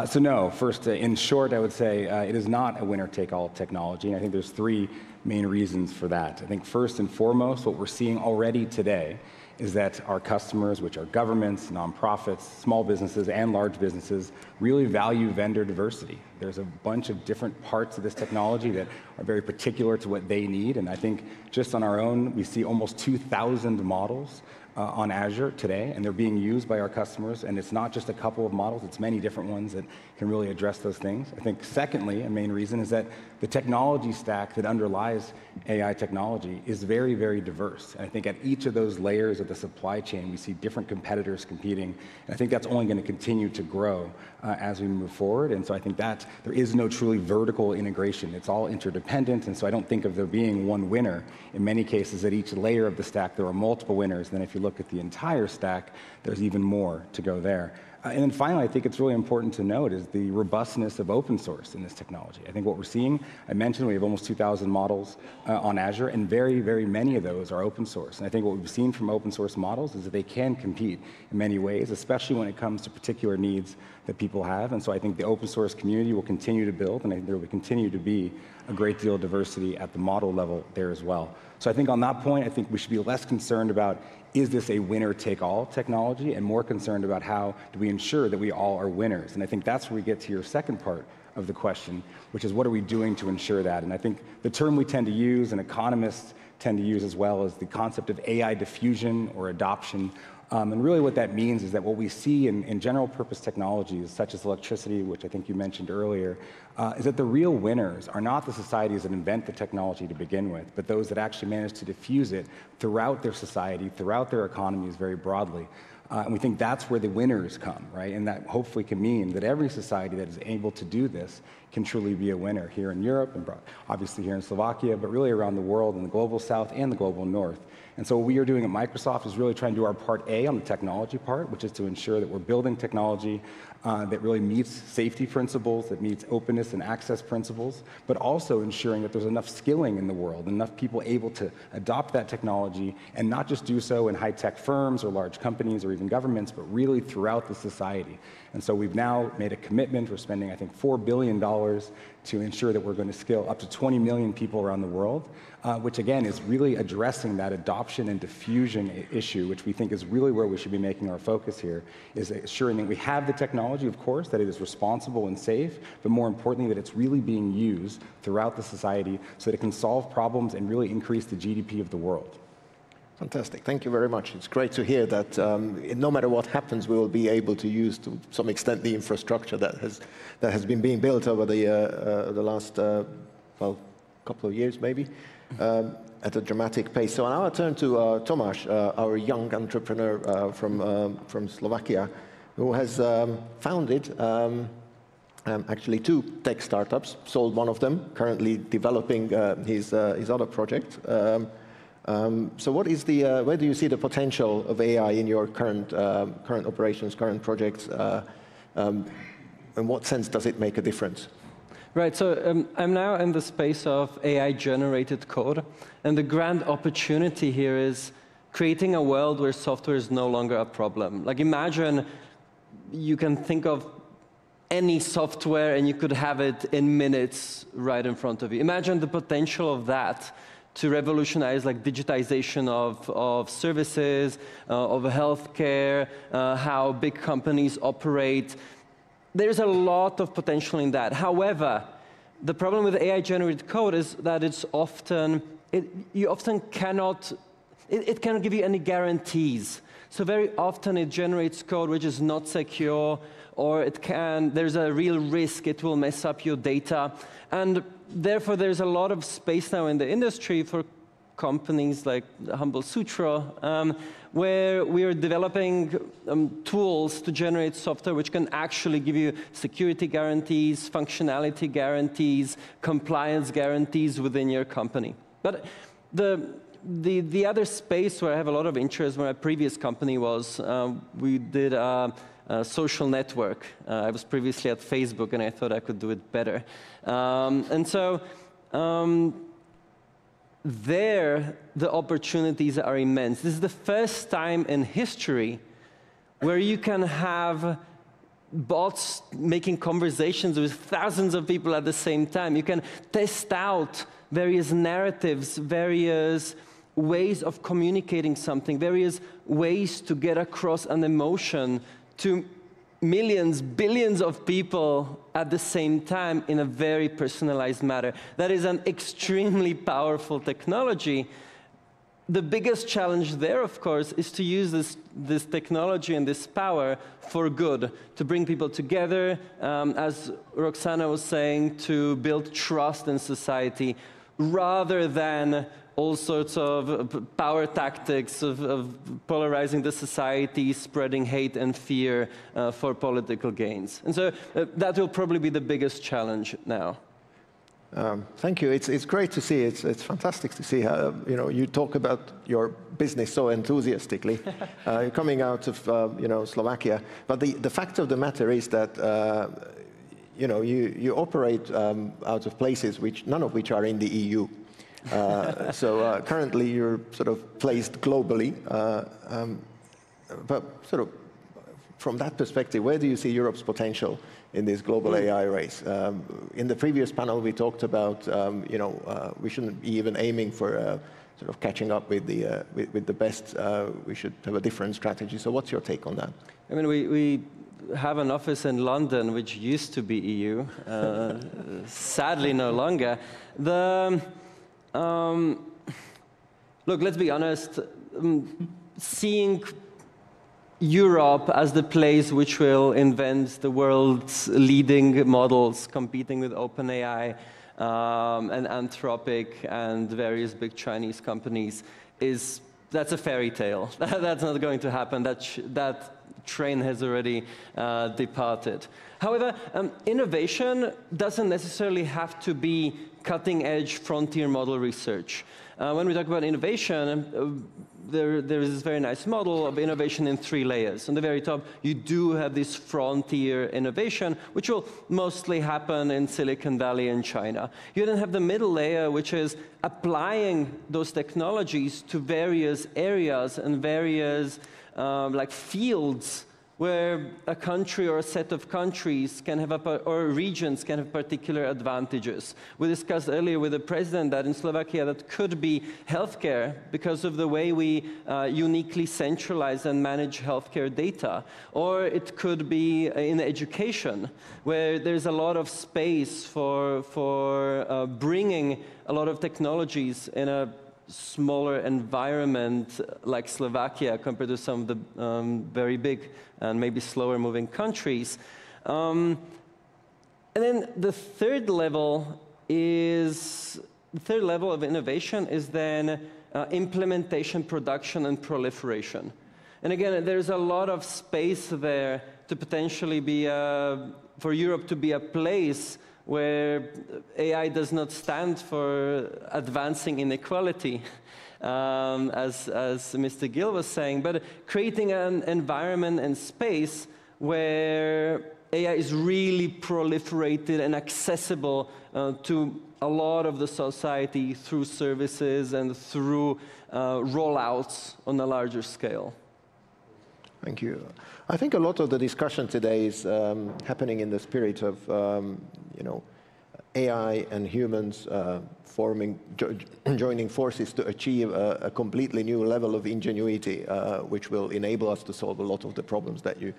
So no, first, in short, I would say it is not a winner-take-all technology. And I think there's three main reasons for that. I think first and foremost, what we're seeing already today is that our customers, which are governments, nonprofits, small businesses, and large businesses, really value vendor diversity. There's a bunch of different parts of this technology that are very particular to what they need, and I think just on our own, we see almost 2,000 models on Azure today, and they're being used by our customers, and it's not just a couple of models, it's many different ones that can really address those things. I think secondly, a main reason is that the technology stack that underlies AI technology is very, very diverse. And I think at each of those layers of the supply chain, we see different competitors competing, and I think that's only going to continue to grow as we move forward. And so I think that there is no truly vertical integration. It's all interdependent, and so I don't think of there being one winner. In many cases, at each layer of the stack, there are multiple winners. Then if you look at the entire stack, there's even more to go there. And then finally, I think it's really important to note is the robustness of open source in this technology. I think what we're seeing, I mentioned we have almost 2,000 models on Azure, and very, very many of those are open source. And I think what we've seen from open source models is that they can compete in many ways, especially when it comes to particular needs that people have. And so I think the open source community will continue to build, and I think there will continue to be a great deal of diversity at the model level there as well. So I think on that point, I think we should be less concerned about is this a winner-take-all technology, and more concerned about how do we ensure that we all are winners. And I think that's where we get to your second part of the question, which is what are we doing to ensure that? And I think the term we tend to use, and economists tend to use as well, is the concept of AI diffusion or adoption. And really what that means is that what we see in general purpose technologies, such as electricity, which I think you mentioned earlier, is that the real winners are not the societies that invent the technology to begin with, but those that actually manage to diffuse it throughout their society, throughout their economies very broadly. And we think that's where the winners come, right? And that hopefully can mean that every society that is able to do this can truly be a winner here in Europe, and obviously here in Slovakia, but really around the world, in the global south and the global north. And so what we are doing at Microsoft is really trying to do our part A on the technology part, which is to ensure that we're building technology that really meets safety principles, that meets openness and access principles, but also ensuring that there's enough skilling in the world, enough people able to adopt that technology and not just do so in high-tech firms or large companies or even governments, but really throughout the society. And so we've now made a commitment. We're spending, I think, $4 billion to ensure that we're going to skill up to 20 million people around the world, which again is really addressing that adoption and diffusion issue, which we think is really where we should be making our focus here, is assuring that we have the technology, of course, that it is responsible and safe, but more importantly, that it's really being used throughout the society so that it can solve problems and really increase the GDP of the world. Fantastic. Thank you very much. It's great to hear that no matter what happens, we will be able to use to some extent the infrastructure that has been being built over the last well, couple of years maybe at a dramatic pace. So now I turn to Tomáš, our young entrepreneur from Slovakia, who has founded actually 2 tech startups, sold one of them, currently developing his other project. So what is the, where do you see the potential of AI in your current operations, current projects? In what sense does it make a difference? Right, so I'm now in the space of AI-generated code, and the grand opportunity here is creating a world where software is no longer a problem. Like imagine you can think of any software and you could have it in minutes right in front of you. Imagine the potential of that to revolutionize like digitization of services, of healthcare, how big companies operate. There's a lot of potential in that. However, the problem with AI-generated code is that it's often, you often cannot, it cannot give you any guarantees. So very often it generates code which is not secure, or there's a real risk it will mess up your data. And therefore, there's a lot of space now in the industry for companies like Humble Sutra, where we are developing tools to generate software which can actually give you security guarantees, functionality guarantees, compliance guarantees within your company. But the other space where I have a lot of interest, where my previous company was, we did a social network. I was previously at Facebook, and I thought I could do it better. And so there, the opportunities are immense. This is the first time in history where you can have bots making conversations with thousands of people at the same time. You can test out various narratives, various ways of communicating something, various ways to get across an emotion to millions, billions of people at the same time in a very personalized manner. That is an extremely powerful technology. The biggest challenge there, of course, is to use this technology and this power for good, to bring people together, as Roxana was saying, to build trust in society, rather than all sorts of power tactics of polarizing the society, spreading hate and fear for political gains. And so that will probably be the biggest challenge now. Thank you. It's great to see. It's fantastic to see how you talk about your business so enthusiastically. You're coming out of Slovakia, but the fact of the matter is that you operate out of places none of which are in the EU. So currently you're sort of placed globally, but sort of from that perspective, where do you see Europe's potential in this global AI race? In the previous panel, we talked about we shouldn't be even aiming for sort of catching up with the best. We should have a different strategy. So what's your take on that? I mean, we have an office in London, which used to be EU, sadly no longer. Look, let's be honest, seeing Europe as the place which will invent the world's leading models, competing with OpenAI and Anthropic and various big Chinese companies, that's a fairy tale. That's not going to happen. That train has already departed. However, innovation doesn't necessarily have to be cutting-edge frontier model research. When we talk about innovation, there is this very nice model of innovation in 3 layers. On the very top, you do have this frontier innovation, which will mostly happen in Silicon Valley and China. You then have the middle layer, which is applying those technologies to various areas and various fields where a country or a set of countries can have, or regions can have particular advantages. We discussed earlier with the president that in Slovakia that could be healthcare because of the way we uniquely centralize and manage healthcare data. Or it could be in education, where there's a lot of space for bringing a lot of technologies in a smaller environment like Slovakia compared to some of the very big and maybe slower moving countries. And then the third level of innovation is then implementation, production, and proliferation. And again, there's a lot of space there to potentially be for Europe to be a place where AI does not stand for advancing inequality, as Mr. Gill was saying, but creating an environment and space where AI is really proliferated and accessible to a lot of the society through services and through rollouts on a larger scale. Thank you. I think a lot of the discussion today is happening in the spirit of AI and humans joining forces to achieve a completely new level of ingenuity, which will enable us to solve a lot of the problems that you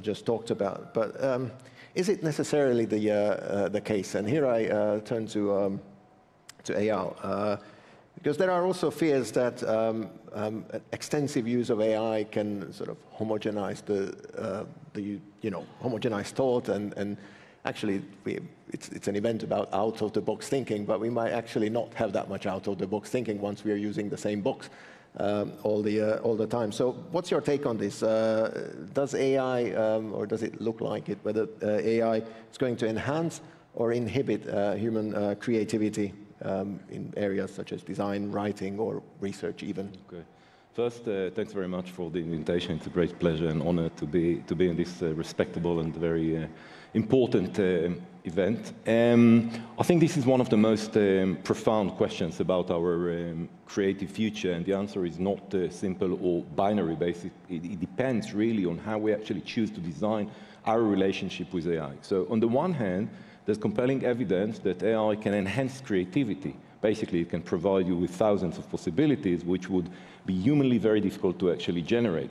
just talked about. But is it necessarily the case? And here I turn to Eyal. Because there are also fears that extensive use of AI can sort of homogenize homogenize thought, and actually it's an event about out-of-the-box thinking, but we might actually not have that much out-of-the-box thinking once we are using the same box all the time. So what's your take on this? Does AI, or does it look like it, whether AI is going to enhance or inhibit human creativity in areas such as design, writing, or research even? Okay. First, thanks very much for the invitation. It's a great pleasure and honor to be in this respectable and very important event. I think this is one of the most profound questions about our creative future, and the answer is not simple or binary based. It depends really on how we actually choose to design our relationship with AI. So on the one hand, there's compelling evidence that AI can enhance creativity, Basically, it can provide you with thousands of possibilities, which would be humanly very difficult to actually generate.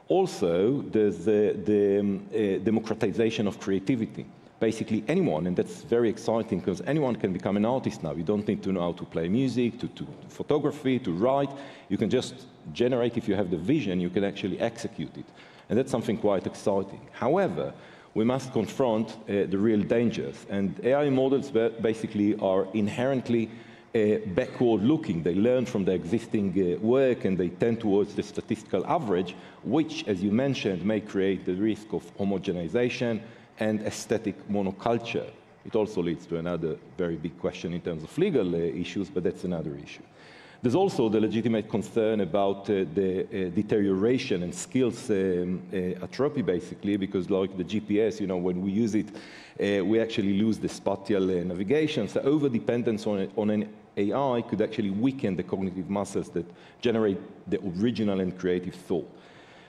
Also, there's the democratization of creativity. Basically anyone, and that's very exciting because anyone can become an artist now. You don't need to know how to play music, to photography, to write. You can just generate. If you have the vision, you can actually execute it. And that's something quite exciting. However, we must confront the real dangers. And AI models basically are inherently backward-looking. They learn from the existing work, and they tend towards the statistical average, which, as you mentioned, may create the risk of homogenization and aesthetic monoculture. It also leads to another very big question in terms of legal issues, but that's another issue. There's also the legitimate concern about the deterioration and skills atrophy, basically, because like the GPS, you know, when we use it, we actually lose the spatial navigation. So over-dependence on an AI could actually weaken the cognitive muscles that generate the original and creative thought.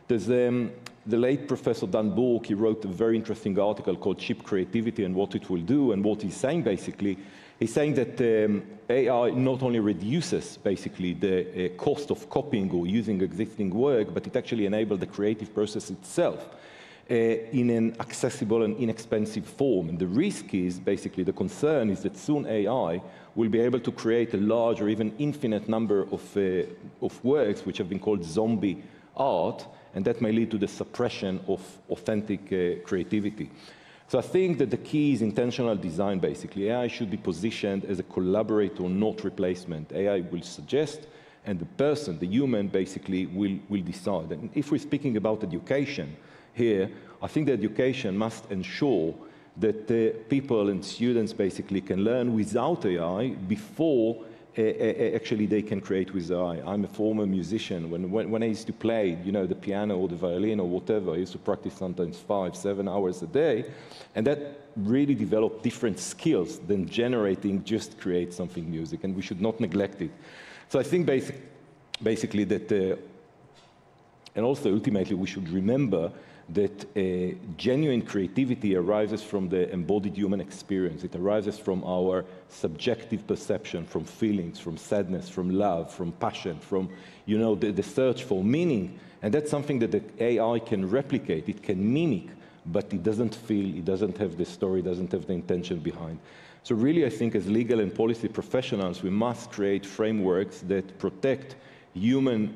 There's the late Professor Dan Bork. He wrote a very interesting article called Chip Creativity and What It Will Do. And what he's saying, basically, he's saying that AI not only reduces, basically, the cost of copying or using existing work, but it actually enables the creative process itself in an accessible and inexpensive form. And the risk is, basically, the concern is that soon AI will be able to create a large or even infinite number of works which have been called zombie art, and that may lead to the suppression of authentic creativity. So I think that the key is intentional design, basically. AI should be positioned as a collaborator, not replacement. AI will suggest, and the person, the human, basically will decide. And if we're speaking about education here, I think that education must ensure that people and students basically can learn without AI before actually they can create with AI. I'm a former musician. When I used to play, you know, the piano or the violin or whatever, I used to practice sometimes 5-7 hours a day, and that really developed different skills than generating just create something music, and we should not neglect it. So I think basically that, and also ultimately we should remember that genuine creativity arises from the embodied human experience. It arises from our subjective perception, from feelings, from sadness, from love, from passion, from, you know, the search for meaning. And that's something that the AI can replicate. It can mimic, but it doesn't feel, it doesn't have the story, doesn't have the intention behind. So really, I think as legal and policy professionals, we must create frameworks that protect human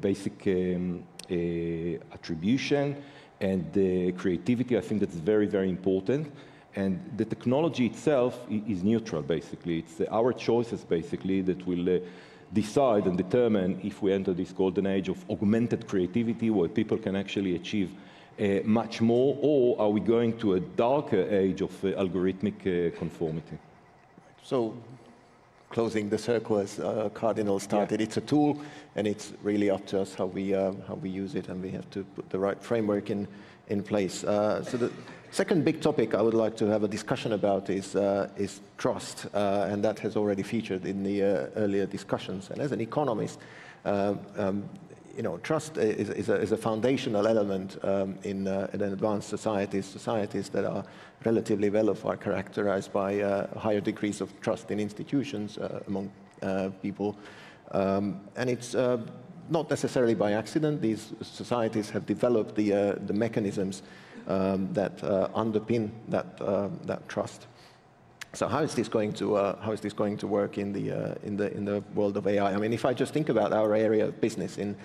basic attribution and creativity. I think that's very, very important. And the technology itself is neutral, basically. It's our choices, basically, that will decide and determine if we enter this golden age of augmented creativity, where people can actually achieve much more, or are we going to a darker age of algorithmic conformity? So, closing the circle, as Cardinal started, it's a tool, and it's really up to us how we use it, and we have to put the right framework in place. So the second big topic I would like to have a discussion about is trust, and that has already featured in the earlier discussions. And as an economist, you know, trust is a foundational element in advanced societies. Societies that are relatively well off are characterized by higher degrees of trust in institutions among people. And it's not necessarily by accident. These societies have developed the mechanisms that underpin that trust. So how is this going to work in the world of AI? I mean, if I just think about our area of business in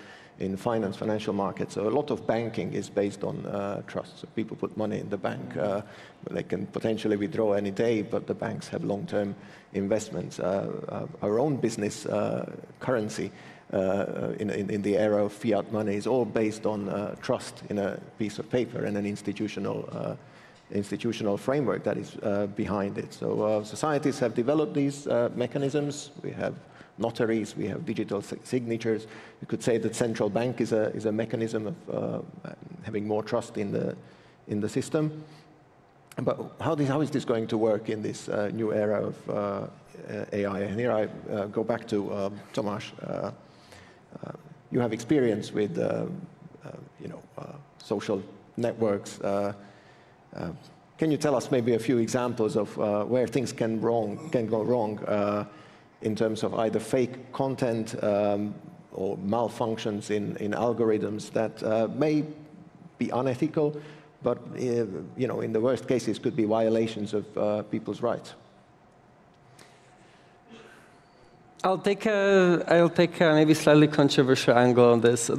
finance, financial markets, so a lot of banking is based on trust. So people put money in the bank. They can potentially withdraw any day, but the banks have long-term investments. Our own business currency in the era of fiat money is all based on trust in a piece of paper and an institutional framework that is behind it. So societies have developed these mechanisms. We have notaries, we have digital signatures. You could say that central bank is a mechanism of having more trust in the system. But how is this going to work in this new era of AI? And here I go back to Tomáš. You have experience with you know, social networks. Can you tell us maybe a few examples of where things can go wrong in terms of either fake content or malfunctions in algorithms that may be unethical, but you know, in the worst cases could be violations of people's rights? I'll take a maybe slightly controversial angle on this.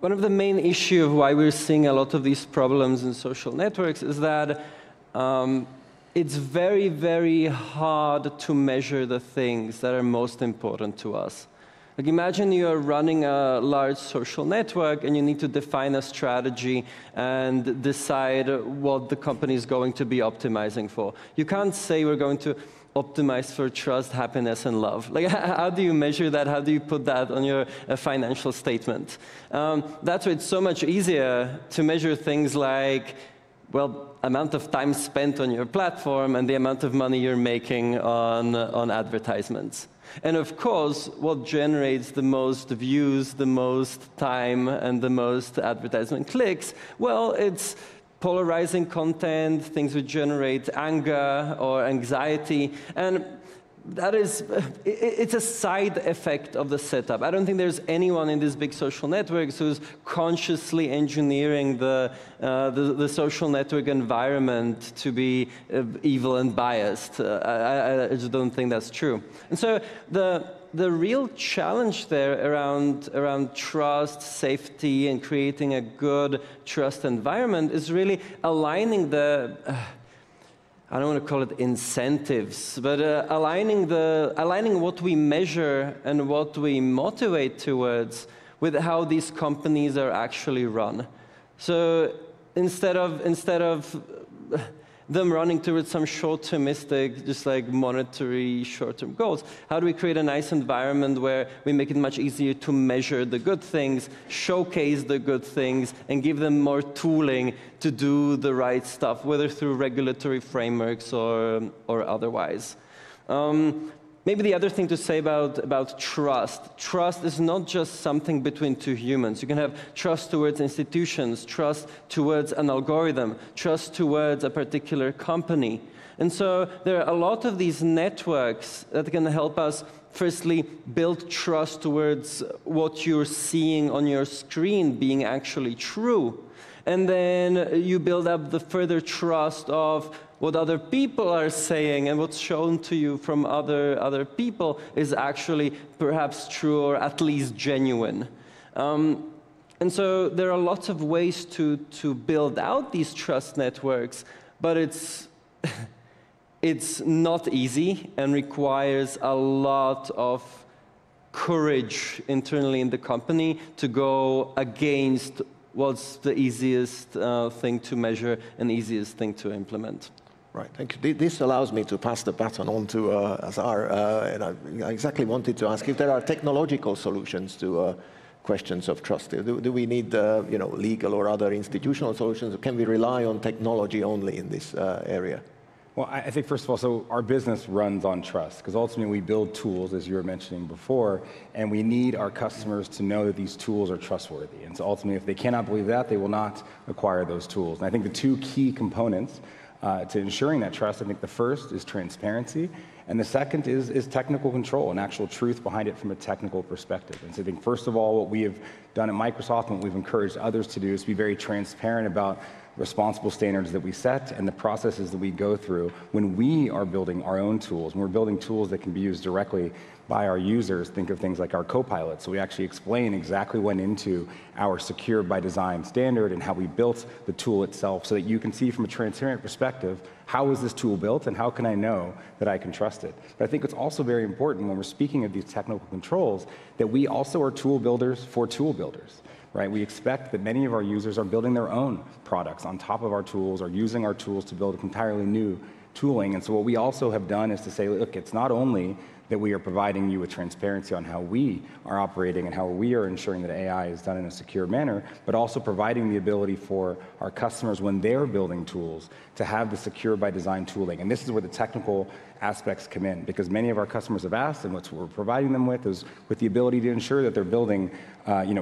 One of the main issues of why we're seeing a lot of these problems in social networks is that it's very, very hard to measure the things that are most important to us. Like, imagine you're running a large social network and you need to define a strategy and decide what the company is going to be optimizing for. You can't say we're going to optimize for trust, happiness, and love. Like, how do you measure that? How do you put that on your financial statement? That's why it's so much easier to measure things like, well, amount of time spent on your platform and the amount of money you're making on advertisements. And of course, what generates the most views, the most time, and the most advertisement clicks? Well, it's polarizing content, things which generate anger or anxiety, and that is, it's a side effect of the setup. I don't think there's anyone in these big social networks who's consciously engineering the social network environment to be evil and biased. I just don't think that's true. And so the real challenge there around trust, safety, and creating a good trust environment is really aligning the I don't want to call it incentives, but aligning what we measure and what we motivate towards with how these companies are actually run. So instead of them running towards some short-termistic, just like monetary short-term goals, how do we create a nice environment where we make it much easier to measure the good things, showcase the good things, and give them more tooling to do the right stuff, whether through regulatory frameworks or otherwise? Maybe the other thing to say about trust. Trust is not just something between two humans. You can have trust towards institutions, trust towards an algorithm, trust towards a particular company. And so there are a lot of these networks that can help us, firstly, build trust towards what you're seeing on your screen being actually true. And then you build up the further trust of what other people are saying, and what's shown to you from other people is actually perhaps true or at least genuine. And so there are lots of ways to build out these trust networks, but it's not easy and requires a lot of courage internally in the company to go against what's the easiest thing to measure and easiest thing to implement. Right, thank you. This allows me to pass the baton on to Azar, and I exactly wanted to ask if there are technological solutions to questions of trust. Do we need you know, legal or other institutional solutions, or can we rely on technology only in this area? Well, I think, first of all, so our business runs on trust, because ultimately we build tools, as you were mentioning before, and we need our customers to know that these tools are trustworthy. And so ultimately, if they cannot believe that, they will not acquire those tools. And I think the two key components to ensuring that trust, I think the first is transparency, and the second is technical control and actual truth behind it from a technical perspective. And so I think, first of all, what we have done at Microsoft and what we've encouraged others to do is be very transparent about responsible standards that we set and the processes that we go through when we are building our own tools. And we're building tools that can be used directly by our users. Think of things like our Copilot. So we actually explain exactly what went into our secure by design standard and how we built the tool itself so that you can see from a transparent perspective, how is this tool built and how can I know that I can trust it? But I think it's also very important when we're speaking of these technical controls that we also are tool builders for tool builders. Right? We expect that many of our users are building their own products on top of our tools or using our tools to build entirely new tooling. And so what we also have done is to say, look, it's not only that we are providing you with transparency on how we are operating and how we are ensuring that AI is done in a secure manner, but also providing the ability for our customers when they're building tools to have the secure by design tooling. And this is where the technical aspects come in, because many of our customers have asked, and what we're providing them with is with the ability to ensure that they're building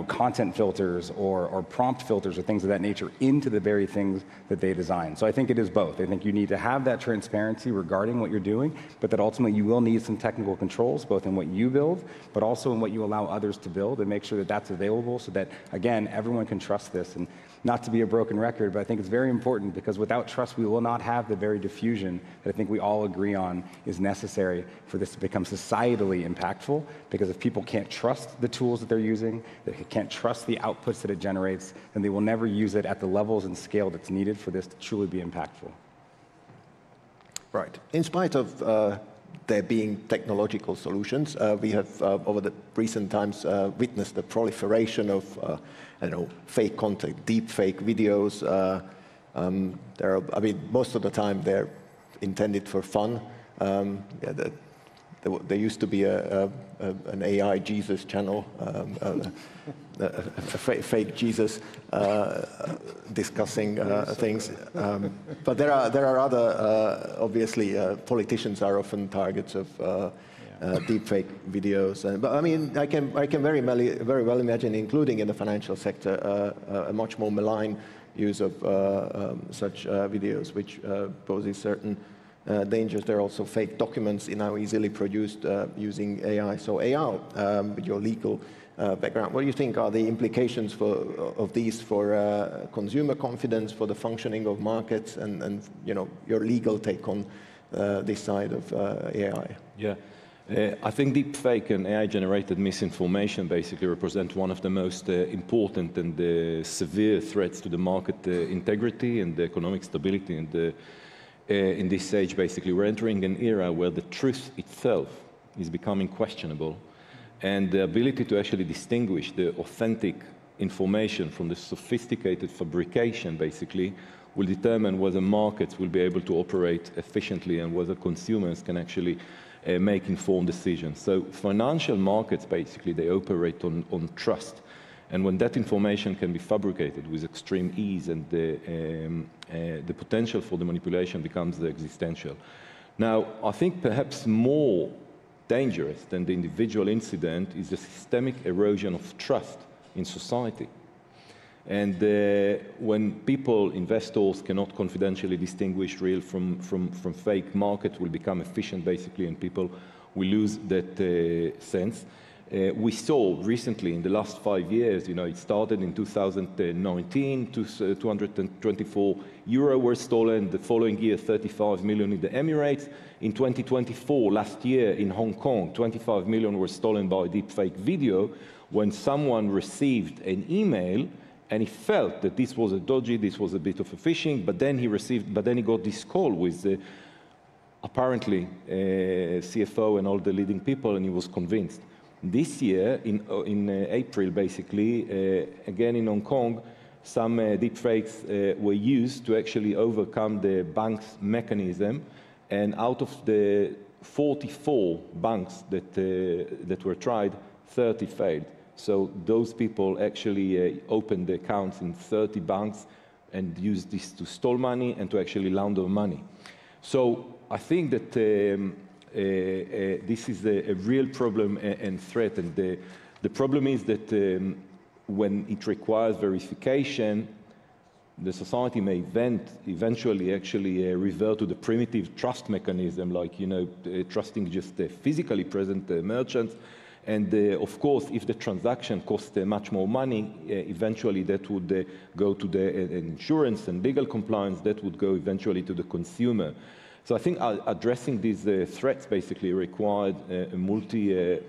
content filters or prompt filters or things of that nature into the very things that they design. So I think it is both. I think you need to have that transparency regarding what you're doing, but that ultimately you will need some technical controls, both in what you build, but also in what you allow others to build, and make sure that that's available so that, again, everyone can trust this. And not to be a broken record, but I think it's very important, because without trust, we will not have the very diffusion that I think we all agree on is necessary for this to become societally impactful. Because if people can't trust the tools that they're using, they can't trust the outputs that it generates, then they will never use it at the levels and scale that's needed for this to truly be impactful. Right. In spite of there being technological solutions, we have over the recent times witnessed the proliferation of fake content, deep fake videos. Most of the time they're intended for fun. There used to be an AI Jesus channel, a fake Jesus discussing things. But there are other, obviously, politicians are often targets of deepfake videos. But I mean, I can very well imagine, including in the financial sector, a much more malign use of such videos, which poses certain dangers. There are also fake documents now easily produced using AI. So AI, with your legal background, what do you think are the implications of these for consumer confidence, for the functioning of markets, and your legal take on this side of AI? Yeah. I think deepfake and AI-generated misinformation basically represent one of the most important and severe threats to the market integrity and the economic stability. And in this age, basically, we're entering an era where the truth itself is becoming questionable, and the ability to actually distinguish the authentic information from the sophisticated fabrication, basically, will determine whether markets will be able to operate efficiently and whether consumers can actually make informed decisions. So financial markets, basically, they operate on trust. And when that information can be fabricated with extreme ease, and the potential for the manipulation becomes existential. Now, I think perhaps more dangerous than the individual incident is the systemic erosion of trust in society. And when people, investors, cannot confidentially distinguish real from fake, market will become efficient, basically, and people will lose that sense. We saw recently, in the last 5 years, it started in 2019, 224 euro were stolen. The following year, 35 million in the Emirates. In 2024, last year in Hong Kong, 25 million were stolen by deepfake video, when someone received an email and he felt that this was a dodgy, this was a bit of a phishing, but then he got this call with apparently CFO and all the leading people, and he was convinced. This year, in April, basically, again in Hong Kong, some deepfakes were used to actually overcome the bank's mechanism, and out of the 44 banks that were tried, 30 failed. So those people actually opened the accounts in 30 banks and used this to steal money and to actually launder money. So I think that this is a real problem and threat. And the problem is that when it requires verification, the society may eventually actually revert to the primitive trust mechanism, like trusting just physically present merchants. And of course, if the transaction costs much more money, eventually that would go to the insurance and legal compliance, that would go eventually to the consumer. So I think addressing these threats basically required a multi-layered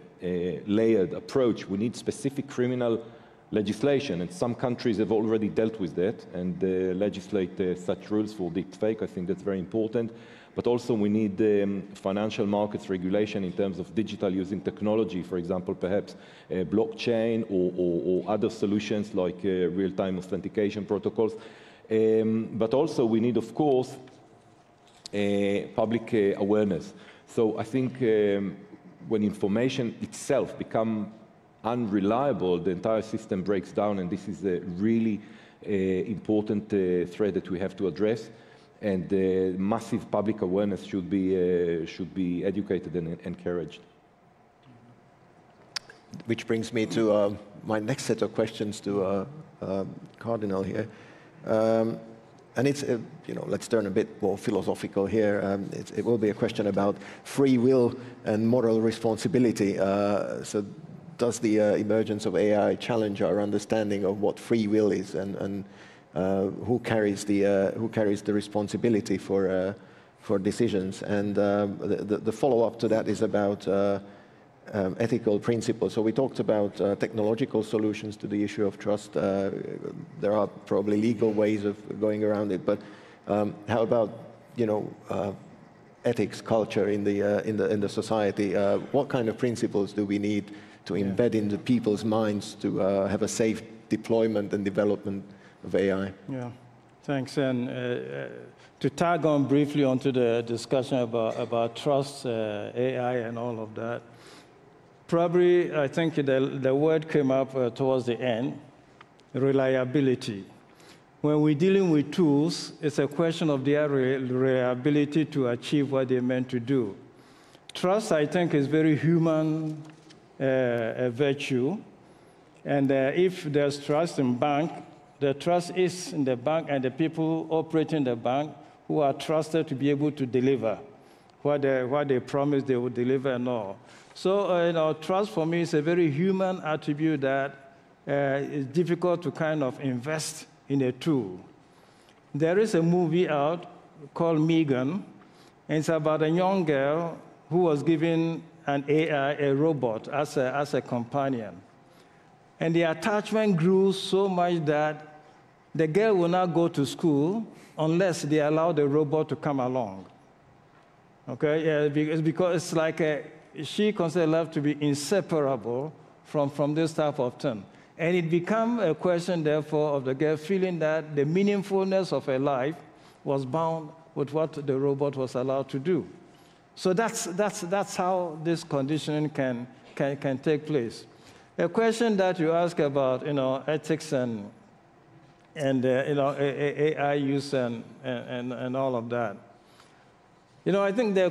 approach. We need specific criminal legislation, and some countries have already dealt with that and legislate such rules for deepfake. I think that's very important. But also we need financial markets regulation in terms of digital using technology, for example, perhaps blockchain or other solutions like real-time authentication protocols. But also we need, of course, public awareness. So I think when information itself becomes unreliable, the entire system breaks down, and this is a really important threat that we have to address. and massive public awareness should be educated and encouraged. Which brings me to my next set of questions to Cardinal here. And it's, let's turn a bit more philosophical here. It will be a question about free will and moral responsibility. So does the emergence of AI challenge our understanding of what free will is, and who carries the responsibility for decisions? And the follow-up to that is about ethical principles. So we talked about technological solutions to the issue of trust. There are probably legal ways of going around it, but how about ethics, culture in the society? What kind of principles do we need to embed in the people's minds to have a safe deployment and development of AI? Yeah, thanks. And to tag on briefly onto the discussion about trust, AI, and all of that. Probably, I think the word came up towards the end, reliability. When we're dealing with tools, it's a question of their reliability to achieve what they're meant to do. Trust, I think, is very human virtue. And if there's trust in bank, the trust is in the bank and the people operating the bank who are trusted to be able to deliver what they promise they will deliver and all. So, trust for me is a very human attribute that is difficult to kind of invest in a tool. There is a movie out called Megan, and it's about a young girl who was given an AI, a robot, as a companion. And the attachment grew so much that the girl will not go to school unless they allow the robot to come along. Okay, yeah, because it's like she considers life to be inseparable from this type of thing. And it became a question, therefore, of the girl feeling that the meaningfulness of her life was bound with what the robot was allowed to do. So that's how this conditioning can take place. A question that you ask about, ethics and AI use and all of that. I think the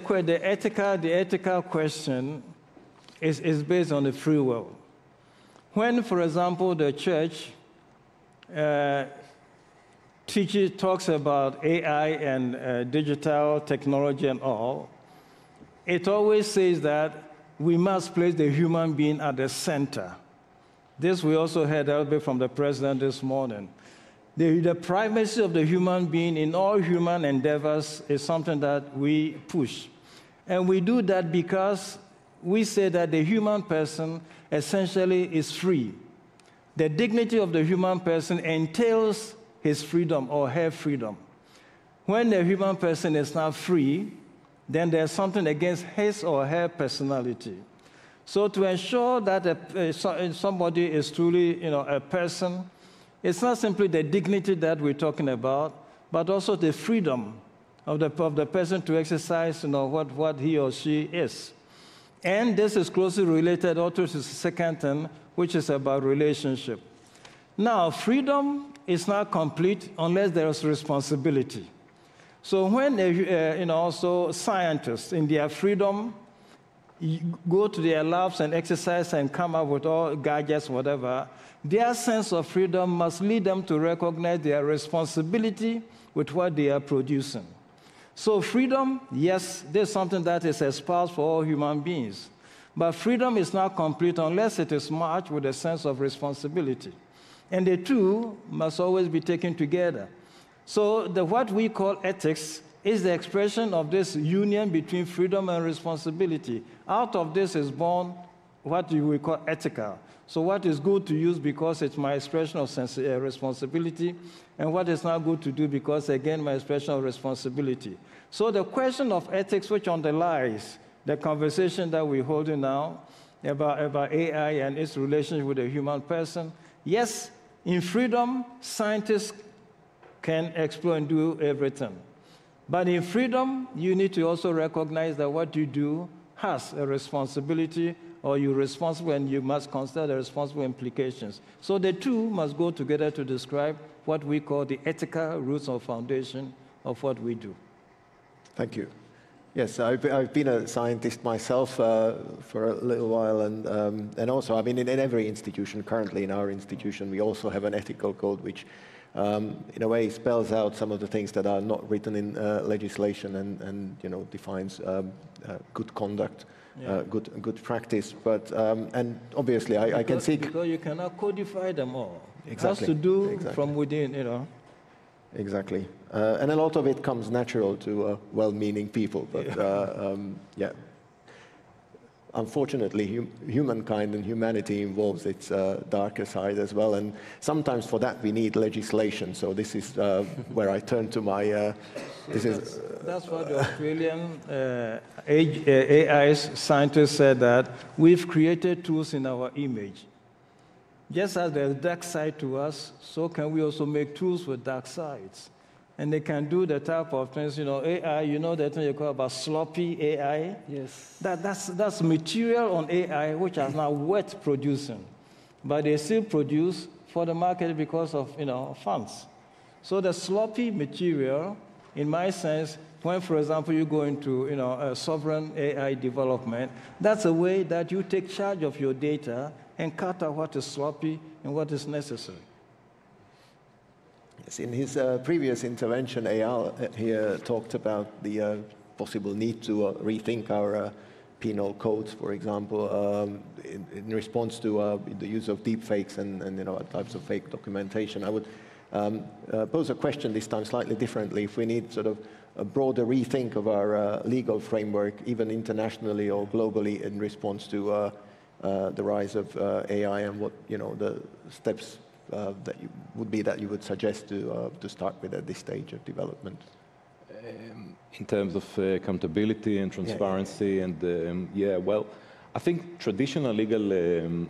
ethical question is based on the free will. When, for example, the church talks about AI and digital technology and all, it always says that we must place the human being at the center. This we also heard a little bit from the president this morning. The primacy of the human being in all human endeavors is something that we push. And we do that because we say that the human person essentially is free. The dignity of the human person entails his freedom or her freedom. When the human person is not free, then there's something against his or her personality. So to ensure that somebody is truly a person, it's not simply the dignity that we're talking about, but also the freedom of the person to exercise what he or she is. And this is closely related also to the second thing, which is about relationship. Now, freedom is not complete unless there is responsibility. So when also scientists in their freedom go to their labs and exercise and come up with all gadgets, whatever, their sense of freedom must lead them to recognize their responsibility with what they are producing. So freedom, yes, there's something that is espoused for all human beings. But freedom is not complete unless it is matched with a sense of responsibility. And the two must always be taken together. So what we call ethics is the expression of this union between freedom and responsibility. Out of this is born what we call ethical. So what is good to use because it's my expression of responsibility, and what is not good to do because, again, my expression of responsibility. So the question of ethics, which underlies the conversation that we're holding now about AI and its relationship with the human person, yes, in freedom, scientists can explore and do everything. But in freedom, you need to also recognize that what you do has a responsibility, or you're responsible, and you must consider the responsible implications. So the two must go together to describe what we call the ethical roots or foundation of what we do. Thank you. Yes, I've been a scientist myself for a little while, and also, I mean, in every institution, currently in our institution, we also have an ethical code which, in a way, spells out some of the things that are not written in legislation and you know, defines good conduct, good practice. But and obviously, I can see because you cannot codify them all. Exactly. It has to do from within, you know. Exactly. And a lot of it comes natural to well-meaning people, but yeah. Unfortunately, humankind and humanity involves its darker side as well, and sometimes for that we need legislation. So this is where I turn to my. That's what the Australian AI scientists said, that we've created tools in our image. Just as there's dark side to us, so can we also make tools with dark sides. And they can do the type of things, you know, AI, you know that thing you call about sloppy AI? Yes. That's material on AI which is now wet producing. But they still produce for the market because of, you know, funds. So the sloppy material, in my sense, when, for example, you go into, you know, a sovereign AI development, that's a way that you take charge of your data and cut out what is sloppy and what is necessary. Yes, in his previous intervention, Eyal here talked about the possible need to rethink our penal codes, for example, in response to the use of deepfakes and you know, types of fake documentation. I would pose a question this time slightly differently. If we need sort of a broader rethink of our legal framework, even internationally or globally, in response to the rise of AI, and what, you know, the steps that you would suggest to start with at this stage of development? In terms of accountability and transparency, and yeah, well, I think traditional legal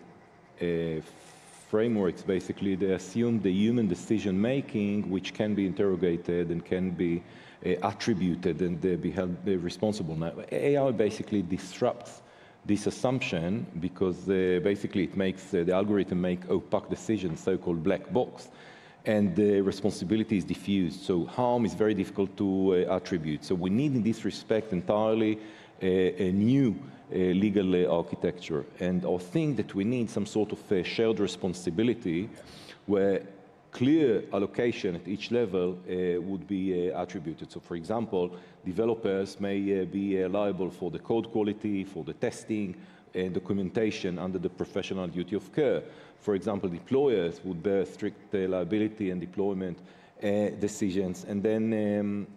frameworks, basically, they assume the human decision making, which can be interrogated and can be attributed and be held responsible. Now, AI basically disrupts this assumption because basically it makes the algorithm make opaque decisions, so-called black box, and the responsibility is diffused. So harm is very difficult to attribute. So we need, in this respect, entirely a new legal architecture. And I think that we need some sort of shared responsibility where clear allocation at each level would be attributed. So, for example, developers may be liable for the code quality, for the testing and documentation under the professional duty of care. For example, deployers would bear strict liability and deployment decisions, and then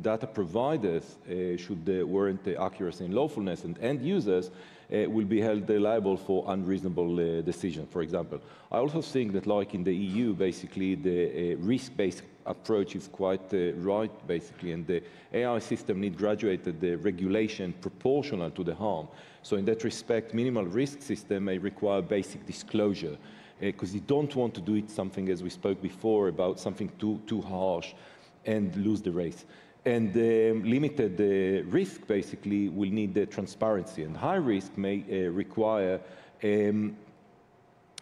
data providers should warrant accuracy and lawfulness, and end users will be held liable for unreasonable decisions, for example. I also think that, like in the EU, basically, the risk-based approach is quite right, basically, and the AI system needs graduated regulation proportional to the harm. So in that respect, minimal risk system may require basic disclosure, because you don't want to do it something, as we spoke before, about something too harsh and lose the race. And limited risk, basically, will need transparency. And high risk may require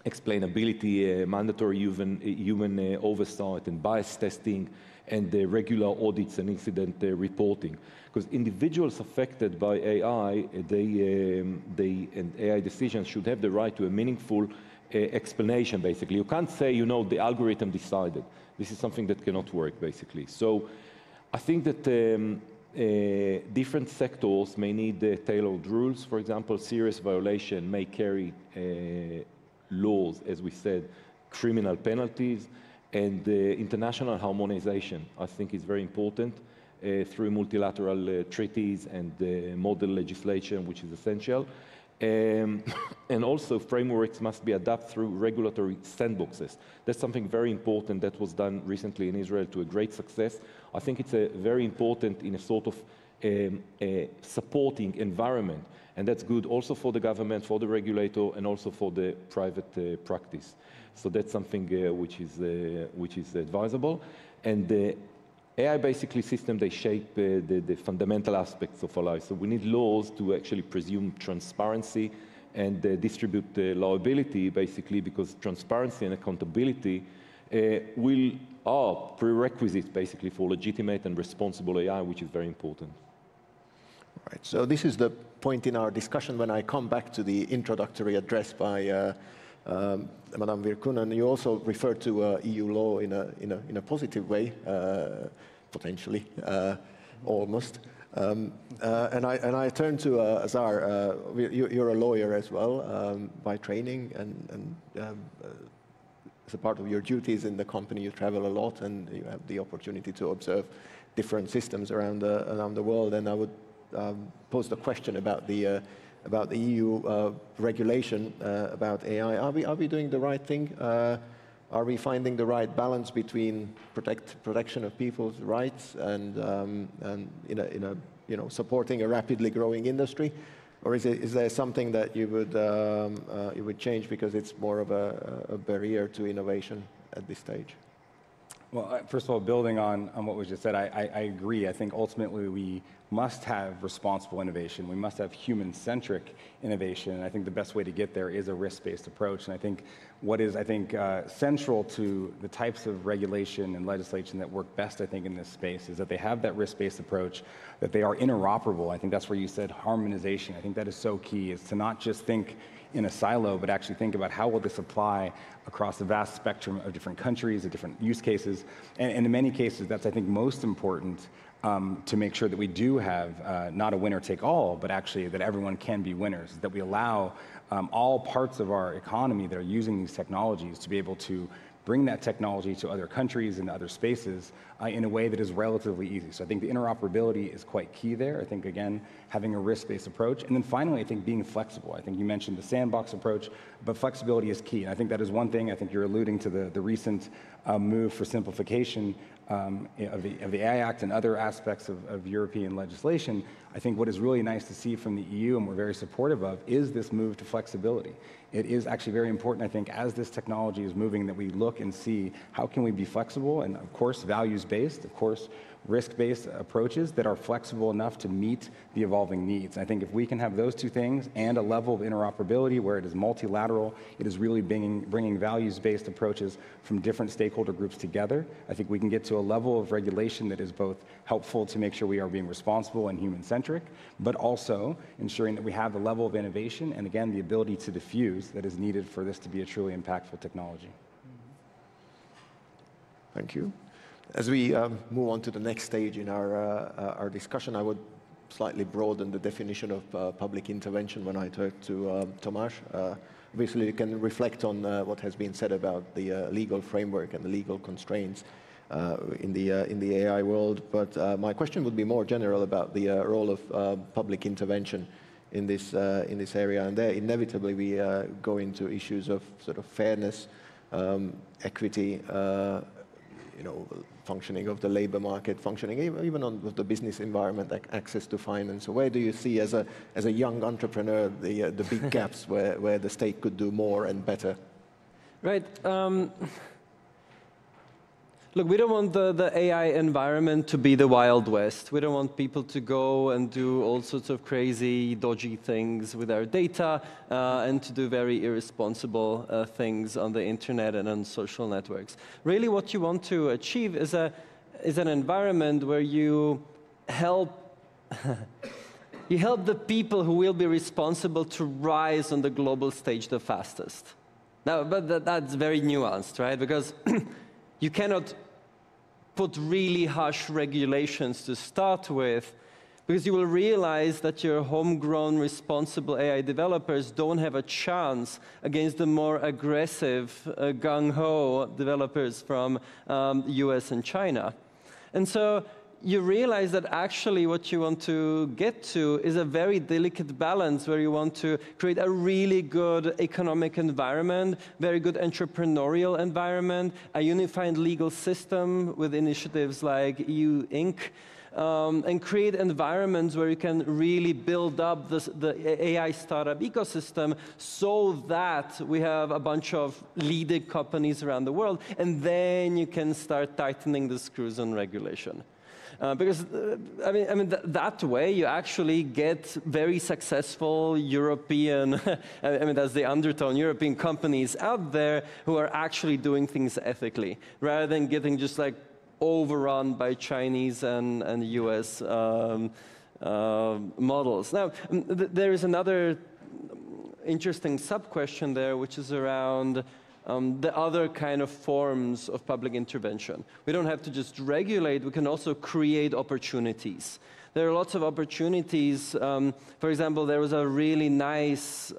explainability, mandatory human oversight and bias testing, and regular audits and incident reporting. Because individuals affected by AI, and AI decisions should have the right to a meaningful explanation, basically. You can't say, you know, the algorithm decided. This is something that cannot work, basically. So I think that different sectors may need tailored rules. For example, serious violation may carry laws, as we said, criminal penalties, and international harmonization, I think, is very important through multilateral treaties and model legislation, which is essential. And also frameworks must be adapted through regulatory sandboxes. That's something very important that was done recently in Israel to a great success. I think it's very important in a sort of supporting environment, and that's good also for the government, for the regulator, and also for the private practice. So that's something which is advisable. And the AI basically system, they shape the fundamental aspects of our life. So we need laws to actually presume transparency and distribute liability, basically, because transparency and accountability are prerequisites basically for legitimate and responsible AI, which is very important. Right. So this is the point in our discussion when I come back to the introductory address by Madame Virkkunen. You also referred to EU law in a positive way, potentially, almost. And I turn to Azar. You're a lawyer as well by training, and as a part of your duties in the company, you travel a lot, and you have the opportunity to observe different systems around the world. And I would pose the question about the EU regulation about AI. Are we doing the right thing? Are we finding the right balance between protection of people's rights and supporting a rapidly growing industry, or is there something that you would change because it's more of a barrier to innovation at this stage? Well, first of all, building on what was just said, I agree. I think ultimately we must have responsible innovation. We must have human-centric innovation. And I think the best way to get there is a risk-based approach. And I think what is, central to the types of regulation and legislation that work best, in this space is that they have that risk-based approach, that they are interoperable. I think that's where you said harmonization. I think that is so key, is to not just think in a silo, but actually think about how will this apply across a vast spectrum of different countries, of different use cases. And in many cases, that's, I think, most important to make sure that we do have not a winner take all, but actually that everyone can be winners, that we allow all parts of our economy that are using these technologies to be able to bring that technology to other countries and other spaces in a way that is relatively easy. So I think the interoperability is quite key there. I think, again, having a risk-based approach. And then finally, I think being flexible. I think you mentioned the sandbox approach, but flexibility is key. And I think that is one thing. I think you're alluding to the recent move for simplification of the AI Act and other aspects of European legislation. I think what is really nice to see from the EU, and we're very supportive of, is this move to flexibility. It is actually very important, I think, as this technology is moving, that we look and see how can we be flexible, and of course values-based, of course risk-based approaches that are flexible enough to meet the evolving needs. I think if we can have those two things and a level of interoperability where it is multilateral, it is really bringing values-based approaches from different stakeholder groups together, I think we can get to a level of regulation that is both helpful to make sure we are being responsible and human-centric, but also ensuring that we have the level of innovation and, again, the ability to diffuse that is needed for this to be a truly impactful technology. Thank you. As we move on to the next stage in our discussion, I would slightly broaden the definition of public intervention when I turn to Tomáš. Obviously, you can reflect on what has been said about the legal framework and the legal constraints in the AI world, but my question would be more general about the role of public intervention in this area, and there inevitably we go into issues of sort of fairness, equity, functioning of the labor market, functioning even on the business environment, like access to finance. So where do you see, as a young entrepreneur, the big gaps where the state could do more and better? Right. Look, we don't want the AI environment to be the Wild West. We don't want people to go and do all sorts of crazy, dodgy things with our data and to do very irresponsible things on the internet and on social networks. Really, what you want to achieve is an environment where you help the people who will be responsible to rise on the global stage the fastest. Now, but that's very nuanced, right? Because you cannot put really harsh regulations to start with, because you will realize that your homegrown responsible AI developers don't have a chance against the more aggressive, gung-ho developers from the US and China. And so you realize that actually what you want to get to is a very delicate balance where you want to create a really good economic environment, very good entrepreneurial environment, a unified legal system with initiatives like EU Inc., and create environments where you can really build up the AI startup ecosystem so that we have a bunch of leading companies around the world, and then you can start tightening the screws on regulation. Because that way you actually get very successful European, that's the undertone, European companies out there who are actually doing things ethically, rather than getting just like overrun by Chinese and US models. Now, there is another interesting sub-question there, which is around the other kind of forms of public intervention. We don't have to just regulate, we can also create opportunities. There are lots of opportunities. For example, there was a really nice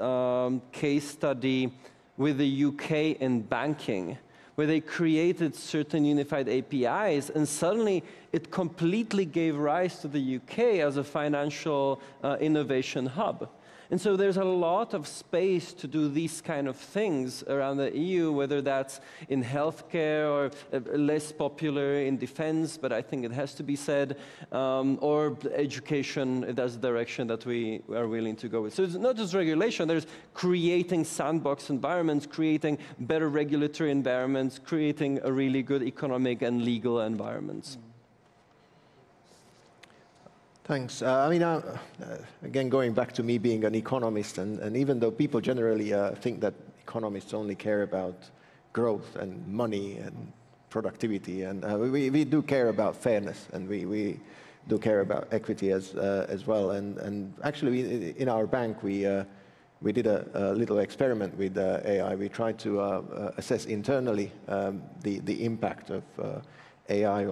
case study with the UK in banking, where they created certain unified APIs, and suddenly it completely gave rise to the UK as a financial innovation hub. And so there's a lot of space to do these kind of things around the EU, whether that's in healthcare or less popular in defense, but I think it has to be said, or education, that's the direction that we are willing to go with. So it's not just regulation, there's creating sandbox environments, creating better regulatory environments, creating a really good economic and legal environments. Thanks. Again, going back to me being an economist, and even though people generally think that economists only care about growth and money and productivity, and we do care about fairness, and we do care about equity as well. And actually, in our bank, we did a little experiment with AI. We tried to assess internally the impact of AI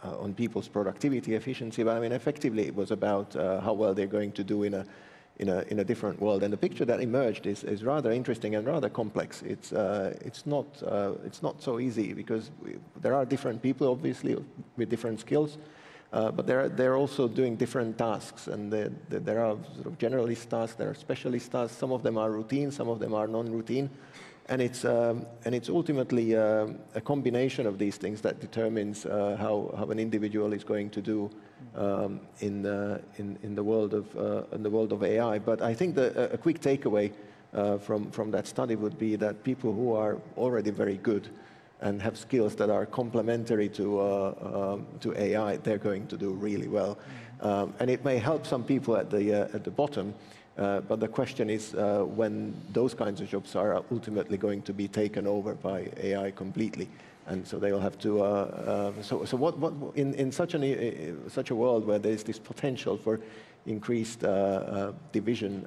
on people's productivity, efficiency, but effectively it was about how well they're going to do in a different world. And the picture that emerged is rather interesting and rather complex. It's not so easy, because there are different people, obviously, with different skills, but they're also doing different tasks, and there are sort of generalist tasks, there are specialist tasks. Some of them are routine, some of them are non-routine. And it's ultimately a combination of these things that determines how an individual is going to do in the world of AI. But I think a quick takeaway from that study would be that people who are already very good and have skills that are complementary to AI, they're going to do really well. And it may help some people at the bottom. But the question is when those kinds of jobs are ultimately going to be taken over by AI completely, and so they'll have to. So what in such a world where there is this potential for increased division,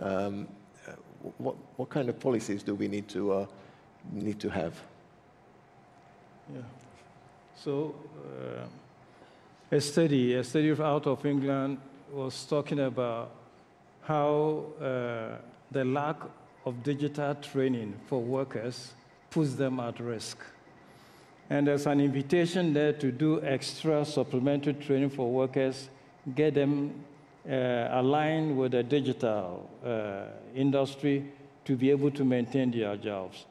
what kind of policies do we need to have? Yeah. So a study out of England was talking about how the lack of digital training for workers puts them at risk. And there's an invitation there to do extra supplementary training for workers, get them aligned with the digital industry to be able to maintain their jobs.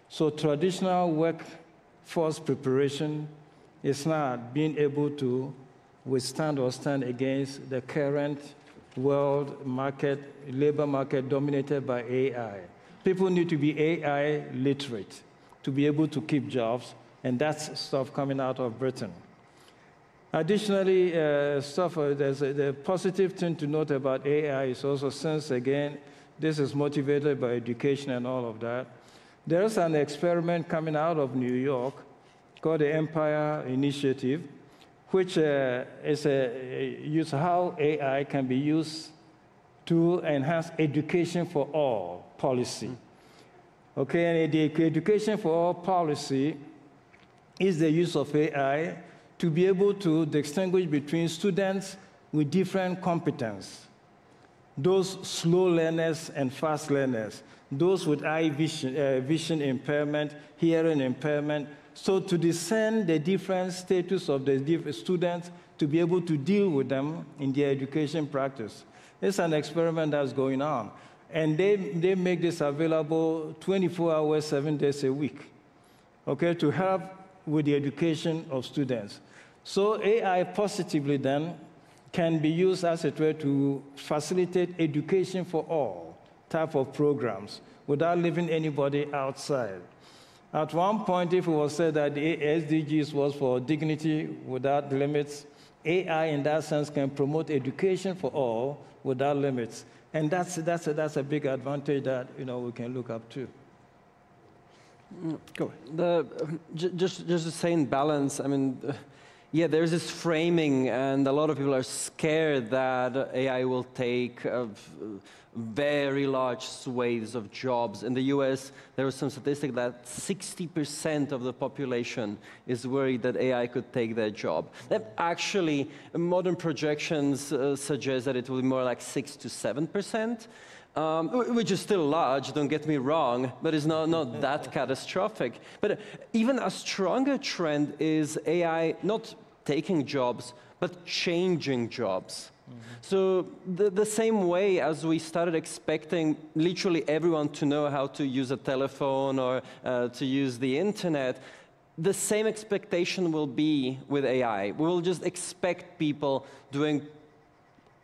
So traditional workforce preparation is not being able to withstand or stand against the current world market, labor market dominated by AI. People need to be AI literate to be able to keep jobs, and that's stuff coming out of Britain. Additionally, the positive thing to note about AI is also, since again, this is motivated by education and all of that, there's an experiment coming out of New York called the Empire Initiative, which is how AI can be used to enhance education for all policy. Okay, and the education for all policy is the use of AI to be able to distinguish between students with different competence, those slow learners and fast learners, those with eye vision impairment, hearing impairment, so to discern the different status of the different students to be able to deal with them in their education practice. It's an experiment that's going on. And they make this available 24 hours, 7 days a week, okay, to help with the education of students. So AI positively then can be used as a way to facilitate education for all type of programs without leaving anybody outside. At one point, if it was said that the SDGs was for dignity without limits, AI in that sense can promote education for all without limits. And that's a big advantage that we can look up to. Go ahead. Just to say in balance, I mean, yeah, there's this framing, and a lot of people are scared that AI will take very large swathes of jobs. In the US, there was some statistic that 60% of the population is worried that AI could take their job. That actually, modern projections suggest that it will be more like 6 to 7%. Which is still large, don't get me wrong, but it's not that catastrophic. But even a stronger trend is AI not taking jobs, but changing jobs. So the same way as we started expecting literally everyone to know how to use a telephone or to use the internet, the same expectation will be with AI. We will just expect people doing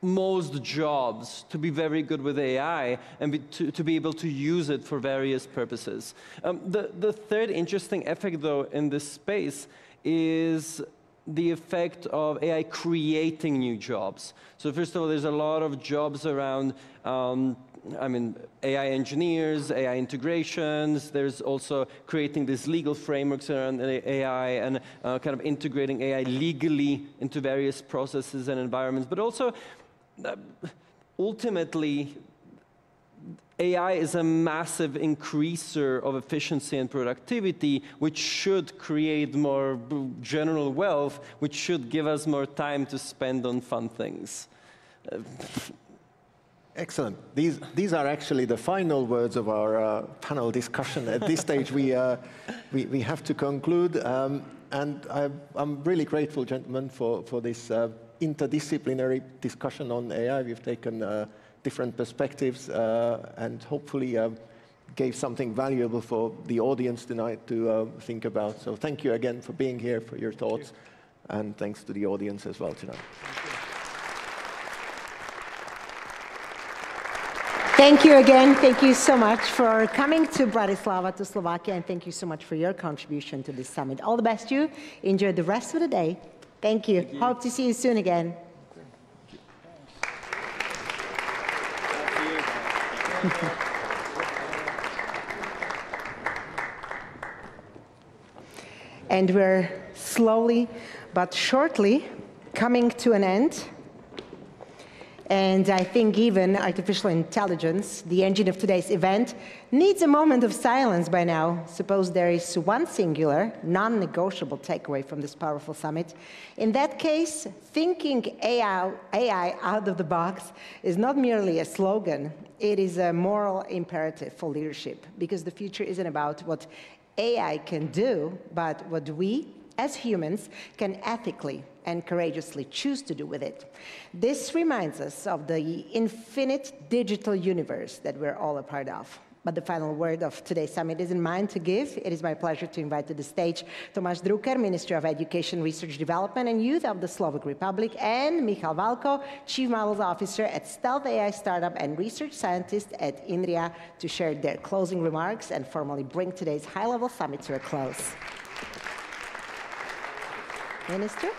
most jobs to be very good with AI and to be able to use it for various purposes. The third interesting effect, though, in this space is the effect of AI creating new jobs. So first of all, there's a lot of jobs around AI engineers, AI integrations. There's also creating these legal frameworks around AI and kind of integrating AI legally into various processes and environments. But also, ultimately, AI is a massive increaser of efficiency and productivity, which should create more general wealth, which should give us more time to spend on fun things. Excellent. These are actually the final words of our panel discussion. At this stage, we have to conclude. And I'm really grateful, gentlemen, for this interdisciplinary discussion on AI. We've taken different perspectives and hopefully gave something valuable for the audience tonight to think about. So thank you again for being here, for your thoughts, and thanks to the audience as well tonight. Thank you again. Thank you so much for coming to Bratislava, to Slovakia, and thank you so much for your contribution to this summit. All the best to you. Enjoy the rest of the day. Thank you. Hope to see you soon again. And we're slowly but shortly coming to an end. And I think even artificial intelligence, the engine of today's event, needs a moment of silence by now. Suppose there is one singular, non-negotiable takeaway from this powerful summit. In that case, thinking AI out of the box is not merely a slogan. It is a moral imperative for leadership, because the future isn't about what AI can do, but what we, as humans, can ethically and courageously choose to do with it. This reminds us of the infinite digital universe that we're all a part of. But the final word of today's summit isn't mine to give. It is my pleasure to invite to the stage Tomáš Drucker, Minister of Education, Research, Development and Youth of the Slovak Republic, and Michal Valko, Chief Models Officer at Stealth AI Startup and Research Scientist at INRIA, to share their closing remarks and formally bring today's high-level summit to a close. Minister?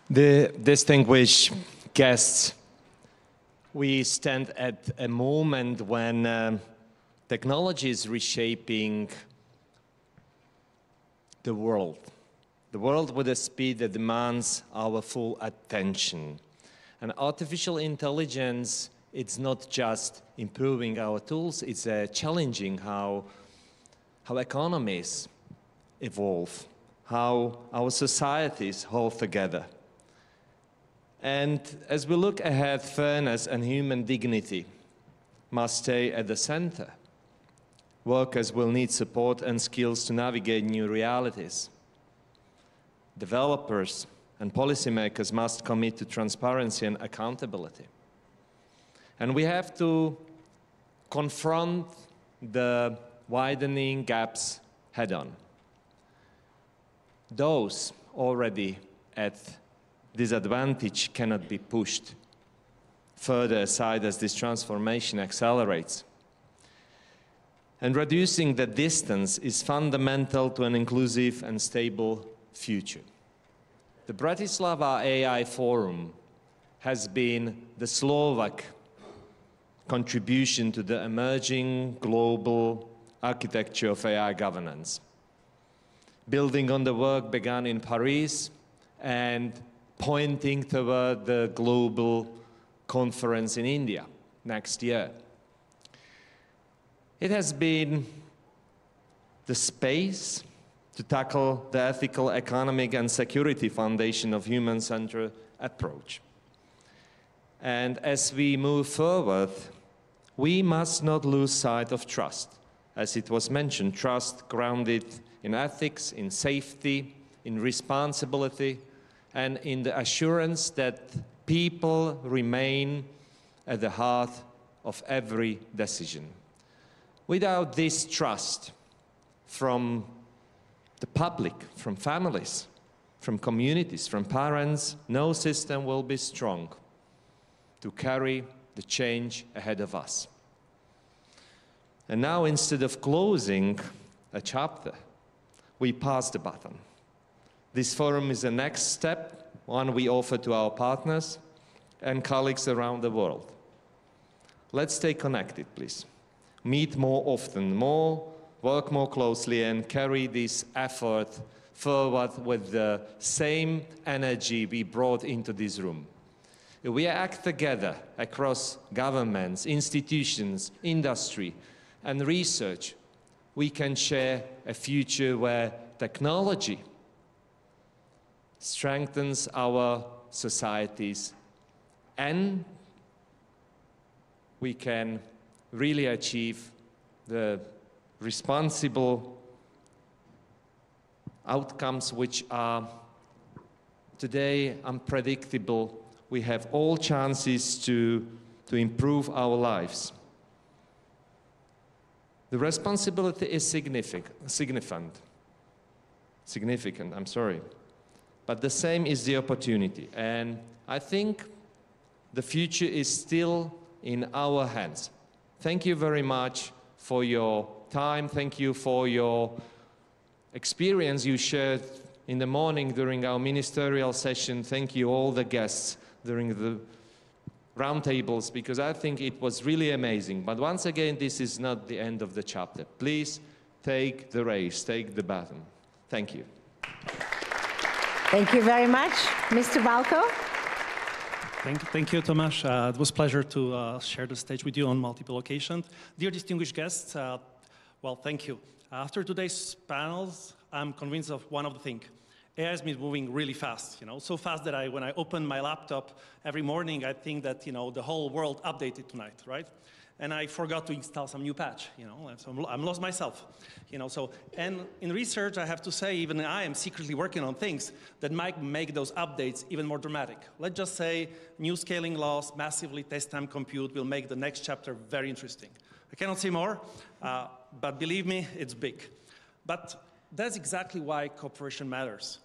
The distinguished guests, we stand at a moment when technology is reshaping the world with a speed that demands our full attention. And artificial intelligence, it's not just improving our tools, it's challenging how economies evolve, how our societies hold together. And as we look ahead, fairness and human dignity must stay at the center. Workers will need support and skills to navigate new realities. Developers and policymakers must commit to transparency and accountability. And we have to confront the widening gaps head-on. Those already at disadvantage cannot be pushed further aside as this transformation accelerates. And reducing the distance is fundamental to an inclusive and stable future. The BratislavAI Forum has been the Slovak contribution to the emerging global architecture of AI governance, building on the work begun in Paris and pointing toward the global conference in India next year. It has been the space to tackle the ethical, economic, and security foundation of human-centered approach. And as we move forward, we must not lose sight of trust. As it was mentioned, trust grounded in ethics, in safety, in responsibility, and in the assurance that people remain at the heart of every decision. Without this trust from the public, from families, from communities, from parents, no system will be strong to carry the change ahead of us. And now, instead of closing a chapter, we pass the baton. This forum is the next step, one we offer to our partners and colleagues around the world. Let's stay connected, please. Meet more often, work more closely, and carry this effort forward with the same energy we brought into this room. If we act together across governments, institutions, industry, and research, we can share a future where technology strengthens our societies and we can really achieve the responsible outcomes which are today unpredictable. We have all chances to improve our lives. The responsibility is significant, but the same is the opportunity. And I think the future is still in our hands. Thank you very much for your time. Thank you for your experience you shared in the morning during our ministerial session. Thank you all the guests during the roundtables, because I think it was really amazing. But once again, this is not the end of the chapter. Please take the race, take the baton. Thank you. Thank you very much. Mr. Valko? Thank you, Tomáš. It was a pleasure to share the stage with you on multiple occasions. Dear distinguished guests, well, thank you. After today's panels, I'm convinced of one of the things. AI has been moving really fast, so fast that when I open my laptop every morning, I think that, the whole world updated tonight, right? And I forgot to install some new patch, so I'm lost myself, and in research, I have to say, even I am secretly working on things that might make those updates even more dramatic. Let's just say new scaling laws, massively test-time compute will make the next chapter very interesting. I cannot say more, but believe me, it's big. But that's exactly why cooperation matters.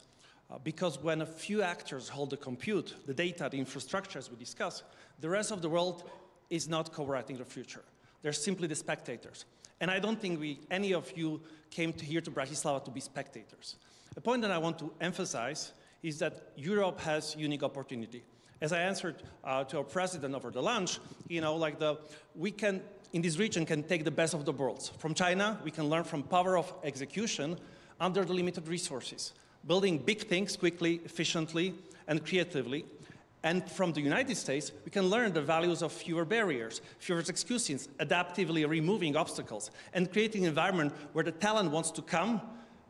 Because when a few actors hold the compute, the data, the infrastructure, as we discussed, the rest of the world is not co-writing the future. They're simply the spectators. And I don't think any of you came here to Bratislava to be spectators. The point that I want to emphasize is that Europe has unique opportunity. As I answered to our president over the lunch, we can, in this region, can take the best of the worlds. From China, we can learn from power of execution under the limited resources, building big things quickly, efficiently, and creatively. And from the United States, we can learn the values of fewer barriers, fewer excuses, adaptively removing obstacles, and creating an environment where the talent wants to come,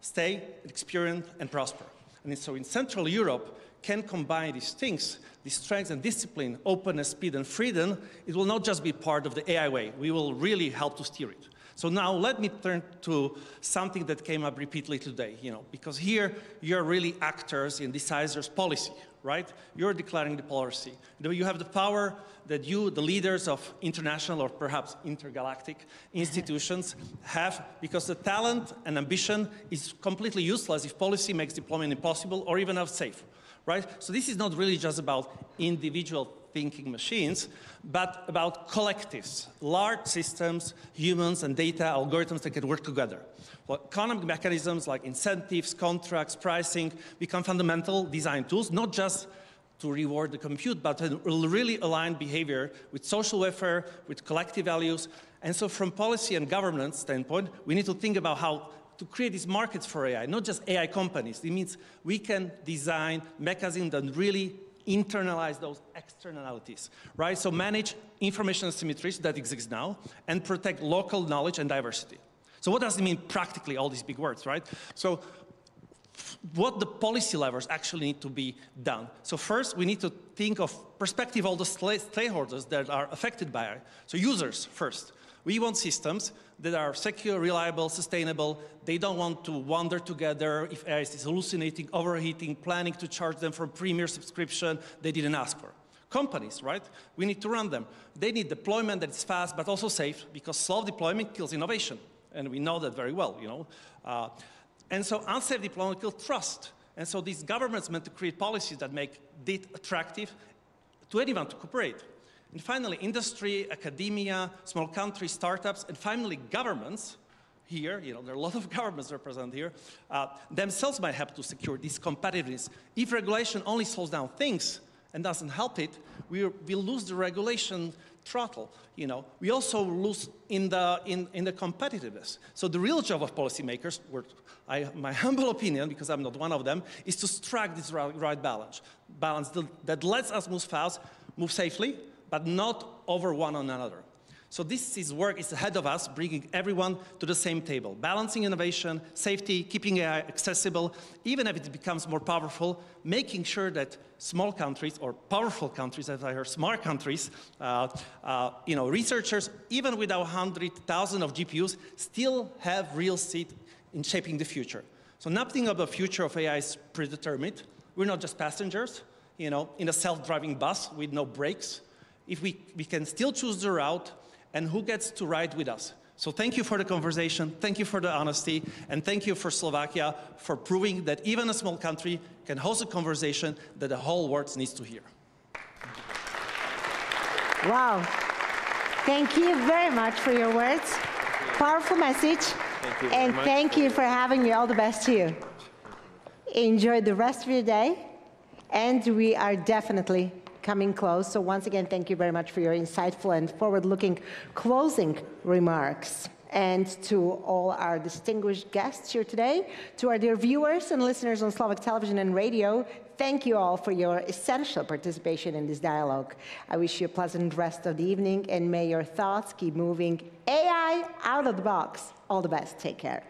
stay, experience, and prosper. And so in Central Europe, can combine these things, these strengths and discipline, openness, speed, and freedom. It will not just be part of the AI way. We will really help to steer it. So now let me turn to something that came up repeatedly today, because here you're really actors in decisors' policy, right? You're declaring the policy. You have the power that you, the leaders of international or perhaps intergalactic institutions, have, because the talent and ambition is completely useless if policy makes deployment impossible or even unsafe, right? So this is not really just about individual thinking machines, but about collectives, large systems, humans and data, algorithms that can work together. Well, economic mechanisms like incentives, contracts, pricing become fundamental design tools, not just to reward the compute, but to really align behavior with social welfare, with collective values. And so from policy and governance standpoint, we need to think about how to create these markets for AI, not just AI companies. It means we can design mechanisms that really internalize those externalities, right? So manage information asymmetries that exist now and protect local knowledge and diversity. So what does it mean practically, all these big words, right? So what the policy levers actually need to be done. So first, we need to think of perspective all the stakeholders that are affected by AI. So users first. We want systems that are secure, reliable, sustainable. They don't want to wander together if AI is hallucinating, overheating, planning to charge them for premier subscription they didn't ask for. Companies, right? We need to run them. They need deployment that is fast but also safe, because slow deployment kills innovation. And we know that very well, you know. And so unsafe deployment kills trust. And so these governments meant to create policies that make it attractive to anyone to cooperate. And finally, industry, academia, small countries, startups, and finally governments here, you know, there are a lot of governments represented here, themselves might have to secure this competitiveness. If regulation only slows down things and doesn't help it, we lose the regulation throttle. You know, we also lose in the competitiveness. So the real job of policymakers, my humble opinion, because I'm not one of them, is to strike this right balance that lets us move fast, move safely, but not over one another. So this work is ahead of us, bringing everyone to the same table, balancing innovation, safety, keeping AI accessible, even if it becomes more powerful, making sure that small countries, or powerful countries, as I heard, smart countries, you know, researchers, even without 100,000 of GPUs, still have real seat in shaping the future. So nothing of the future of AI is predetermined. We're not just passengers, you know, in a self-driving bus with no brakes. If we can still choose the route, and who gets to ride with us. So thank you for the conversation, thank you for the honesty, and thank you for Slovakia for proving that even a small country can host a conversation that the whole world needs to hear. Wow. Thank you very much for your words. Powerful message. Thank you and thank you for having me. All the best to you. Enjoy the rest of your day. And we are definitely coming close. So once again, thank you very much for your insightful and forward-looking closing remarks. And to all our distinguished guests here today, to our dear viewers and listeners on Slovak television and radio, thank you all for your essential participation in this dialogue. I wish you a pleasant rest of the evening, and may your thoughts keep moving AI out of the box. All the best. Take care.